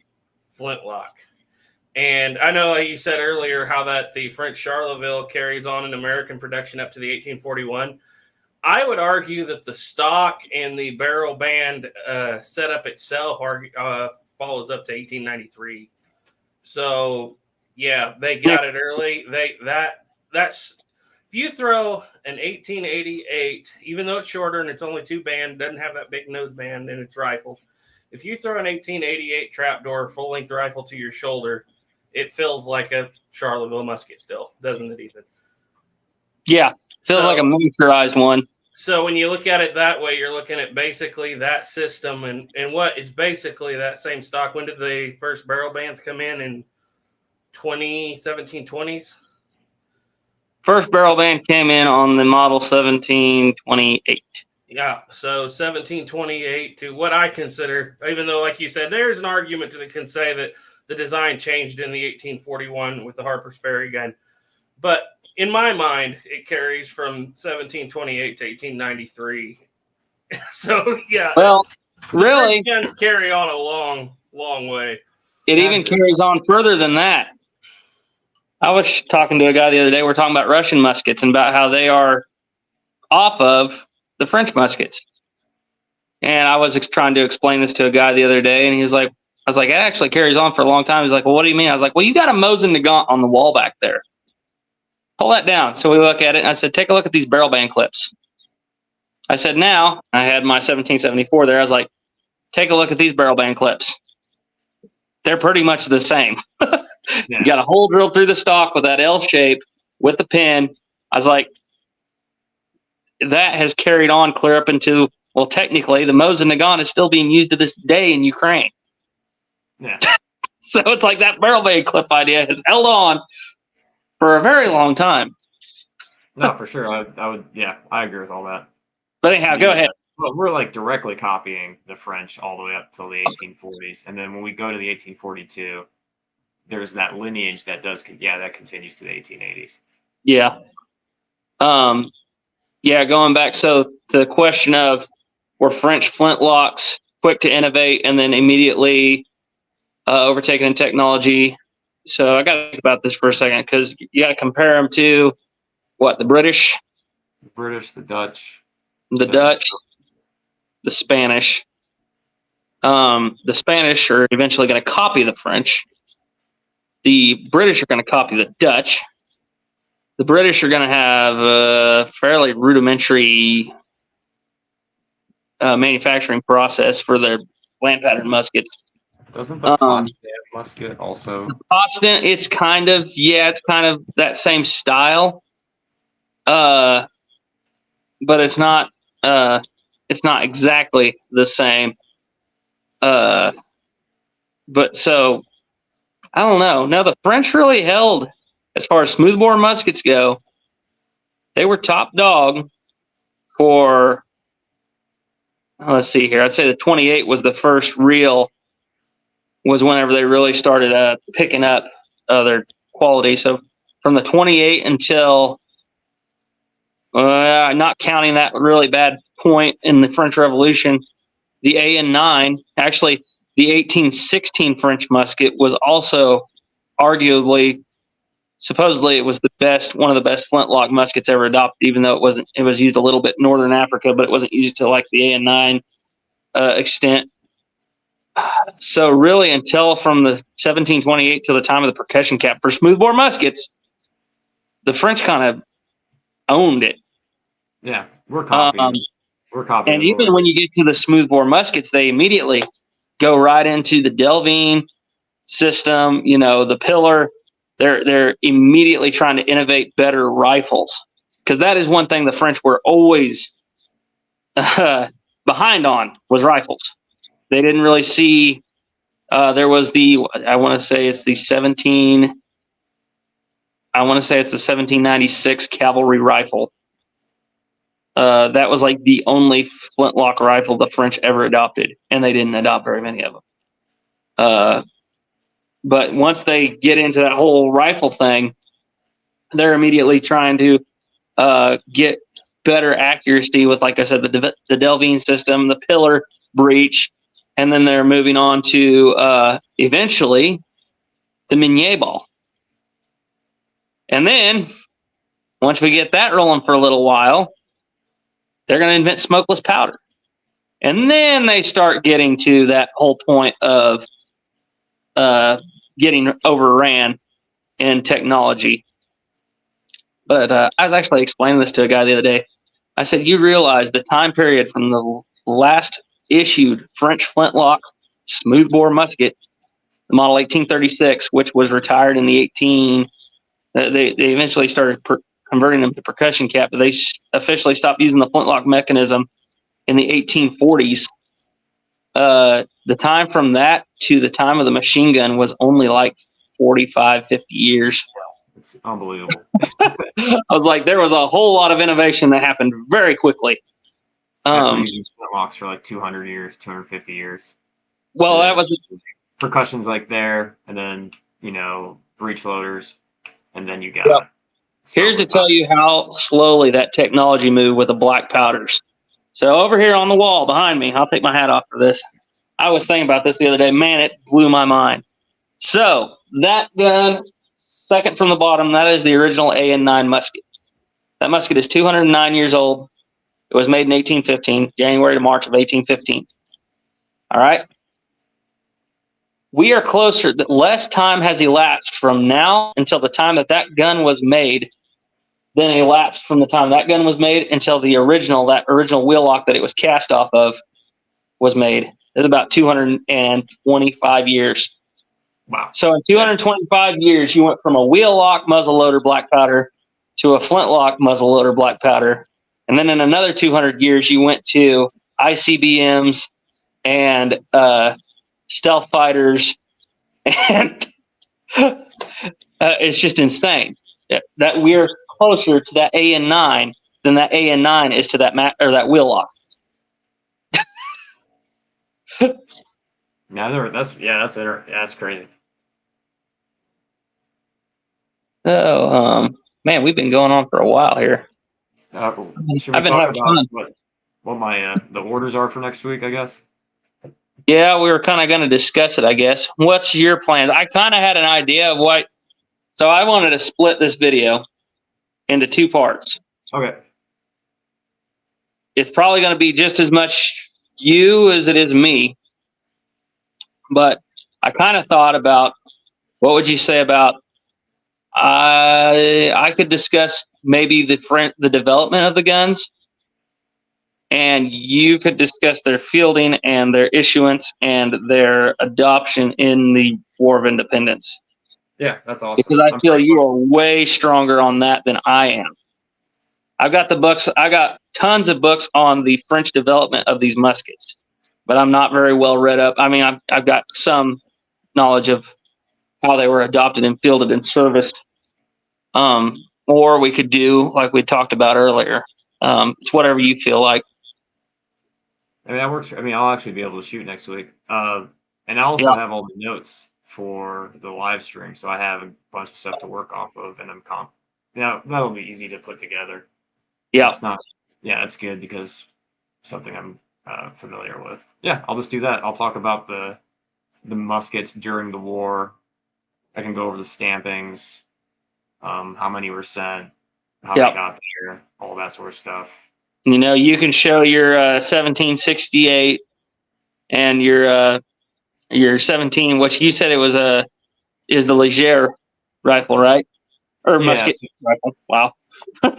flintlock. And I know you said earlier how that the French Charleville carries on in American production up to the 1841. I would argue that the stock and the barrel band setup itself follows up to 1893. So yeah, they got it early. That's if you throw an 1888, even though it's shorter and it's only two band, doesn't have that big nose band and it's rifle. If you throw an 1888 trapdoor full length rifle to your shoulder, it feels like a Charleville musket still, doesn't it, Ethan? Yeah, feels like a miniaturized one. So when you look at it that way, you're looking at basically that system and what is basically that same stock. When did the first barrel bands come in 1720s? First barrel band came in on the model 1728. Yeah, so 1728 to what I consider, even though, like you said, there's an argument that can say that the design changed in the 1841 with the Harper's Ferry gun. But in my mind, it carries from 1728 to 1893. So, yeah. Well, really, guns carry on a long, long way. it even carries on further than that. I was talking to a guy the other day. We're talking about Russian muskets and about how they are off of the French muskets. And I was trying to explain this to a guy the other day, and he was like, I was like, it actually carries on for a long time. He's like, well, what do you mean? I was like, well, you got a Mosin Nagant on the wall back there. Pull that down. So we look at it, and I said, take a look at these barrel band clips. I said, now, I had my 1774 there. I was like, take a look at these barrel band clips. They're pretty much the same. Yeah. You got a hole drilled through the stock with that L shape with the pin. I was like, that has carried on clear up into, well, technically, the Mosin Nagant is still being used to this day in Ukraine. Yeah. So it's like that barrel band clip idea has held on for a very long time. No, for sure. I would. Yeah, I agree with all that. But anyhow, go ahead. Well, we're like directly copying the French all the way up till the 1840s, and then when we go to the 1842, there's that lineage that that continues to the 1880s. Yeah. Yeah, going back, so to the question of, were French flintlocks quick to innovate and then immediately overtaken in technology? So I got to think about this for a second, because you got to compare them to what, the British, The Dutch, the Dutch, the Spanish. The Spanish are eventually going to copy the French. The British are going to copy the Dutch. The British are going to have a fairly rudimentary manufacturing process for their land pattern muskets. Doesn't the Potsdam musket also? Potsdam, it's kind of that same style, but it's not exactly the same. But so I don't know. Now the French really held, as far as smoothbore muskets go, they were top dog for. Let's see here. I'd say the 28 was the first real. Was whenever they really started picking up their quality. So from the 28 until, not counting that really bad point in the French Revolution, the AN9, actually the 1816 French musket was also arguably, supposedly it was one of the best flintlock muskets ever adopted, even though it was used a little bit in Northern Africa, but it wasn't used to like the AN9 extent. So really, until from the 1728 to the time of the percussion cap for smoothbore muskets, the French kind of owned it. Yeah, we're copying. And even when you get to the smoothbore muskets, they immediately go right into the Delvine system. The pillar. They're immediately trying to innovate better rifles, because that is one thing the French were always behind on, was rifles. They didn't really see. There was I want to say it's the 1796 cavalry rifle. That was like the only flintlock rifle the French ever adopted, and they didn't adopt very many of them. But once they get into that whole rifle thing, they're immediately trying to get better accuracy with, like I said, the Delvine system, the pillar breech. And then they're moving on to eventually the Minier ball. And then once we get that rolling for a little while, they're going to invent smokeless powder. And then they start getting to that whole point of getting overran in technology. But I was actually explaining this to a guy the other day. I said, you realize the time period from the last issued French flintlock smoothbore musket, the model 1836, which was retired in the they eventually started converting them to percussion cap, but they officially stopped using the flintlock mechanism in the 1840s. The time from that to the time of the machine gun was only like 45, 50 years. It's unbelievable. I was like, there was a whole lot of innovation that happened very quickly. After using flintlocks for like 200 years, 250 years. Well, that was percussions like there, and then breech loaders, and then you got. Here's to tell you how slowly that technology moved with the black powders. So over here on the wall behind me, I'll take my hat off for this. I was thinking about this the other day. Man, it blew my mind. So that gun, second from the bottom, that is the original AN9 musket. That musket is 209 years old. It was made in 1815, January to March of 1815. All right. We are closer. Less time has elapsed from now until the time that gun was made than elapsed from the time that gun was made until that original wheel lock that it was cast off of was made. It's about 225 years. Wow. So in 225 years, you went from a wheel lock muzzleloader black powder to a flintlock muzzleloader black powder. And then in another 200 years, you went to ICBMs and stealth fighters. And it's just insane that we're closer to that AN9 than that AN9 is to that that wheel lock. That's crazy. So, man, we've been going on for a while here. Should we talk about what my the orders are for next week, I guess? Yeah, we were kind of going to discuss it, I guess. What's your plan? I kind of had an idea of what, so I wanted to split this video into 2 parts. Okay. It's probably going to be just as much you as it is me. But I kind of thought about, what would you say about, I could discuss maybe the development of the guns, and you could discuss their fielding and their issuance and their adoption in the War of Independence. Yeah, that's awesome. Because I feel you are way stronger on that than I am. I've got the books. I got tons of books on the French development of these muskets, but I'm not very well read up. I mean, I've got some knowledge of how they were adopted and fielded and serviced. Or we could do like we talked about earlier. It's whatever you feel like. I mean, that works. I mean, I'll actually be able to shoot next week. And I also have all the notes for the live stream, so I have a bunch of stuff to work off of, and that'll be easy to put together. Yeah, it's good because something I'm familiar with. Yeah, I'll just do that. I'll talk about the muskets during the war. I can go over the stampings, how many were sent, how they got there, all that sort of stuff. You know, you can show your 1768 and your 17. What you said it was is the Leger rifle, right? Or musket rifle. Wow.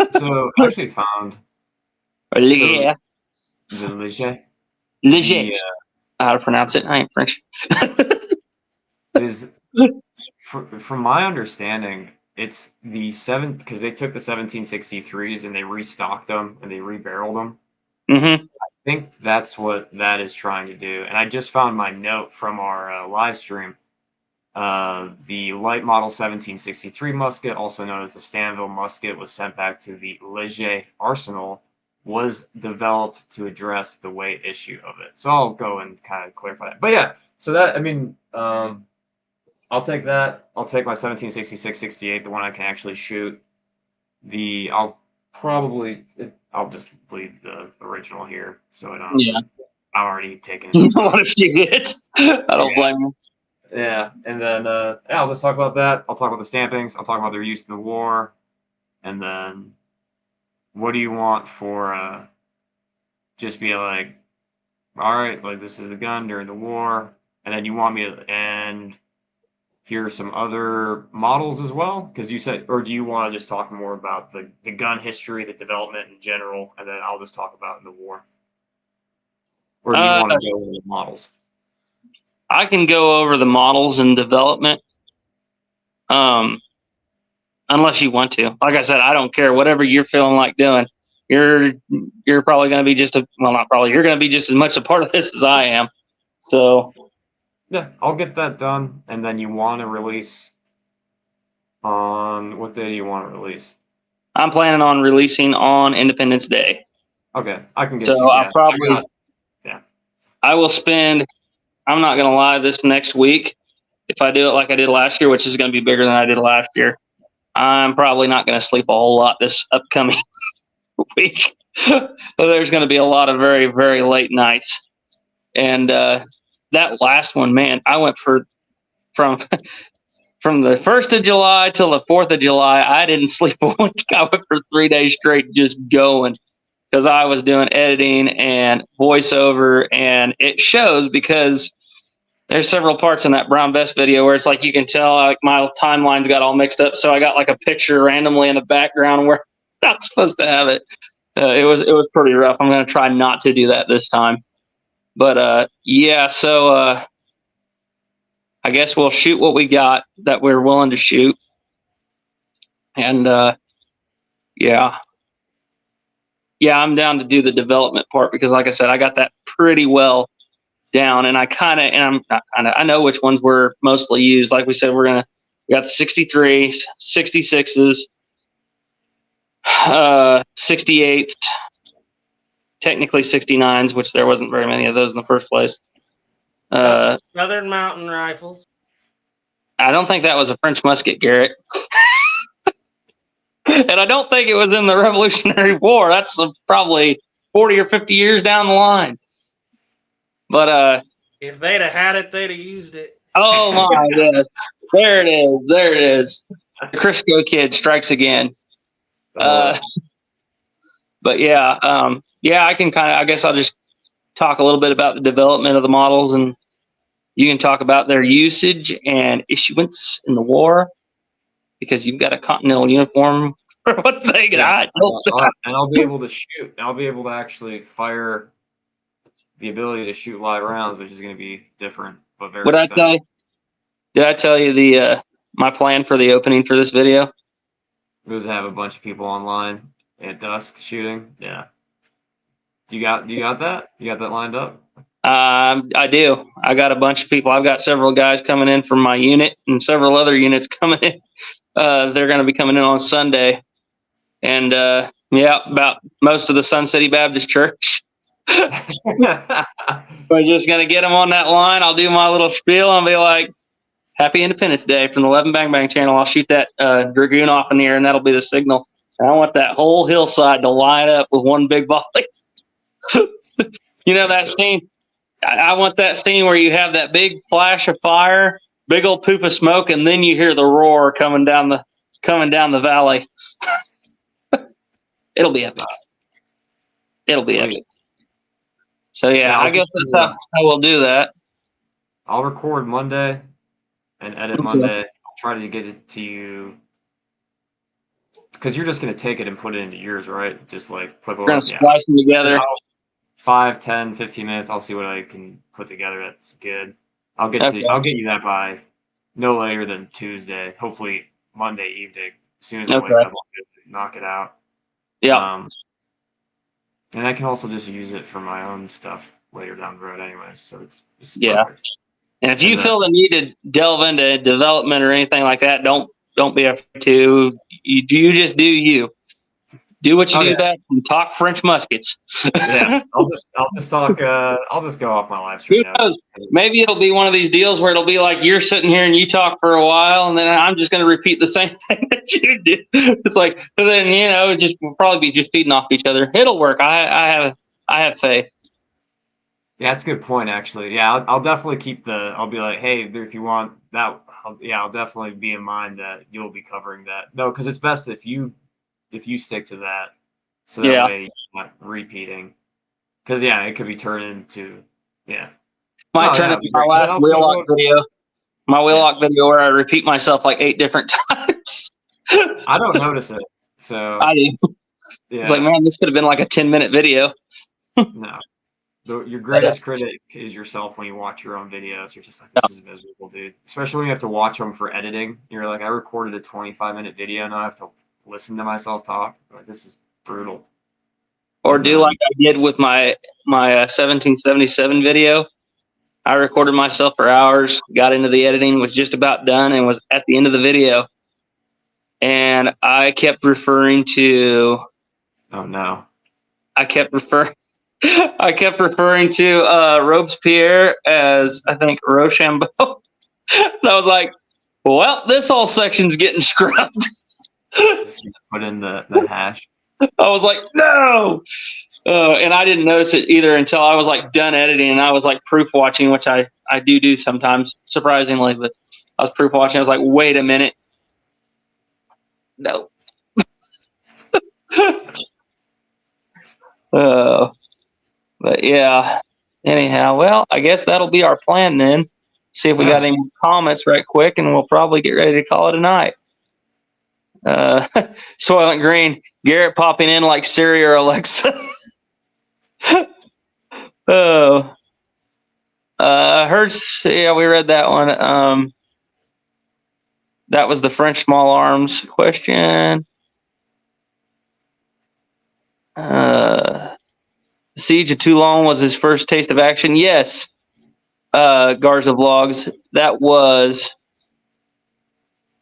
So I actually found Leger. The Leger. Leger. How to pronounce it? I ain't French. Is from my understanding, it's the because they took the 1763s and they restocked them and they rebarreled them. Mm-hmm. I think that's what that is trying to do. And I just found my note from our live stream. The light model 1763 musket, also known as the Stanville musket, was sent back to the Leger arsenal, was developed to address the weight issue of it. So I'll go and kind of clarify that. But yeah, so that, I mean, I'll take that. I'll take my 1766-68, the one I can actually shoot. I'll just leave the original here, so I don't. Yeah. I'm already taking. You don't want to shoot it. I don't blame you. Yeah, and then I'll just talk about that. I'll talk about the stampings. I'll talk about their use in the war, and then what do you want for just be like, all right, like this is the gun during the war, and then you want me to and here are some other models as well, because you said, or do you want to just talk more about the gun history, the development in general, and then I'll just talk about in the war, or do you want to go over the models? I can go over the models and development, unless you want to. Like I said, I don't care. Whatever you're feeling like doing, you're probably going to be not probably. You're going to be just as much a part of this as I am. So yeah, I'll get that done. And then you want to release on what day do you want to release? I'm planning on releasing on Independence Day. Okay, I can get. So I'll probably. I will spend. I'm not going to lie, this next week, if I do it like I did last year, which is going to be bigger than I did last year, I'm probably not going to sleep a whole lot this upcoming week. There's going to be a lot of very, very late nights. And that last one, man, I went from the 1st of July till the 4th of July, I didn't sleep a week. I went for 3 days straight just going because I was doing editing and voiceover, and it shows because there's several parts in that brown vest video where it's like you can tell like my timelines got all mixed up. So I got like a picture randomly in the background where I'm not supposed to have it. It was pretty rough. I'm going to try not to do that this time. But yeah, so I guess we'll shoot what we got that we're willing to shoot. And yeah, I'm down to do the development part because like I said, I got that pretty well down, and I know which ones were mostly used. Like we said, we got the 63s, 66s, 68, technically 69s, which there wasn't very many of those in the first place. Southern Mountain Rifles. I don't think that was a French musket, Garrett. And I don't think it was in the Revolutionary War. That's probably 40 or 50 years down the line. But if they'd have had it, they'd have used it. Oh my goodness. There it is. There it is. The Crisco kid strikes again. But yeah, I can I guess I'll just talk a little bit about the development of the models, and you can talk about their usage and issuance in the war, because you've got a Continental uniform for what they got. And I'll be able to shoot. I'll be able to actually fire the ability to shoot live rounds, which is going to be different, but very exciting. Did I tell you the my plan for the opening for this video? It was to have a bunch of people online at dusk shooting. Yeah. Do you got that? You got that lined up? I do. I got a bunch of people. I've got several guys coming in from my unit and several other units coming in. They're going to be coming in on Sunday. And about most of the Sun City Baptist Church. We're just going to get them on that line. I'll do my little spiel and be like, Happy Independence Day from the 11 Bang Bang channel. I'll shoot that Dragoon off in the air, and that'll be the signal. And I want that whole hillside to line up with one big volley. You know that scene? I want that scene where you have that big flash of fire, big old poop of smoke, and then you hear the roar coming down the valley. It'll be epic. It'll be epic. So yeah, I guess that's how we'll do that. I'll record Monday and edit Monday. I'll try to get it to you, because you're just going to take it and put it into yours, right? Just like flip over. We're going to splice them together. 5, 10, 15 minutes. I'll see what I can put together. That's good. I'll get you that by no later than Tuesday. Hopefully Monday evening. As soon as I wake up, I'll knock it out. Yeah. And I can also just use it for my own stuff later down the road, anyways. So it's perfect. And if you feel the need to delve into development or anything like that, don't be afraid to. You just do you. Do what you do best and talk French muskets. Yeah, I'll just talk. I'll just go off my live stream. Who knows? Maybe it'll be one of these deals where it'll be like you're sitting here and you talk for a while, and then I'm just going to repeat the same thing that you did. It's like, then we'll probably be just feeding off each other. It'll work. I have faith. Yeah, that's a good point, actually. Yeah, I'll definitely keep I'll be like, hey, if you want that, I'll definitely be in mind that you'll be covering that. No, because it's best if you stick to that, so that way you're not repeating. Because it could be turned into Might turn into my last wheel-lock video. My wheel-lock video where I repeat myself like 8 different times. I don't notice it, so I do. Yeah. It's like, man, this could have been like a 10-minute video. No. Your greatest critic is yourself when you watch your own videos. You're just like, this is miserable, dude. Especially when you have to watch them for editing. You're like, I recorded a 25-minute video, now I have to listen to myself talk. Like, this is brutal. Or do like I did with my 1777 video. I recorded myself for hours, got into the editing, was just about done, and was at the end of the video. And I kept referring to. Oh no! I kept referring to Robespierre as, I think, Rochambeau. And I was like, well, this whole section's getting scrubbed. Just put in the hash. I was like, no. And I didn't notice it either until I was like done editing, and I was like proof watching, which I do sometimes, surprisingly. But I was proof watching. I was like, wait a minute. No. But yeah, anyhow, well, I guess that'll be our plan then. See if we got any comments right quick, and we'll probably get ready to call it a night. Soylent Green, Garrett popping in like Siri or Alexa. Oh, Hertz, yeah, we read that one. That was the French small arms question. Siege of Toulon was his first taste of action. Yes, Garza Vlogs. That was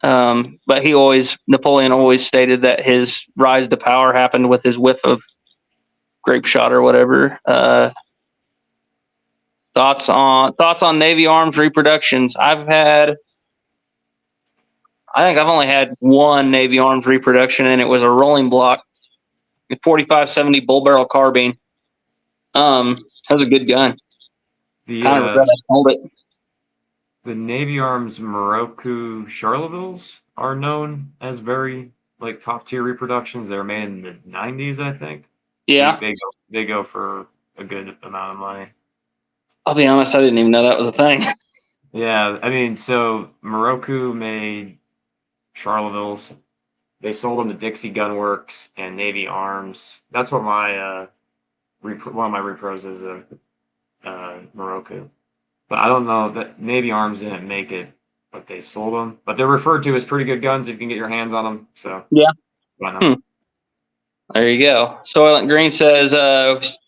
But Napoleon always stated that his rise to power happened with his whiff of grape shot or whatever. Thoughts on Navy arms reproductions? I think I've only had one Navy arms reproduction, and it was a rolling block, a 45-70 bull barrel carbine. That was a good gun. Kind of regret I sold it. The Navy Arms Morocco Charlevilles are known as very top tier reproductions. They were made in the 90s, I think. Yeah. They go for a good amount of money. I'll be honest, I didn't even know that was a thing. Yeah, I mean, so Morocco made Charlevilles. They sold them to Dixie Gun Works and Navy Arms. That's what my one of my repros is Morocco. But I don't know that Navy Arms didn't make it, but they sold them. But they're referred to as pretty good guns if you can get your hands on them. So yeah. Why not? There you go. Soylent Green says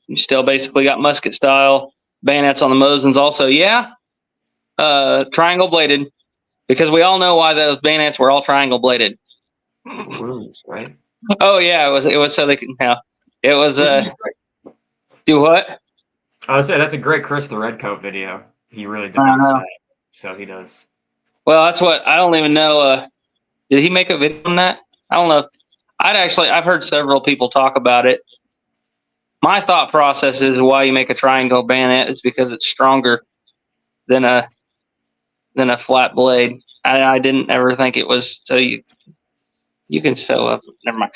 you still basically got musket style bayonets on the Mosins also. Yeah. Triangle bladed, because we all know why those bayonets were all triangle bladed. Wounds, right? Oh yeah, it was so they can. Yeah, it was. Do what? I would say that's a great Chris the Redcoat video. He really debunks that. So he does. Well, that's what I don't even know. Did he make a video on that? I don't know. I've heard several people talk about it. My thought process is why you make a triangle bayonet is because it's stronger than a flat blade. I didn't ever think it was so you can sew up. Never mind.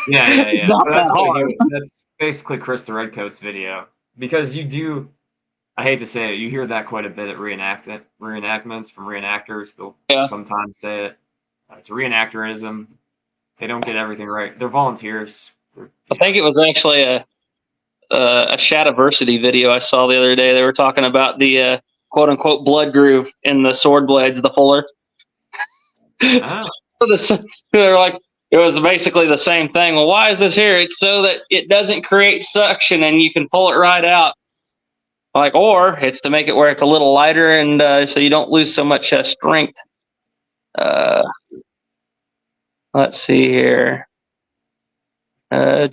Yeah. So that's basically Chris the Redcoat's video, because you do. I hate to say it, you hear that quite a bit at reenactments from reenactors. They'll sometimes say it. It's a reenactorism. They don't get everything right. They're volunteers. I think it was actually a Shadiversity video I saw the other day. They were talking about the quote unquote blood groove in the sword blades, the fuller. They're like, it was basically the same thing. Well, why is this here? It's so that it doesn't create suction and you can pull it right out. Or it's to make it where it's a little lighter and so you don't lose so much strength. Let's see here. All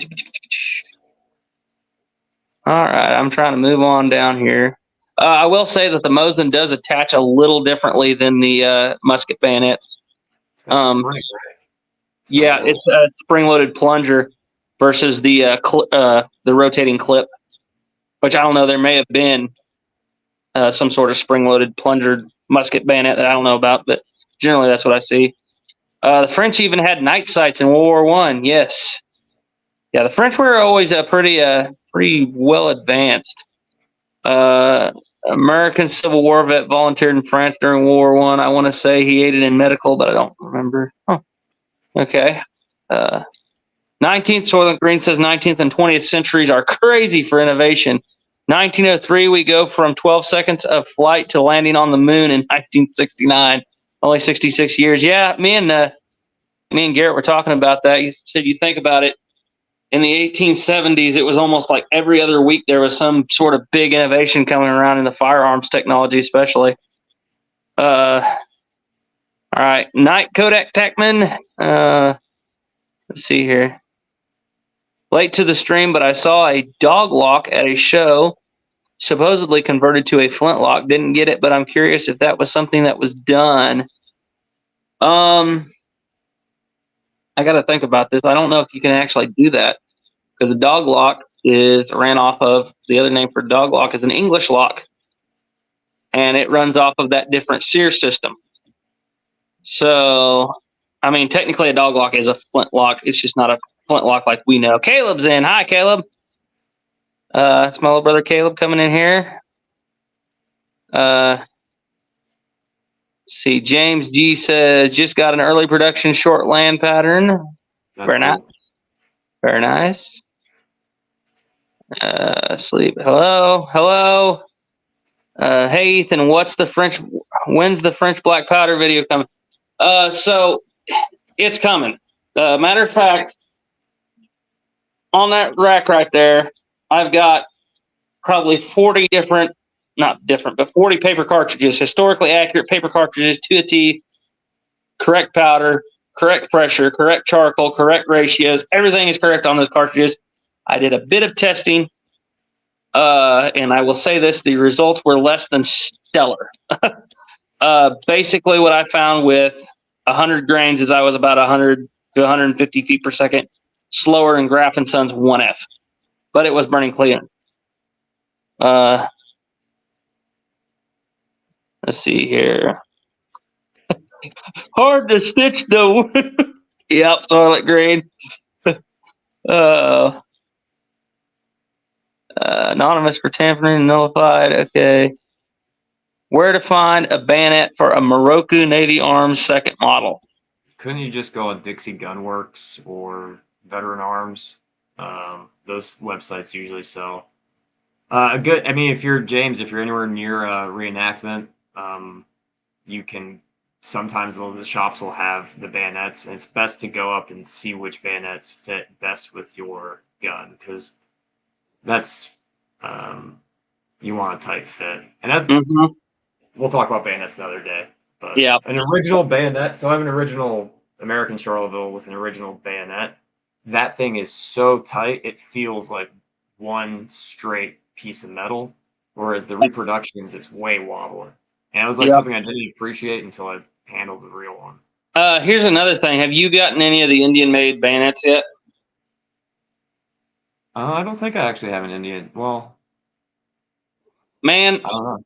right, I'm trying to move on down here. I will say that the Mosin does attach a little differently than the musket bayonets. Yeah, it's a spring-loaded plunger versus the rotating clip, which I don't know. There may have been some sort of spring-loaded plunger musket bayonet that I don't know about, but generally that's what I see. The French even had night sights in World War I. Yes, yeah, the French were always pretty well advanced. American Civil War vet volunteered in France during World War I. I want to say he aided in medical, but I don't remember. Oh, okay. 19th, Soylent Green says 19th and 20th centuries are crazy for innovation. 1903, we go from 12 seconds of flight to landing on the moon in 1969. Only 66 years. Yeah, me and Garrett were talking about that. You said you think about it. In the 1870s, it was almost like every other week there was some sort of big innovation coming around in the firearms technology, especially. All right, Night Kodak Techman. Let's see here. Late to the stream, but I saw a dog lock at a show, supposedly converted to a flintlock. Didn't get it, but I'm curious if that was something that was done. I got to think about this. I don't know if you can actually do that, because a dog lock ran off of, the other name for dog lock is an English lock, and it runs off of that different sear system. So, I mean, technically a dog lock is a flintlock. It's just not a flintlock like we know. Caleb's in. Hi, Caleb. It's my little brother Caleb coming in here. See, James G says, just got an early production short land pattern. Very nice. Very nice. Sleep. Hello. Hey, Ethan, when's the French black powder video coming? So it's coming. Matter of fact, on that rack right there, I've got probably 40 40 paper cartridges, historically accurate paper cartridges to a T, correct powder, correct pressure, correct charcoal, correct ratios. Everything is correct on those cartridges. I did a bit of testing, and I will say this: the results were less than stellar. Basically, what I found with 100 grains is I was about 100 to 150 feet per second slower in Graf and Sons 1F, but it was burning clean. Let's see here. Hard to stitch though. Yep, Soylent Green. Anonymous for tampering, nullified. Okay. Where to find a bayonet for a Moroku Navy Arms second model? Couldn't you just go on Dixie Gunworks or Veteran Arms? Those websites usually sell a good. I mean, if you're James, if you're anywhere near a reenactment, you can. Sometimes the shops will have the bayonets, and it's best to go up and see which bayonets fit best with your gun, because that's you want a tight fit. And that, we'll talk about bayonets another day. But yeah, an original bayonet. So I have an original American aCharleville with an original bayonet. That thing is so tight, it feels like one straight piece of metal, whereas the reproductions, it's way wobbly. And it was like something I didn't appreciate until I handled the real one. Here's another thing. Have you gotten any of the Indian-made bayonets yet? I don't think I actually have an Indian. Well, man, I don't know.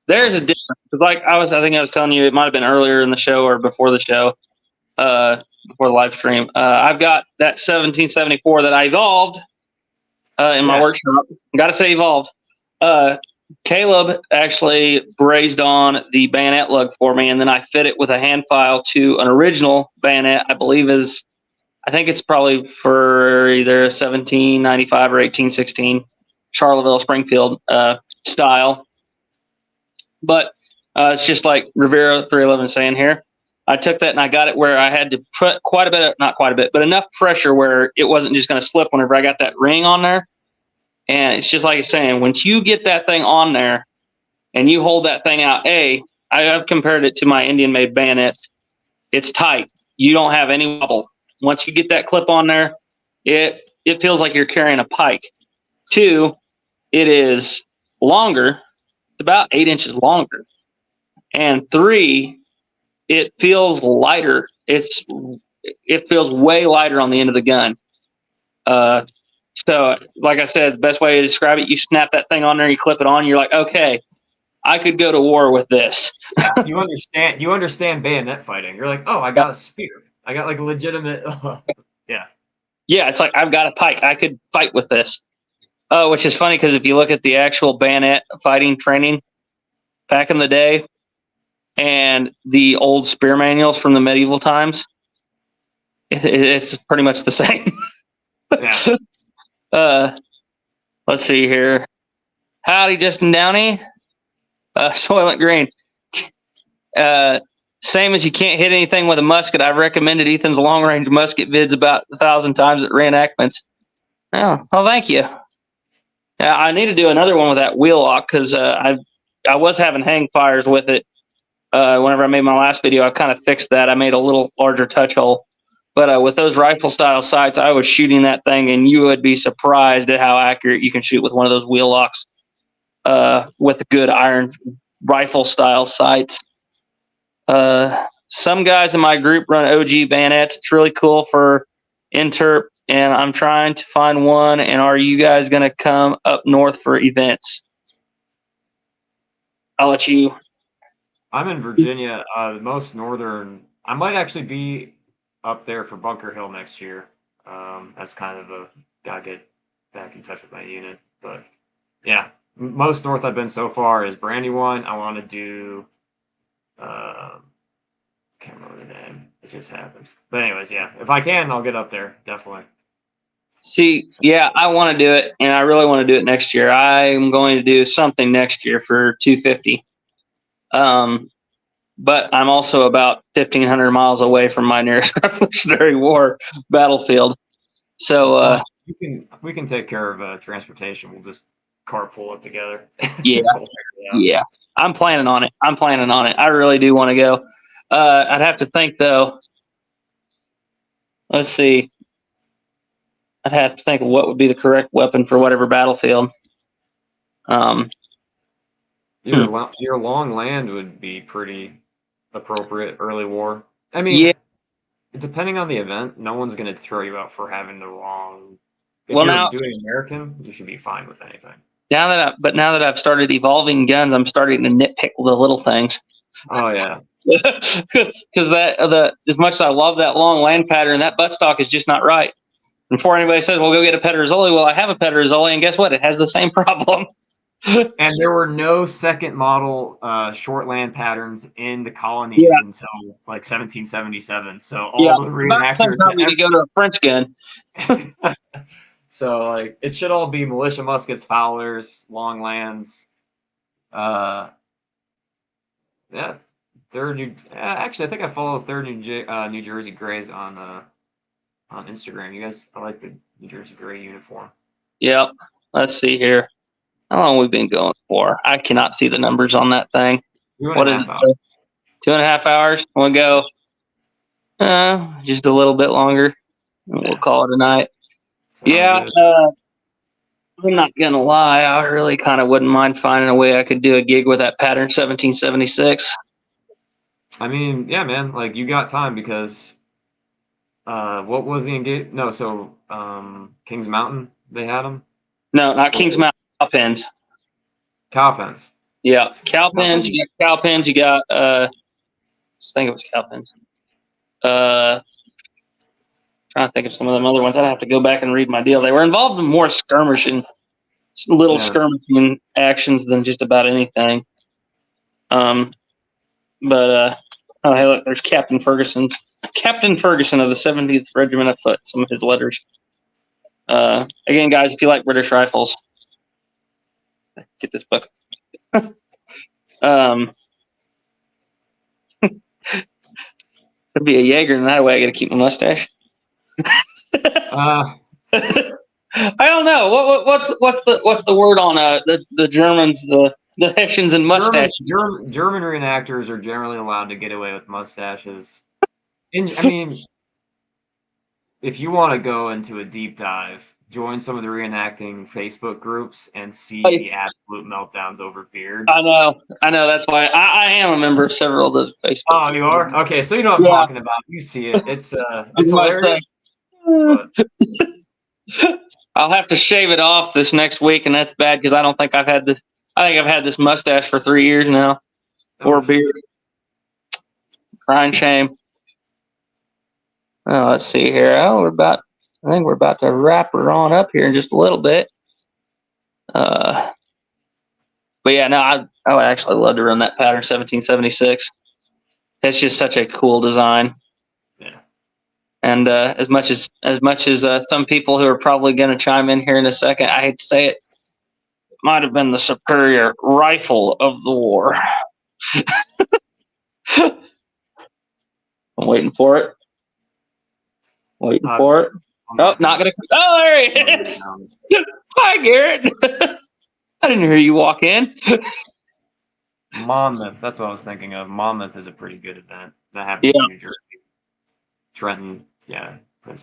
There's a difference. Like I think I was telling you, it might have been earlier in the show or before the show, before the live stream. I've got that 1774 that I evolved in my workshop. Got to say evolved. Caleb actually brazed on the bayonet lug for me, and then I fit it with a hand file to an original bayonet. I think it's probably for either 1795 or 1816 Charleville Springfield style. But it's just like Rivero 311 is saying here. I took that and I got it where I had to put not quite a bit, but enough pressure where it wasn't just going to slip whenever I got that ring on there. And it's just like it's saying, once you get that thing on there and you hold that thing out, I've compared it to my Indian-made bayonets. It's tight. You don't have any wobble. Once you get that clip on there, it feels like you're carrying a pike. 2, it is longer. It's about 8 inches longer. And 3, it feels lighter. It feels way lighter on the end of the gun. So, like I said, the best way to describe it, you snap that thing on there, you clip it on, you're like, okay, I could go to war with this. You understand bayonet fighting. You're like, oh, I got a spear. I got like a legitimate. Yeah. Yeah, it's like I've got a pike. I could fight with this. Which is funny because if you look at the actual bayonet fighting training back in the day and the old spear manuals from the medieval times, it's pretty much the same. Yeah. Let's see here. Howdy, Justin Downey. Soylent Green. Same as you can't hit anything with a musket. I've recommended Ethan's long-range musket vids about 1,000 times at reenactments. Oh, thank you. I need to do another one with that wheel lock because I was having hang fires with it. Whenever I made my last video, I kind of fixed that. I made a little larger touch hole. But with those rifle-style sights, I was shooting that thing, and you would be surprised at how accurate you can shoot with one of those wheel locks with good iron rifle-style sights. Some guys in my group run OG bayonets. It's really cool for interp, and I'm trying to find one. And are you guys going to come up north for events? I'll let you. I'm in Virginia, the most northern. I might actually be up there for Bunker Hill next year. That's kind of gotta get back in touch with my unit. But yeah, most north I've been so far is Brandywine. I want to do. Can't remember the name. It just happened. But anyways, yeah, if I can, I'll get up there definitely. See, yeah, I want to do it, and I really want to do it next year. I'm going to do something next year for 250. But I'm also about 1,500 miles away from my nearest Revolutionary War battlefield. So we can take care of transportation. We'll just carpool it together. Yeah, yeah. I'm planning on it. I really do want to go. I'd have to think though. Let's see. I'd have to think of what would be the correct weapon for whatever battlefield. Your long land would be pretty appropriate early war. I mean, Yeah. depending on the event, no one's going to throw you out for having the wrong. If Well, you're now doing American, you should be fine with anything. now that I've started evolving guns, I'm starting to nitpick the little things. Oh yeah. Because as much as I love that long land pattern, that buttstock is just not right. And before anybody says, "Well, go get a Pedersoli," well, I have a Pedersoli, and guess what? It has the same problem. And there were no second model short land patterns in the colonies until like 1777. So all the about some reenactors. time we could go to a French gun. So like it should all be militia muskets, Fowlers, long lands. Yeah, actually, I think I follow Third New Jersey Grays on Instagram. You guys, I like the New Jersey Gray uniform. Yep. Let's see here. How long have we been going for? I cannot see the numbers on that thing. What is it? 2.5 hours. We'll go just a little bit longer. And we'll call it a night. Sounds I'm not gonna lie. I really kind of wouldn't mind finding a way I could do a gig with that pattern 1776. I mean, yeah, man. Like you got time because what was the engage? No, so Kings Mountain they had them. No, not Kings Mountain. Cowpens. Cowpens. Yeah, cowpens. You got cowpens. You got I think it was cowpens. Trying to think of some of them other ones. I'd have to go back and read my deal. They were involved in more skirmishing, skirmishing actions than just about anything. Oh, hey, look, there's Captain Ferguson of the 70th Regiment of Foot. Some of his letters. Again, guys, if you like British rifles, get this book. It'd be a Jaeger, and that way I got to keep my mustache. I don't know. What's the word on the Germans, the Hessians and mustaches? German reenactors are generally allowed to get away with mustaches. I mean, if you want to go into a deep dive, join some of the reenacting Facebook groups and see the absolute meltdowns over beards. I know. That's why I am a member of several of those Facebook. Oh, you are? Okay, so you know what I'm talking about. You see it. It's hilarious. But I'll have to shave it off this next week, and that's bad because I don't think I've had this. I think I've had this mustache for 3 years now, or beard. Crying shame. Oh, let's see here. I think we're about to wrap her on up here in just a little bit. But yeah, no, I would actually love to run that pattern 1776. It's just such a cool design. Yeah. And as much as some people who are probably going to chime in here in a second, I hate to say it, might have been the superior rifle of the war. I'm waiting for it. For it. Oh, not gonna. Oh, there he is. Hi, Garrett. I didn't hear you walk in. Monmouth. That's what I was thinking of. Monmouth is a pretty good event. That happens in New Jersey. Trenton. Yeah.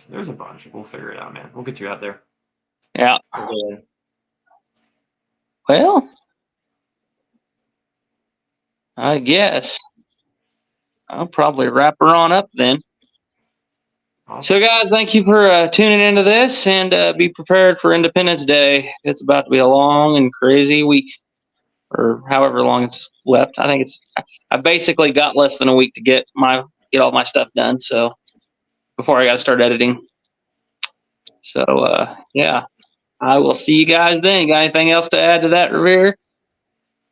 There's a bunch. We'll figure it out, man. We'll get you out there. Yeah. Well, I guess I'll probably wrap her on up then. Awesome. So, guys, thank you for tuning into this, and be prepared for Independence Day. It's about to be a long and crazy week, or however long it's left. I think I basically got less than a week to get all my stuff done. So before I got to start editing. So yeah, I will see you guys then. Got anything else to add to that, Revere?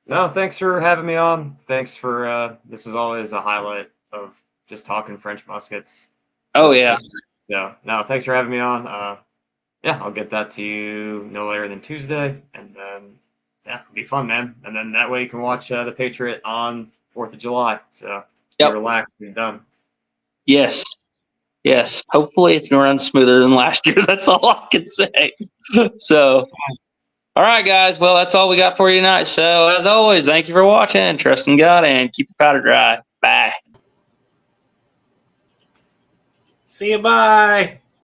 No, thanks for having me on. Thanks for this is always a highlight of just talking French muskets. Oh yeah. So no, thanks for having me on. Yeah, I'll get that to you no later than Tuesday, and then yeah, it'll be fun, man. And then that way you can watch the Patriot on 4th of July. So be relaxed and done. Yes. Hopefully it's gonna run smoother than last year. That's all I can say. So, all right, guys. Well, that's all we got for you tonight. So, as always, thank you for watching. Trust in God and keep your powder dry. Bye. See you. Bye.